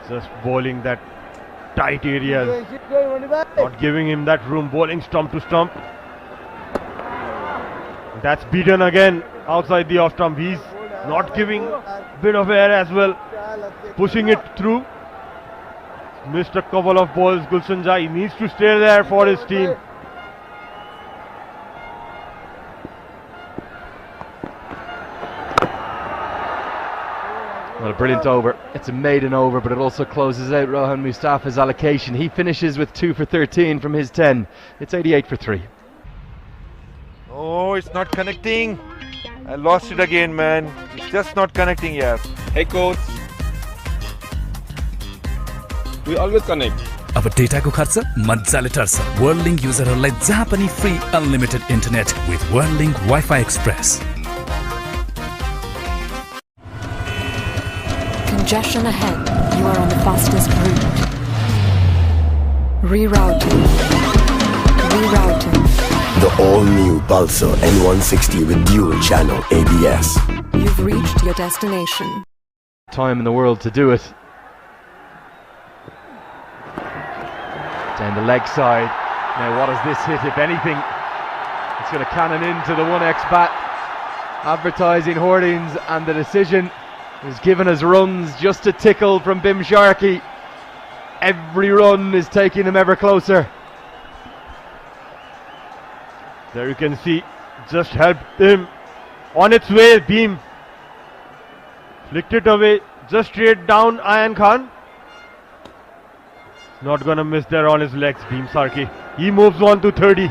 Just bowling that tight areas. Not giving him that room, bowling stump to stump. That's beaten again outside the off stump. He's not giving bit of air as well. Pushing it through. Missed a couple of balls. Gulshan Jai needs to stay there for his team. Well, a brilliant over. It's a maiden over, but it also closes out Rohan Mustafa's allocation. He finishes with 2 for 13 from his 10. It's 88 for 3. Oh, it's not connecting. I lost it again, man. It's just not connecting, yeah. Hey coach. We always connect. अब डेटाको खर्च मजाले टर्छ वर्ल्डलिंक युजरहरूलाई जहाँ पनि free unlimited internet with Worldlink wifi express. Congestion ahead. You are on the fastest route. Rerouting. Rerouting. The all-new Pulsar N160 with dual channel ABS. You've reached your destination. Time in the world to do it. Down the leg side. Now what does this hit, if anything? It's going to cannon into the 1x bat. Advertising hoardings, and the decision is given as runs just a tickle from Bim Sharkey. Every run is taking them ever closer. There you can see, just helped him on its way. Beam flicked it away, just straight down Ayan Khan. Not gonna miss there on his legs, Beam Sharkey. He moves on to 30.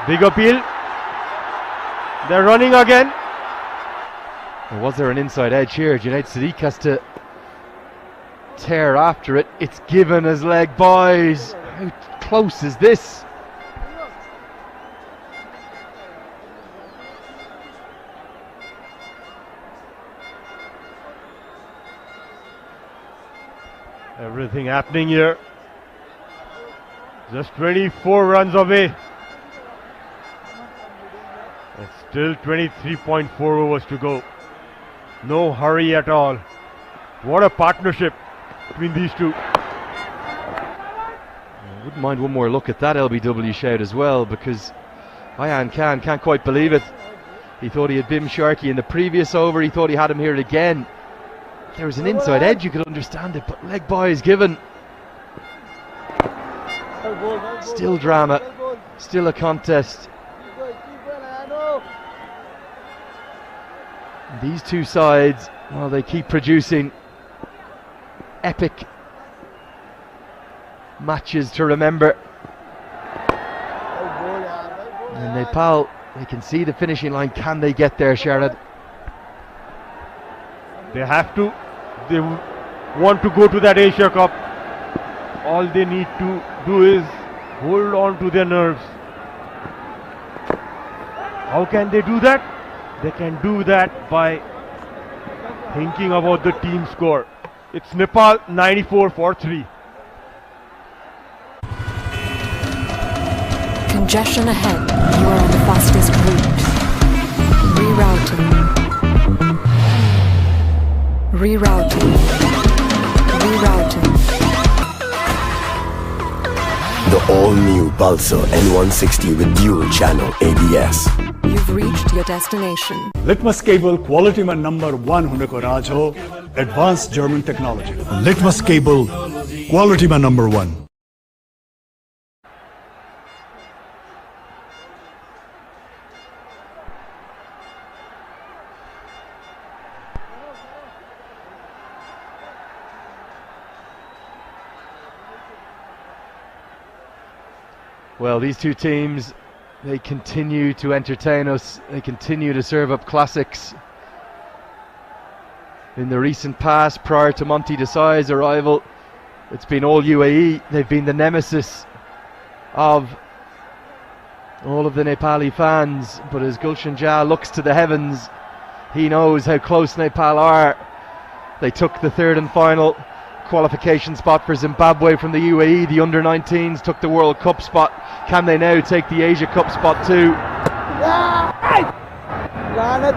Big appeal. They're running again. Was there an inside edge here? Junaid Sadiq has to tear after it. It's given as leg buys. How close is this? Everything happening here. Just 24 runs away. It's still 23.4 overs to go. No hurry at all. What a partnership between these two. I wouldn't mind one more look at that LBW shout as well, because Ayan Khan can't quite believe it. He thought he had Bim Sharkey in the previous over. He thought he had him here again. If there was an inside edge, you could understand it, but leg by is given. Still drama. Still a contest. These two sides, well, they keep producing epic matches to remember. And Nepal, they can see the finishing line. Can they get there, Sharad? They have to. They want to go to that Asia Cup. All they need to do is hold on to their nerves. How can they do that? They can do that by thinking about the team score. It's Nepal 94 for 3. Congestion ahead. You are on the fastest route. Rerouting. Rerouting. Rerouting. The all-new Pulsar N160 with dual channel ABS. You've reached your destination. Litmus cable quality में number 1 होने को राज हो advanced German technology. Litmus cable quality में number 1. Well, these two teams, they continue to entertain us. They continue to serve up classics. In the recent past, prior to Monty Desai's arrival, it's been all UAE. They've been the nemesis of all of the Nepali fans. But as Gulshan Jha looks to the heavens, he knows how close Nepal are. They took the third and final qualification spot for Zimbabwe from the UAE. The under-19s took the World Cup spot. Can they now take the Asia Cup spot too?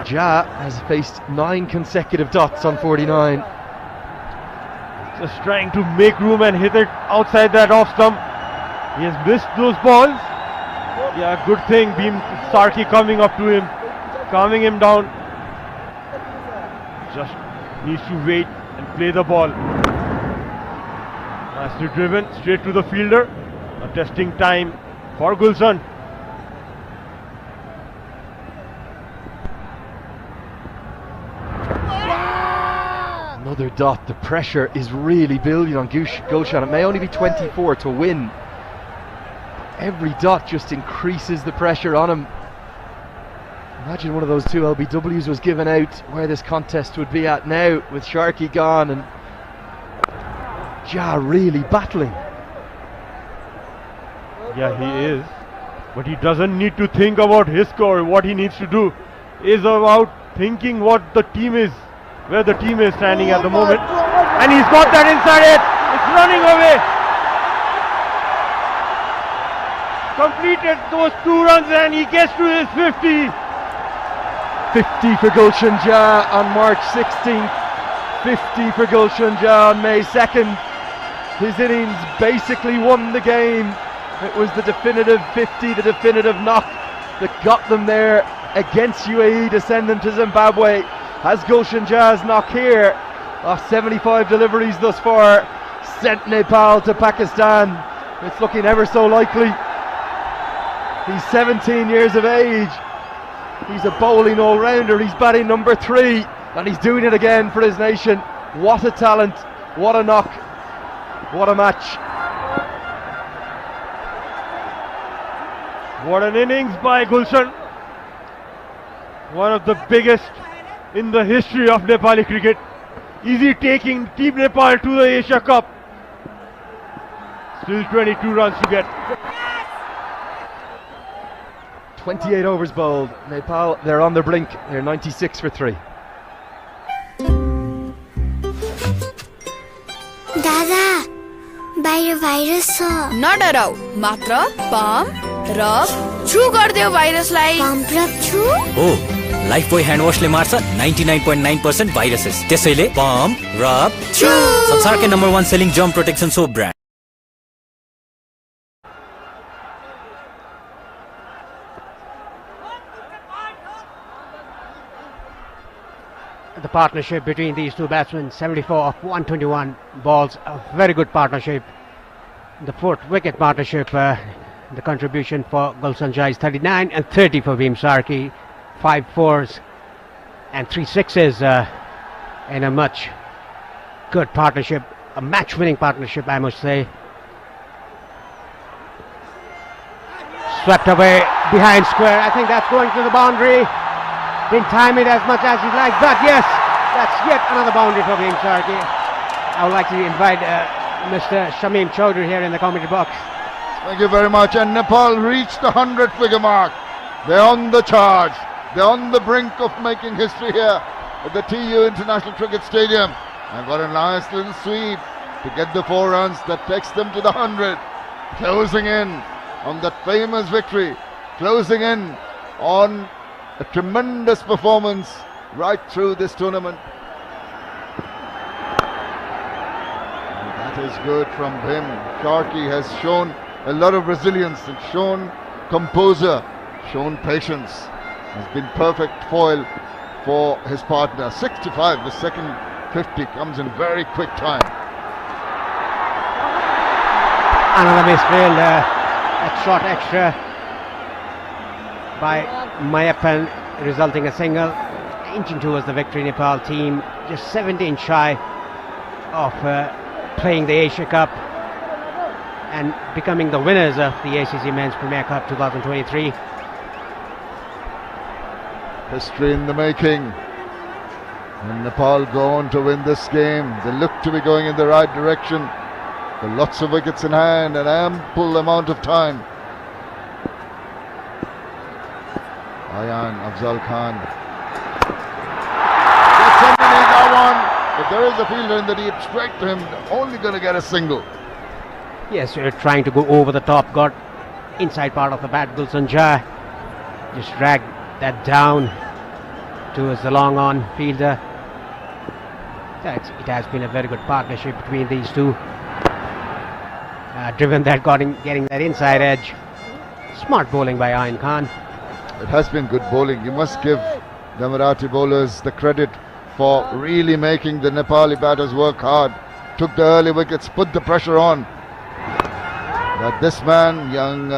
Ja has faced 9 consecutive dots on 49. Just trying to make room and hit it outside that off stump. He has missed those balls. Yeah, good thing. Beam Sarki coming up to him, calming him down. Just needs to wait and play the ball. Nicely driven straight to the fielder. A testing time for Gulshan. Another dot. The pressure is really building on Gulshan. It may only be 24 to win. Every dot just increases the pressure on him. Imagine one of those 2 LBWs was given out, where this contest would be at now, with Sharky gone and Ja really battling. Yeah, he is. But he doesn't need to think about his score. What he needs to do is about thinking what the team is, where the team is standing at the moment. And he's got that inside it. It's running away. Completed those 2 runs and he gets to his 50. 50 for Gulshan Ja on March 16th. 50 for Gulshan Ja on May 2nd. His innings basically won the game. It was the definitive 50, the definitive knock that got them there against UAE to send them to Zimbabwe. Has Gulshan Ja's knock here, off 75 deliveries thus far, sent Nepal to Pakistan? It's looking ever so likely. He's 17 years of age. He's a bowling all-rounder. He's batting number 3 and he's doing it again for his nation. What a talent, what a knock, what a match. What an innings by Gulshan. One of the biggest in the history of Nepali cricket. Easy taking Team Nepal to the Asia Cup. Still 22 runs to get. 28 overs bowled. Nepal, they're on the brink. They're 96 for 3. Dada, बाहिर virus छ नडराऊ मात्र pump rub छु गर्दियो भाइरसलाई pump rub छु हो Lifebuoy hand वाशले मार्छ 99.9% viruses त्यसैले pump rub छु संसारकै number 1 selling germ protection soap brand The partnership between these two batsmen, 74 of 121 balls, a very good partnership. The 4th wicket partnership, the contribution for Gulshan Ja is 39 and 30 for Bhim Sarki, 5 4s and 3 6s in a much good partnership, a match-winning partnership, I must say. Swept away behind square. I think that's going to the boundary. Didn't time it as much as he'd like, but yes, that's yet another boundary for Bhim Sarki. I would like to invite Mr. Shamim Chaudhary here in the commentary box. Thank you very much. And Nepal reached the 100-figure mark. They're on the charge. They're on the brink of making history here at the TU International Cricket Stadium. And got a nice little sweep to get the 4 runs that takes them to the 100. Closing in on that famous victory. Closing in on a tremendous performance right through this tournament. And that is good from him. Sharky has shown a lot of resilience and shown composure, shown patience. Has been perfect foil for his partner. 65, the second 50 comes in very quick time. Another misfield, a short extra by Mayappan, resulting a single, inching towards the victory. Nepal team just 17 shy of playing the Asia Cup and becoming the winners of the ACC Men's Premier Cup 2023. History in the making. And Nepal go on to win this game. They look to be going in the right direction. With lots of wickets in hand and ample amount of time. Ayan Afzal Khan. Gets underneath that one, but there is a fielder in the deep, straight to him, only going to get a single. Yes, trying to go over the top, got inside part of the bat. Gulshan Ja just dragged that down. towards the long on fielder. It has been a very good partnership between these two. Driven that, getting that inside edge. Smart bowling by Ayn Khan. It has been good bowling. You must give the Marathi bowlers the credit for really making the Nepali batters work hard. Took the early wickets, put the pressure on. But this man, young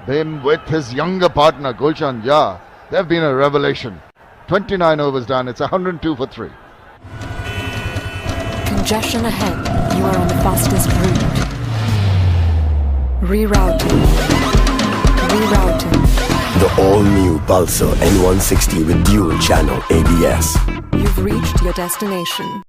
Bim, with his younger partner Gulshan Jha, they've been a revelation. 29 overs done. It's 102 for 3. Congestion ahead. You are on the fastest route. Rerouting. Rerouting. The all-new Pulsar N160 with dual channel ABS. You've reached your destination.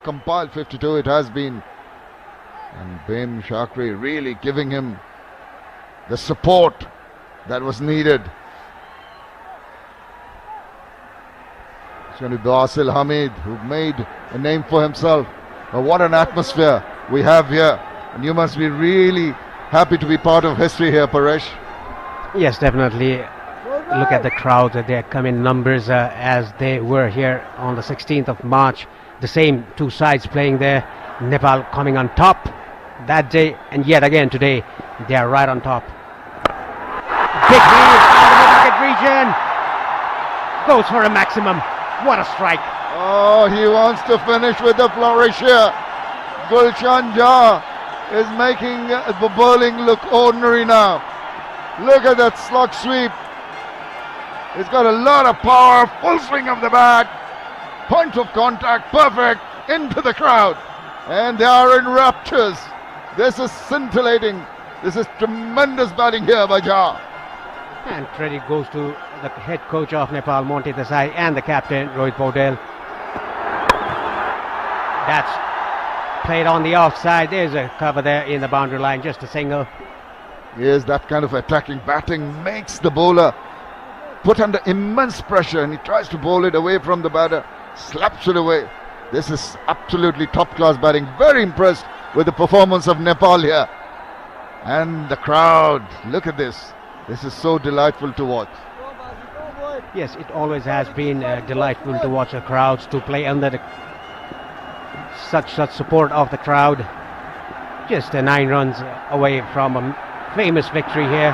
Compiled 52 it has been. And Bim Shakri really giving him the support that was needed. It's going to be Basil Hamid, who made a name for himself. But what an atmosphere we have here. And you must be really happy to be part of history here, Paresh. Yes, definitely. Look at the crowd. They come in numbers as they were here on the 16th of March. The same two sides playing there. Nepal coming on top that day, and yet again today they are right on top. Big lead out of the wicket region. Goes for a maximum. What a strike. Oh, he wants to finish with a flourish here. Gulshan Jha is making the bowling look ordinary now. Look at that slug sweep. He's got a lot of power, full swing of the bat. Point of contact, perfect, into the crowd. And they are in raptures. This is scintillating. This is tremendous batting here by Jha. And credit goes to the head coach of Nepal, Monty Desai, and the captain, Rohit Paudel. That's played on the offside. There's a cover there in the boundary line, just a single. Yes, that kind of attacking batting makes the bowler put under immense pressure, and he tries to bowl it away from the batter, slaps it away. This is absolutely top-class batting. Very impressed with the performance of Nepal here. And the crowd, look at this. This is so delightful to watch. Yes, it always has been delightful to watch the crowds, to play under such support of the crowd. Just 9 runs away from a famous victory here.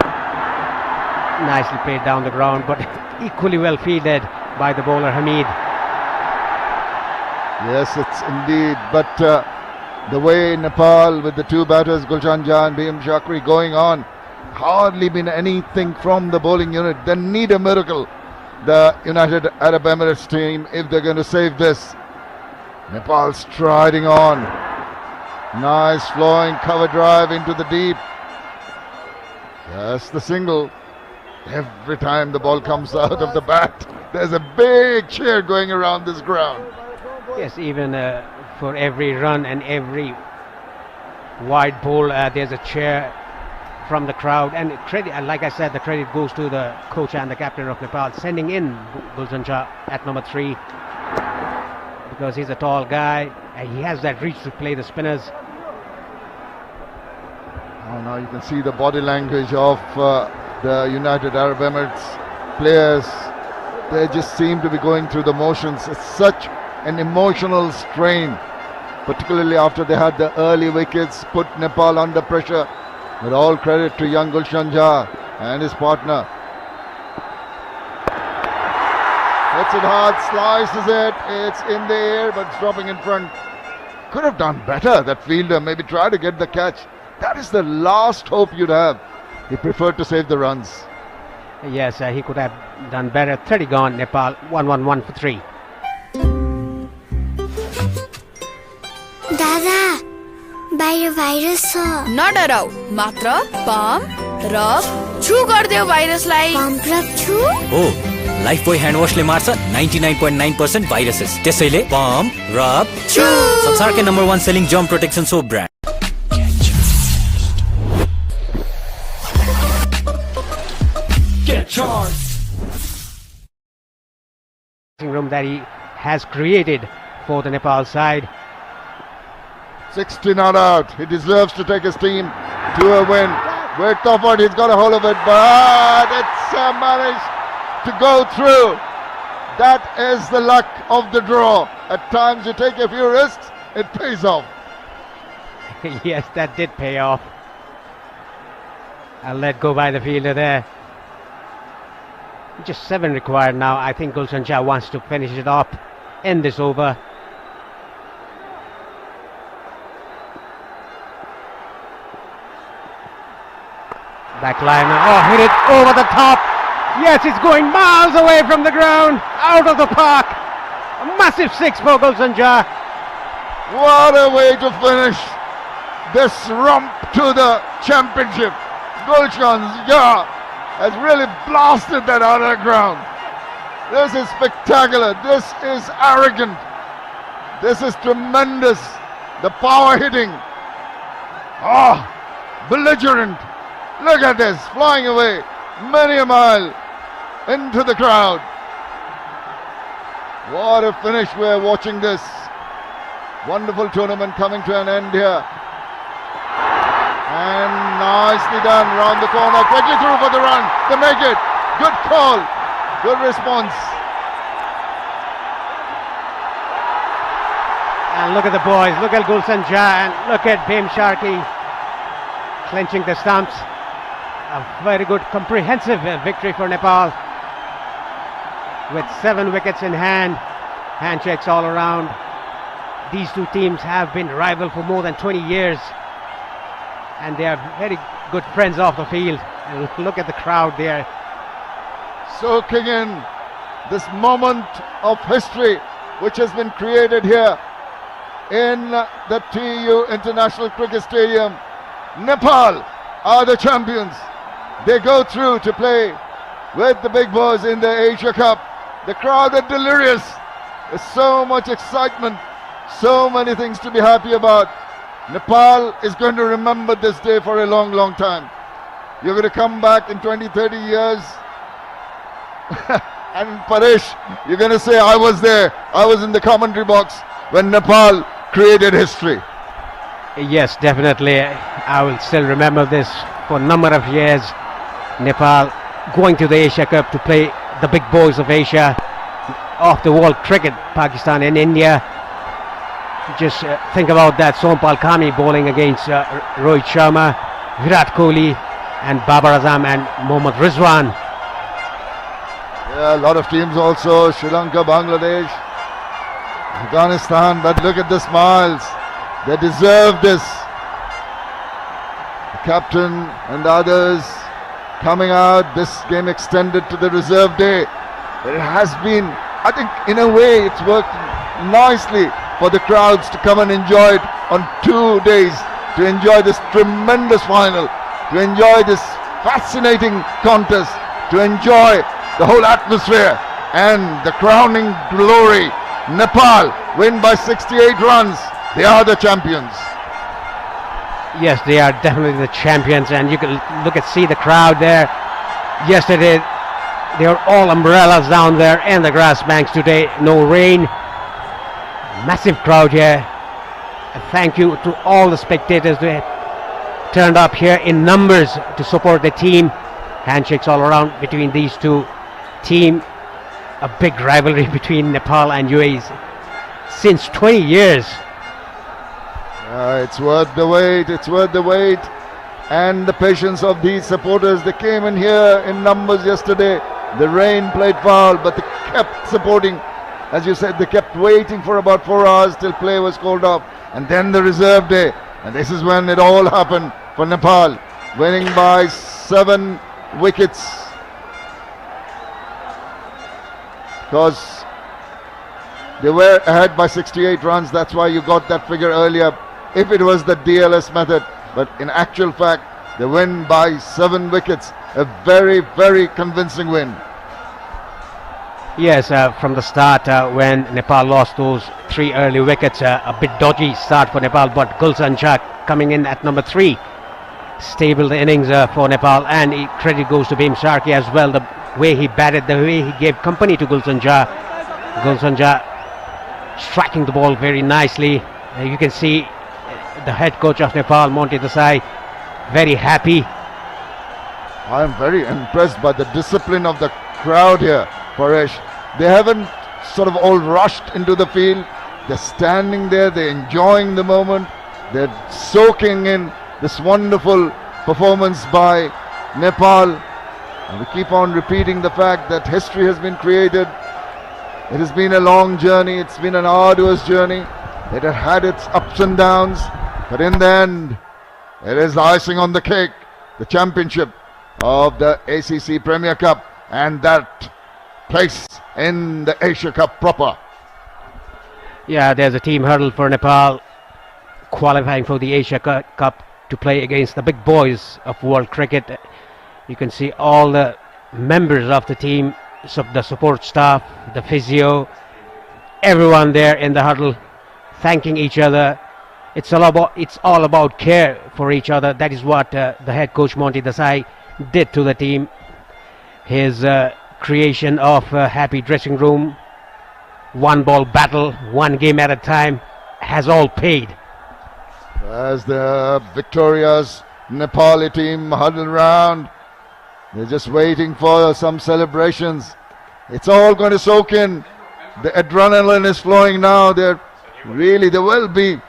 Nicely played down the ground, but equally well fielded by the bowler Hamid. Yes, it's indeed. But the way Nepal with the two batters, Gulshan Jha and Bim Shakri, going on, hardly been anything from the bowling unit. They need a miracle, the United Arab Emirates team, if they're going to save this. Nepal striding on. Nice flowing cover drive into the deep. Just the single. Every time the ball comes out of the bat, there's a big cheer going around this ground. Yes, even for every run and every wide ball, there's a cheer from the crowd. And credit, like I said, the credit goes to the coach and the captain of Nepal, sending in Gulshan Jha at number 3, because he's a tall guy and he has that reach to play the spinners. Oh, now you can see the body language of the United Arab Emirates players. They just seem to be going through the motions. It's such an emotional strain, particularly after they had the early wickets, put Nepal under pressure. With all credit to young Gulshan Jha and his partner. Hits it hard, slices it. It's in the air, but it's dropping in front. Could have done better, that fielder. Maybe try to get the catch. That is the last hope you'd have. He preferred to save the runs. Yes, he could have done better. 30 gone, Nepal 1-1-1 for 3. दादा बाहिर virus छ नडराउ मात्र pump rub छु गर्दियो भाइरसलाई pump rub छु हो Lifebuoy hand वाशले मार्छ 99.9% viruses त्यसैले पम्प रब छु संसारकै number 1 selling germ protection soap brand Get charged. room that he has created for the Nepal side. 60 not out. He deserves to take his team to a win. Great effort, he's got a hold of it, but it's managed to go through. That is the luck of the draw. At times you take a few risks, it pays off. Yes, that did pay off. I'll let go by the fielder there. Just 7 required now. I think Gulshan Shah wants to finish it up, end this over. Backliner, oh, hit it over the top. Yes, it's going miles away from the ground, out of the park. A massive 6 for Gulshan Shah. What a way to finish this romp to the championship. Gulshan Shah has really blasted that out of the ground. This is spectacular. This is arrogant. This is tremendous. The power hitting. Oh, belligerent. Look at this, flying away many a mile into the crowd. What a finish. We're watching this wonderful tournament coming to an end here. And nicely done round the corner, quickly through for the run. They make it. Good call. Good response. And look at the boys. Look at Gulshan Shah and look at Bhim Sharkey clenching the stumps. A very good comprehensive victory for Nepal. With 7 wickets in hand. Handshakes all around. These two teams have been rival for more than 20 years. And they are very good friends off the field. And look at the crowd there. Soaking in this moment of history which has been created here in the TU International Cricket Stadium. Nepal are the champions. They go through to play with the big boys in the Asia Cup. The crowd are delirious. There's so much excitement, so many things to be happy about. Nepal is going to remember this day for a long, long time. You're going to come back in 20, 30 years and Paresh, you're going to say, I was there. I was in the commentary box when Nepal created history. Yes, definitely. I will still remember this for a number of years. Nepal going to the Asia Cup to play the big boys of Asia, off the world cricket, Pakistan and India. Just think about that. Sompal Kami bowling against Rohit Sharma, Virat Kohli and Babar Azam and Mohammad Rizwan. Yeah, a lot of teams also, Sri Lanka, Bangladesh, Afghanistan, but look at the smiles. They deserve this. The captain and others coming out. This game extended to the reserve day. It has been, I think in a way it's worked nicely for the crowds to come and enjoy it on 2 days, to enjoy this tremendous final, to enjoy this fascinating contest, to enjoy the whole atmosphere and the crowning glory. Nepal win by 68 runs. They are the champions. Yes, they are definitely the champions, and you can see the crowd there. Yesterday they were all umbrellas down there and the grass banks. Today no rain. Massive crowd here. Thank you to all the spectators who turned up here in numbers to support the team. Handshakes all around between these two teams. A big rivalry between Nepal and UAE since 20 years. It's worth the wait, it's worth the wait. And the patience of these supporters. They came in here in numbers yesterday. The rain played foul, but they kept supporting. As you said, they kept waiting for about 4 hours till play was called off. And then the reserve day. And this is when it all happened for Nepal. Winning by 7 wickets. Because they were ahead by 68 runs. That's why you got that figure earlier. If it was the DLS method. But in actual fact, they win by 7 wickets. A very, very convincing win. Yes, from the start when Nepal lost those 3 early wickets, a bit dodgy start for Nepal, but Gulshan Shah coming in at number 3. Stable innings for Nepal, and credit goes to Bhim Sharkey as well. The way he batted, the way he gave company to Gulshan Shah Gulsanja striking the ball very nicely. You can see the head coach of Nepal, Monty Desai, very happy. I am very impressed by the discipline of the crowd here, Paresh. They haven't sort of all rushed into the field. They're standing there, they're enjoying the moment. They're soaking in this wonderful performance by Nepal. And we keep on repeating the fact that history has been created. It has been a long journey, it's been an arduous journey. It has had its ups and downs, but in the end, it is the icing on the cake, the championship of the ACC Premier Cup, and that place in the Asia Cup proper. Yeah, there's a team hurdle for Nepal qualifying for the Asia Cup to play against the big boys of world cricket. You can see all the members of the team, the support staff, the physio, everyone there in the huddle thanking each other. It's all about care for each other. That is what the head coach Monty Desai did to the team. His creation of a happy dressing room, one ball battle, one game at a time, has all paid. As the victorious Nepali team huddle round, they're just waiting for some celebrations. It's all going to soak in. The adrenaline is flowing now. There will be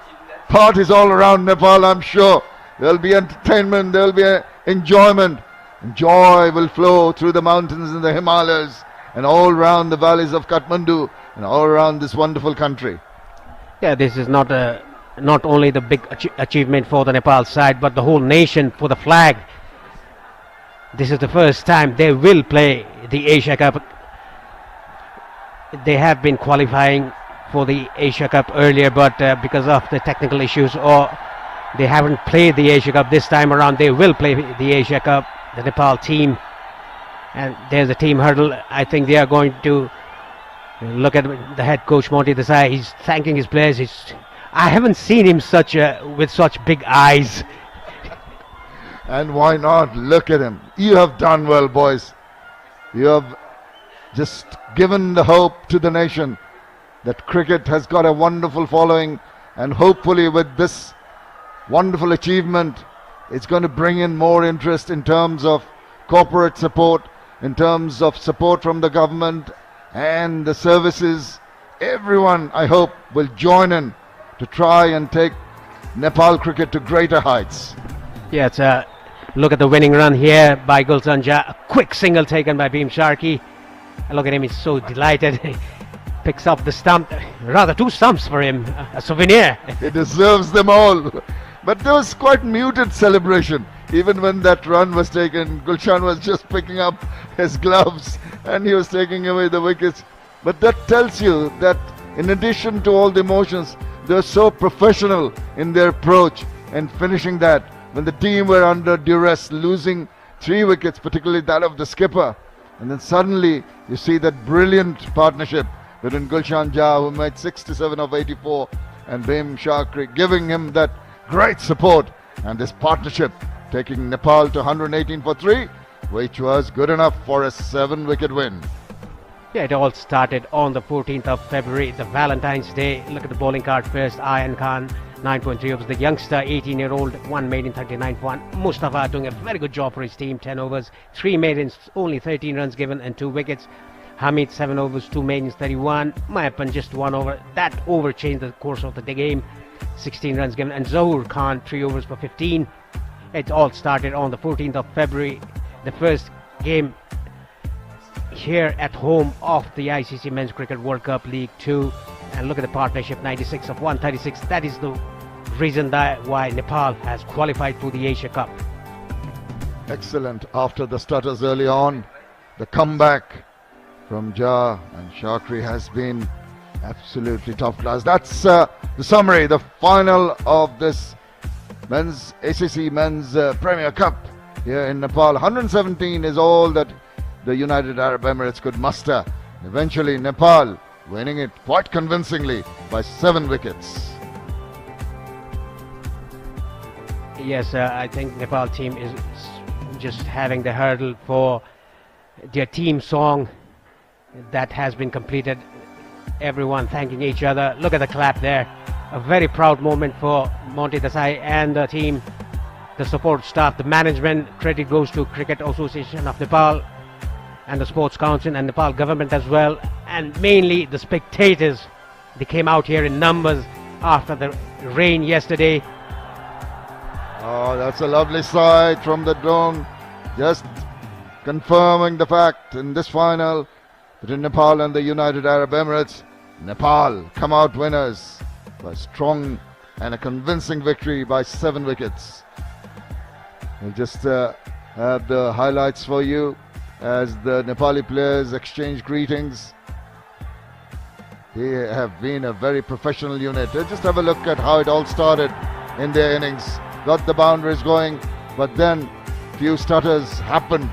parties all around Nepal, I'm sure. There'll be entertainment, there'll be enjoyment. And joy will flow through the mountains in the Himalayas and all around the valleys of Kathmandu and all around this wonderful country. Yeah, this is not only the big achievement for the Nepal side, but the whole nation for the flag. This is the first time they will play the Asia Cup. They have been qualifying for the Asia Cup earlier, but because of the technical issues, or they haven't played the Asia Cup this time around. They will play the Asia Cup, the Nepal team. And there's a team hurdle. I think they are going to look at the head coach Monty Desai. He's thanking his players. I haven't seen him with such big eyes. And why not? Look at him. You have done well, boys. You have just given the hope to the nation that cricket has got a wonderful following, and hopefully with this wonderful achievement, it's going to bring in more interest in terms of corporate support, in terms of support from the government and the services. Everyone, I hope, will join in to try and take Nepal cricket to greater heights. Yeah, it's look at the winning run here by Gulsanja. A quick single taken by Bhim Sharkey. Look at him, he's so delighted. Picks up the stump, rather two stumps for him, a souvenir. He deserves them all. But there was quite muted celebration. Even when that run was taken, Gulshan was just picking up his gloves and he was taking away the wickets. But that tells you that in addition to all the emotions, they were so professional in their approach and finishing that. When the team were under duress, losing 3 wickets, particularly that of the skipper. And then suddenly you see that brilliant partnership between Gulshan Jha, who made 67 of 84, and Bhim Sharkey, giving him that great support. And this partnership taking Nepal to 118 for 3, which was good enough for a 7-wicket win. Yeah, it all started on the 14th of February, the Valentine's Day. Look at the bowling card first. Ayan Khan, 9.3 overs. The youngster, 18-year-old, 1 maiden, 39.1. Mustafa doing a very good job for his team, 10 overs. 3 maidens, only 13 runs given and 2 wickets. Hamid, 7 overs, 2 maidens, 31. Mayappan, just 1 over. That over changed the course of the game. 16 runs given. And Zahoor Khan, 3 overs for 15. It all started on the 14th of February. The first game here at home of the ICC Men's Cricket World Cup League 2. And look at the partnership, 96 of 136. That is the reason why Nepal has qualified for the Asia Cup. Excellent. After the stutters early on, the comeback from Jha and Sharkey has been absolutely top class. That's the summary, the final of this men's ACC Men's Premier Cup here in Nepal. 117 is all that the United Arab Emirates could muster. Eventually Nepal winning it quite convincingly by 7 wickets. Yes, I think Nepal team is just having the hurdle for their team song that has been completed. everyone thanking each other. Look at the clap there. A very proud moment for Monty Desai and the team, the support staff, the management. Credit goes to Cricket Association of Nepal and the Sports Council and Nepal government as well, and mainly the spectators. They came out here in numbers after the rain yesterday. Oh, that's a lovely sight from the dome, just confirming the fact in this final between Nepal and the United Arab Emirates. Nepal come out winners by strong and a convincing victory by 7 wickets. We'll just have the highlights for you as the Nepali players exchange greetings. They have been a very professional unit. Just have a look at how it all started in their innings. Got the boundaries going, but then few stutters happened.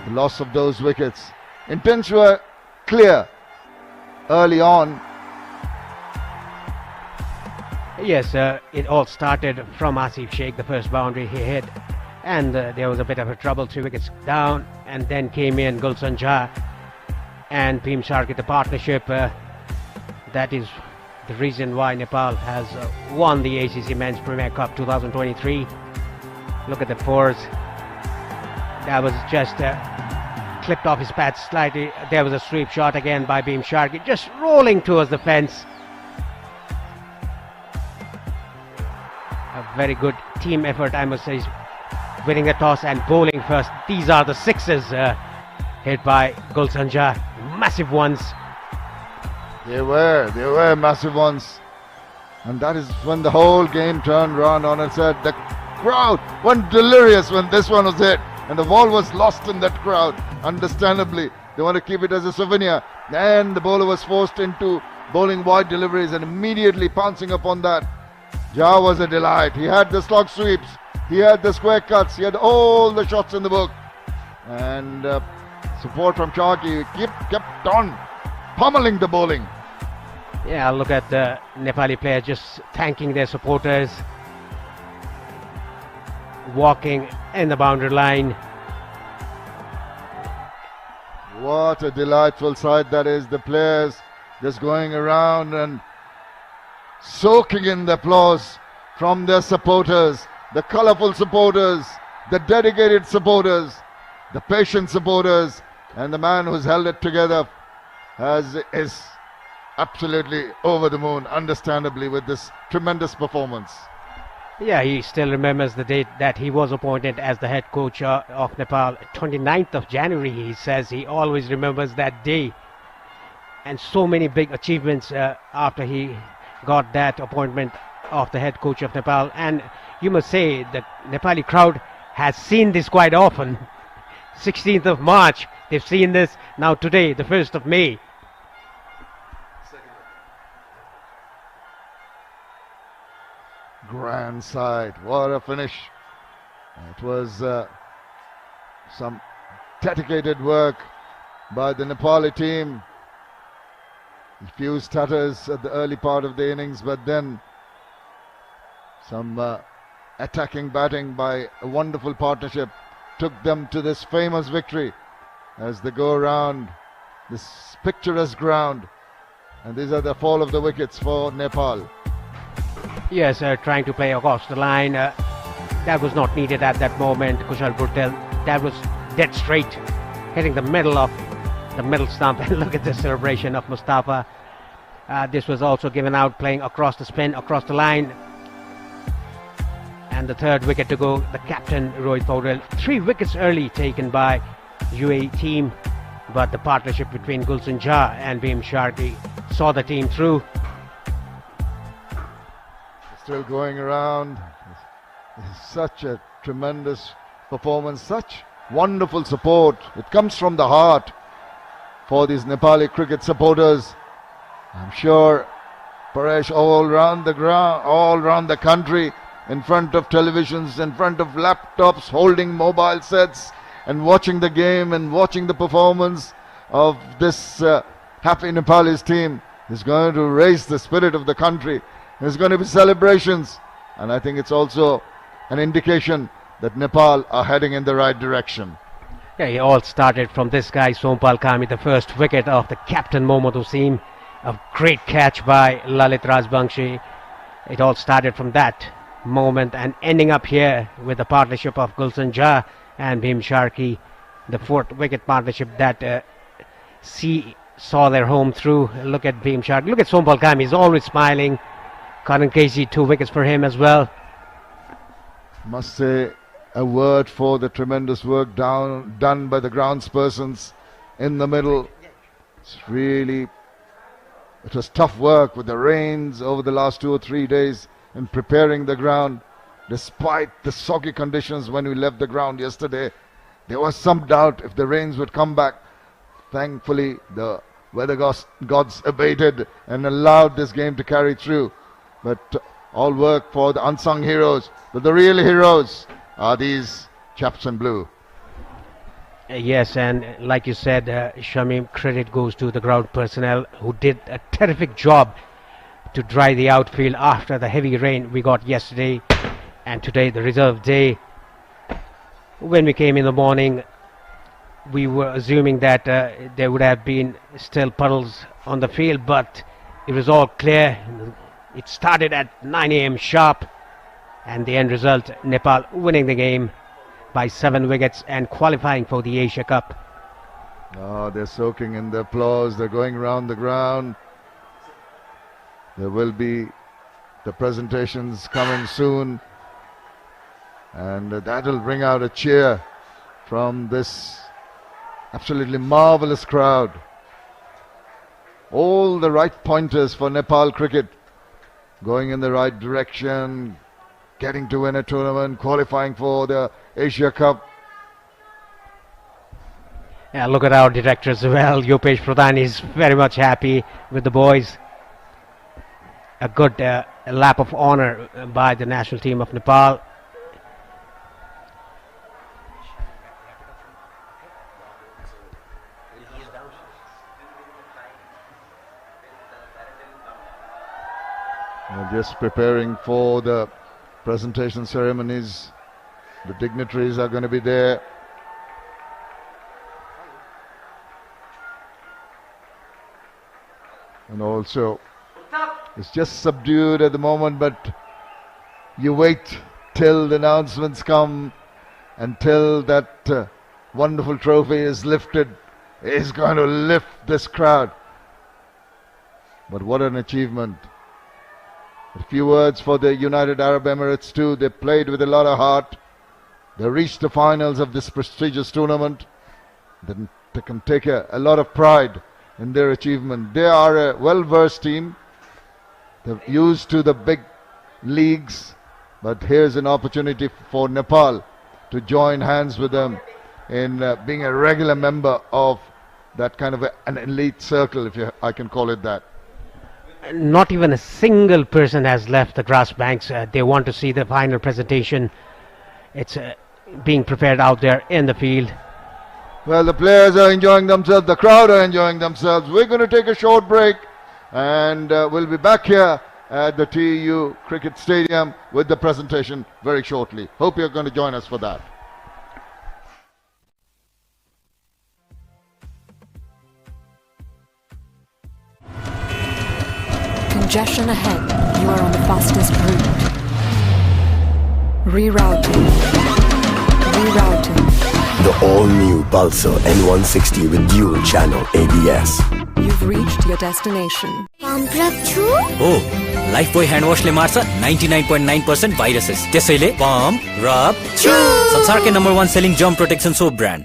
The loss of those wickets. Intents were clear early on. Yes, it all started from Asif Sheikh, the first boundary he hit, and there was a bit of a trouble, 3 wickets down, and then came in Gulshan Jha and Bhim Sharkey, the partnership. That is the reason why Nepal has won the ACC Men's Premier Cup 2023. Look at the fours. That was just clipped off his pads slightly. There was a sweep shot again by Bhim Sharkey, just rolling towards the fence. A very good team effort, I must say, winning the toss and bowling first. These are the sixes hit by Gulshan Jha, massive ones. They were massive ones. And that is when the whole game turned around on its head. The crowd went delirious when this one was hit. And the ball was lost in that crowd. Understandably, they want to keep it as a souvenir. And the bowler was forced into bowling wide deliveries and immediately pouncing upon that. Jha was a delight. He had the slog sweeps. He had the square cuts. He had all the shots in the book. And support from Sharkey kept on pummeling the bowling. Yeah, look at the Nepali players just thanking their supporters, walking in the boundary line. What a delightful sight that is. The players just going around and soaking in the applause from their supporters, the colourful supporters, the dedicated supporters, the patient supporters, and the man who's held it together is absolutely over the moon, understandably, with this tremendous performance. Yeah, he still remembers the date that he was appointed as the head coach of Nepal, 29th of January. He says he always remembers that day, and so many big achievements after he got that appointment of the head coach of Nepal. And you must say the Nepali crowd has seen this quite often. 16th of March, they've seen this. Now today, the 1st of May. Grand sight. What a finish. It was some dedicated work by the Nepali team. A few stutters at the early part of the innings, but then some attacking batting by a wonderful partnership took them to this famous victory as they go around this picturesque ground. And these are the fall of the wickets for Nepal. Yes, trying to play across the line. That was not needed at that moment. Kushal Bhurtel, that was dead straight, hitting the middle of the middle stump. And look at the celebration of Mustafa. This was also given out, playing across the spin, across the line. And the 3rd wicket to go, the captain Rohit Paudel. 3 wickets early taken by UAE team, but the partnership between Gulshan Jha and Bhim Sharkey saw the team through. Still going around. Such a tremendous performance, such wonderful support. It comes from the heart for these Nepali cricket supporters. I'm sure Paresh all around the ground, all around the country, in front of televisions, in front of laptops, holding mobile sets and watching the game and watching the performance of this happy Nepalese team is going to raise the spirit of the country. There's going to be celebrations, and I think it's also an indication that Nepal are heading in the right direction. Yeah, it all started from this guy, Sompal Kami, the first wicket of the captain Mohammad Wasim. A great catch by Lalit Rajbangshi. It all started from that moment and ending up here with the partnership of Gulshan Jha and Bhim Sharkey, the fourth wicket partnership that saw their home through. Look at Bhim Sharkey. Look at Sompal Kam. He's always smiling. Karan Casey, 2 wickets for him as well. Must say a word for the tremendous work done by the groundspersons in the middle. It was tough work with the rains over the last 2 or 3 days in preparing the ground. Despite the soggy conditions when we left the ground yesterday, there was some doubt if the rains would come back. Thankfully, the weather gods abated and allowed this game to carry through. But all work for the unsung heroes. But the real heroes are these chaps in blue. Yes, and like you said, Shamim, credit goes to the ground personnel who did a terrific job to dry the outfield after the heavy rain we got yesterday and today, the reserve day. When we came in the morning, we were assuming that there would have been still puddles on the field, but it was all clear. It started at 9 a.m. sharp, and the end result, Nepal winning the game by 7 wickets and qualifying for the Asia Cup. Oh, they're soaking in the applause. They're going around the ground. There will be the presentations coming soon, and that will bring out a cheer from this absolutely marvelous crowd. All the right pointers for Nepal cricket, going in the right direction, getting to win a tournament, qualifying for the Asia Cup. Yeah, look at our director as well. Yopesh Pradhan is very much happy with the boys. A good lap of honor by the national team of Nepal. Just preparing for the presentation ceremonies. The dignitaries are going to be there. And also, it's just subdued at the moment, but you wait till the announcements come, until that wonderful trophy is lifted. It's going to lift this crowd. But what an achievement. A few words for the United Arab Emirates too. They played with a lot of heart. They reached the finals of this prestigious tournament. Then they can take a lot of pride in their achievement. They are a well-versed team. They're used to the big leagues. But here's an opportunity for Nepal to join hands with them in being a regular member of that kind of an elite circle, I can call it that. Not even a single person has left the grass banks. They want to see the final presentation. It's being prepared out there in the field. Well, the players are enjoying themselves. The crowd are enjoying themselves. We're going to take a short break, and we'll be back here at the TU Cricket Stadium with the presentation very shortly. Hope you're going to join us for that. Congestion ahead. You are on the fastest route. Rerouting. The all-new Pulsar N160 with dual channel ABS. You've reached your destination. Oh, Lifebuoy hand wash ले मार्छ 99.9% viruses. त्यसैले pump, rub, chew. संसारकै #1 selling germ protection soap brand.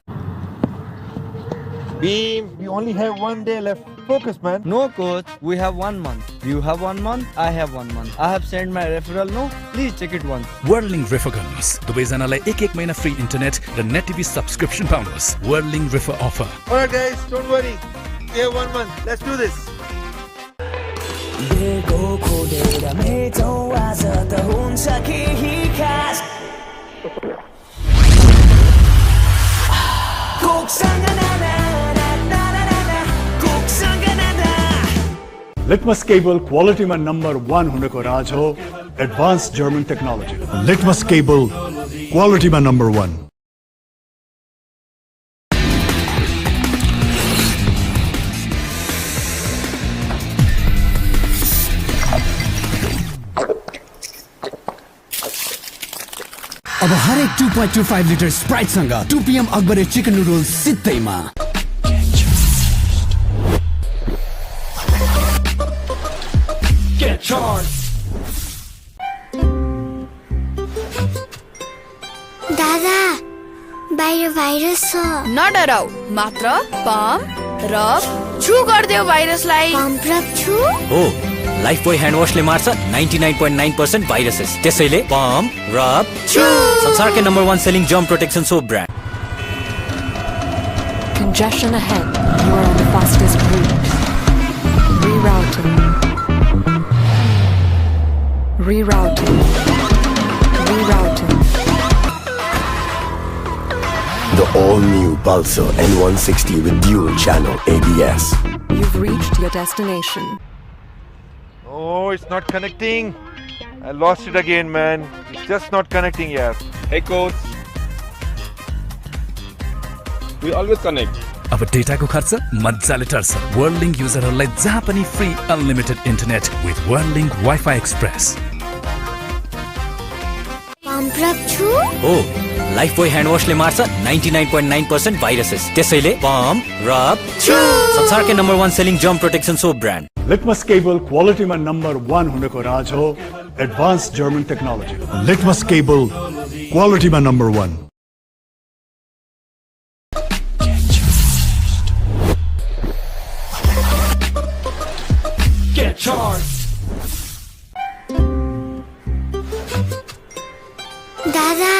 Beam, we only have 1 day left. Focus, man. No, coach. We have 1 month. You have 1 month. I have 1 month. I have sent my referral. No, please check it once. Whirling Refer गर्नुहोस् दुवैजनालाई 1 महिना free internet र net TV subscription पाउनुहोस् Whirling Refer offer. Alright guys, don't worry. We have 1 month. Let's do this. Litmus cable quality में number 1 होने को राज हो advanced German technology. Litmus cable quality में number 1. अब हरेक 2.25 लिटर स्प्राइटसँग 2 PM अकबरे चिकन नुडल्स सित्तैमा। Get charged. दादा बाहिर भाइरस छ। नडराउ, मात्र पम्प रब छु गर्देऊ भाइरसलाई। पम्प रब छु? हो, लाइफबोय ह्यान्ड वाशले मार्छ 99.9% भाइरसेस। त्यसैले पम्प रब छु संसारकै number 1 selling germ protection soap brand. Congestion ahead. You are on the fastest route. Rerouting. Rerouting. Rerouting. The all-new Pulsar N160 with dual-channel ABS. You've reached your destination. Oh, it's not connecting. I lost it again, man. It's just not connecting, yeah. Hey coach. We always connect. अब डेटाको खर्च मजाले टर्छ। World link युजरहरूलाई जहाँ पनि free unlimited internet with Worldlink wifi express. Pump rub छु? हो, Lifebuoy hand वाशले मार्छ 99.9% भाइरसेस। त्यसैले पम्प रब छु संसारकै number 1 selling germ protection soap brand. Litmus cable क्वालिटीमा नम्बर 1 हुनुको राज हो advance German technology. Litmus cable क्वालिटीमा नम्बर 1। Get charged. दादा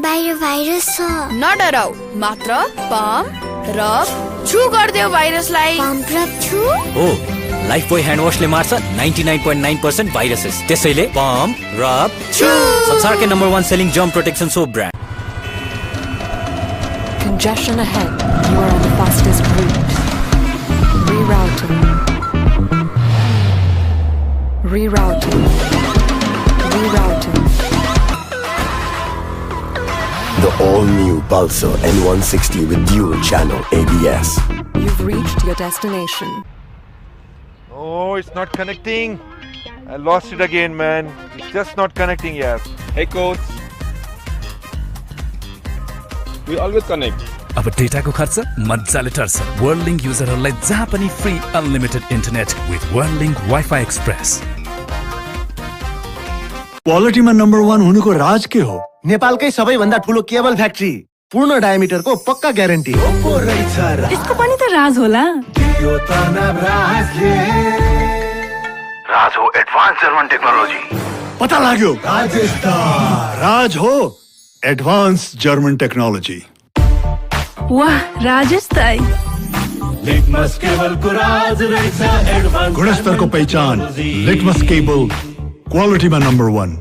बाहिर भाइरस छ। नडराउ, मात्र पम्प रब छु गर्देऊ भाइरसलाई। पम्प रब छु? हो, लाइफबोय ह्यान्ड वाशले मार्छ 99.9% भाइरसेस। त्यसैले पम्प रब छु संसारकै number 1 selling germ protection soap brand. Congestion ahead. You are on the fastest route. Rerouting. Rerouting. Rerouting. The all-new Pulsar N160 with dual-channel ABS. You've reached your destination. Oh, it's not connecting. I lost it again, man. It's just not connecting, yeah. Hey coach. We always connect. अब डेटाको खर्च मजाले टर्छ। World link युजरहरूलाई जहाँ पनि free unlimited internet with Worldlink wifi express. क्वालिटीमा number 1 हुनुको राज के हो? नेपालकै सबैभन्दा ठुलो केबल फ्याक्ट्री, पूर्ण डायमिटरको पक्का ग्यारेन्टी। यसको पनि त राज होला। राज हो एडभान्स जर्मन टेक्नोलोजी। पता लाग्यो? राज हो एडभान्स जर्मन टेक्नोलोजी। वाह, राजेश दाइ। लिटमस केबलको राज रहेछ एडभान्स। गुणस्तरको पहिचान लिटमस केबल क्वालिटीमा नम्बर 1।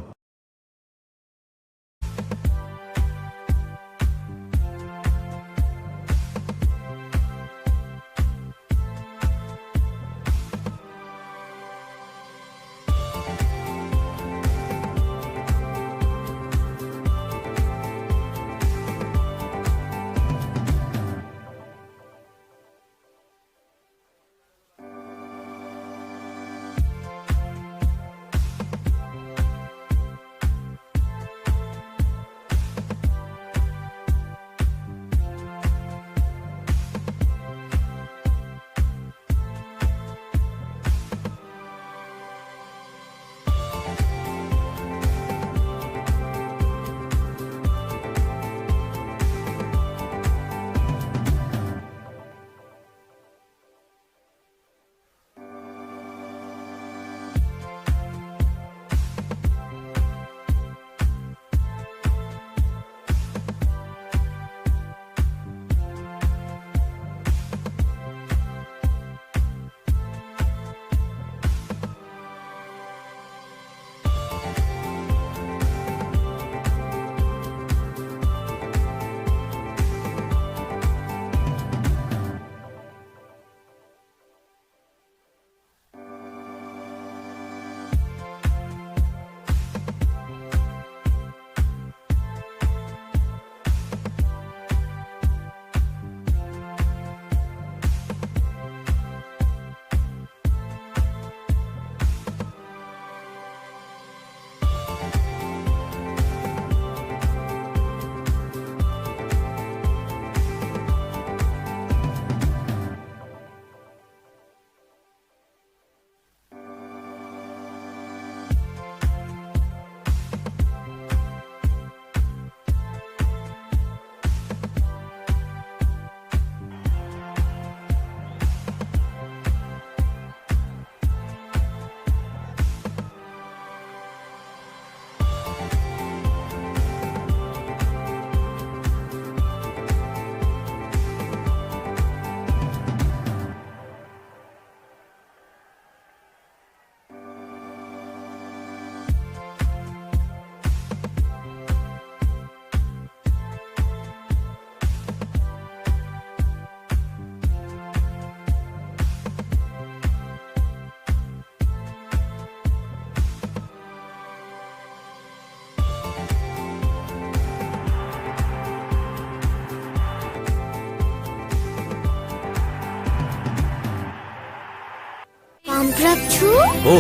पम्प छु हो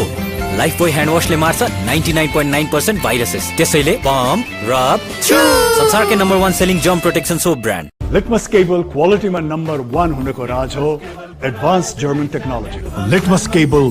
लाइफ बोय ह्यान्ड वाशले मार्छ 99.9% भाइरसेस त्यसैले पम्प रब छु संसारकै number 1 selling germ protection soap brand Litmus cable क्वालिटीमा नम्बर 1 हुनको राज हो advance German technology Litmus cable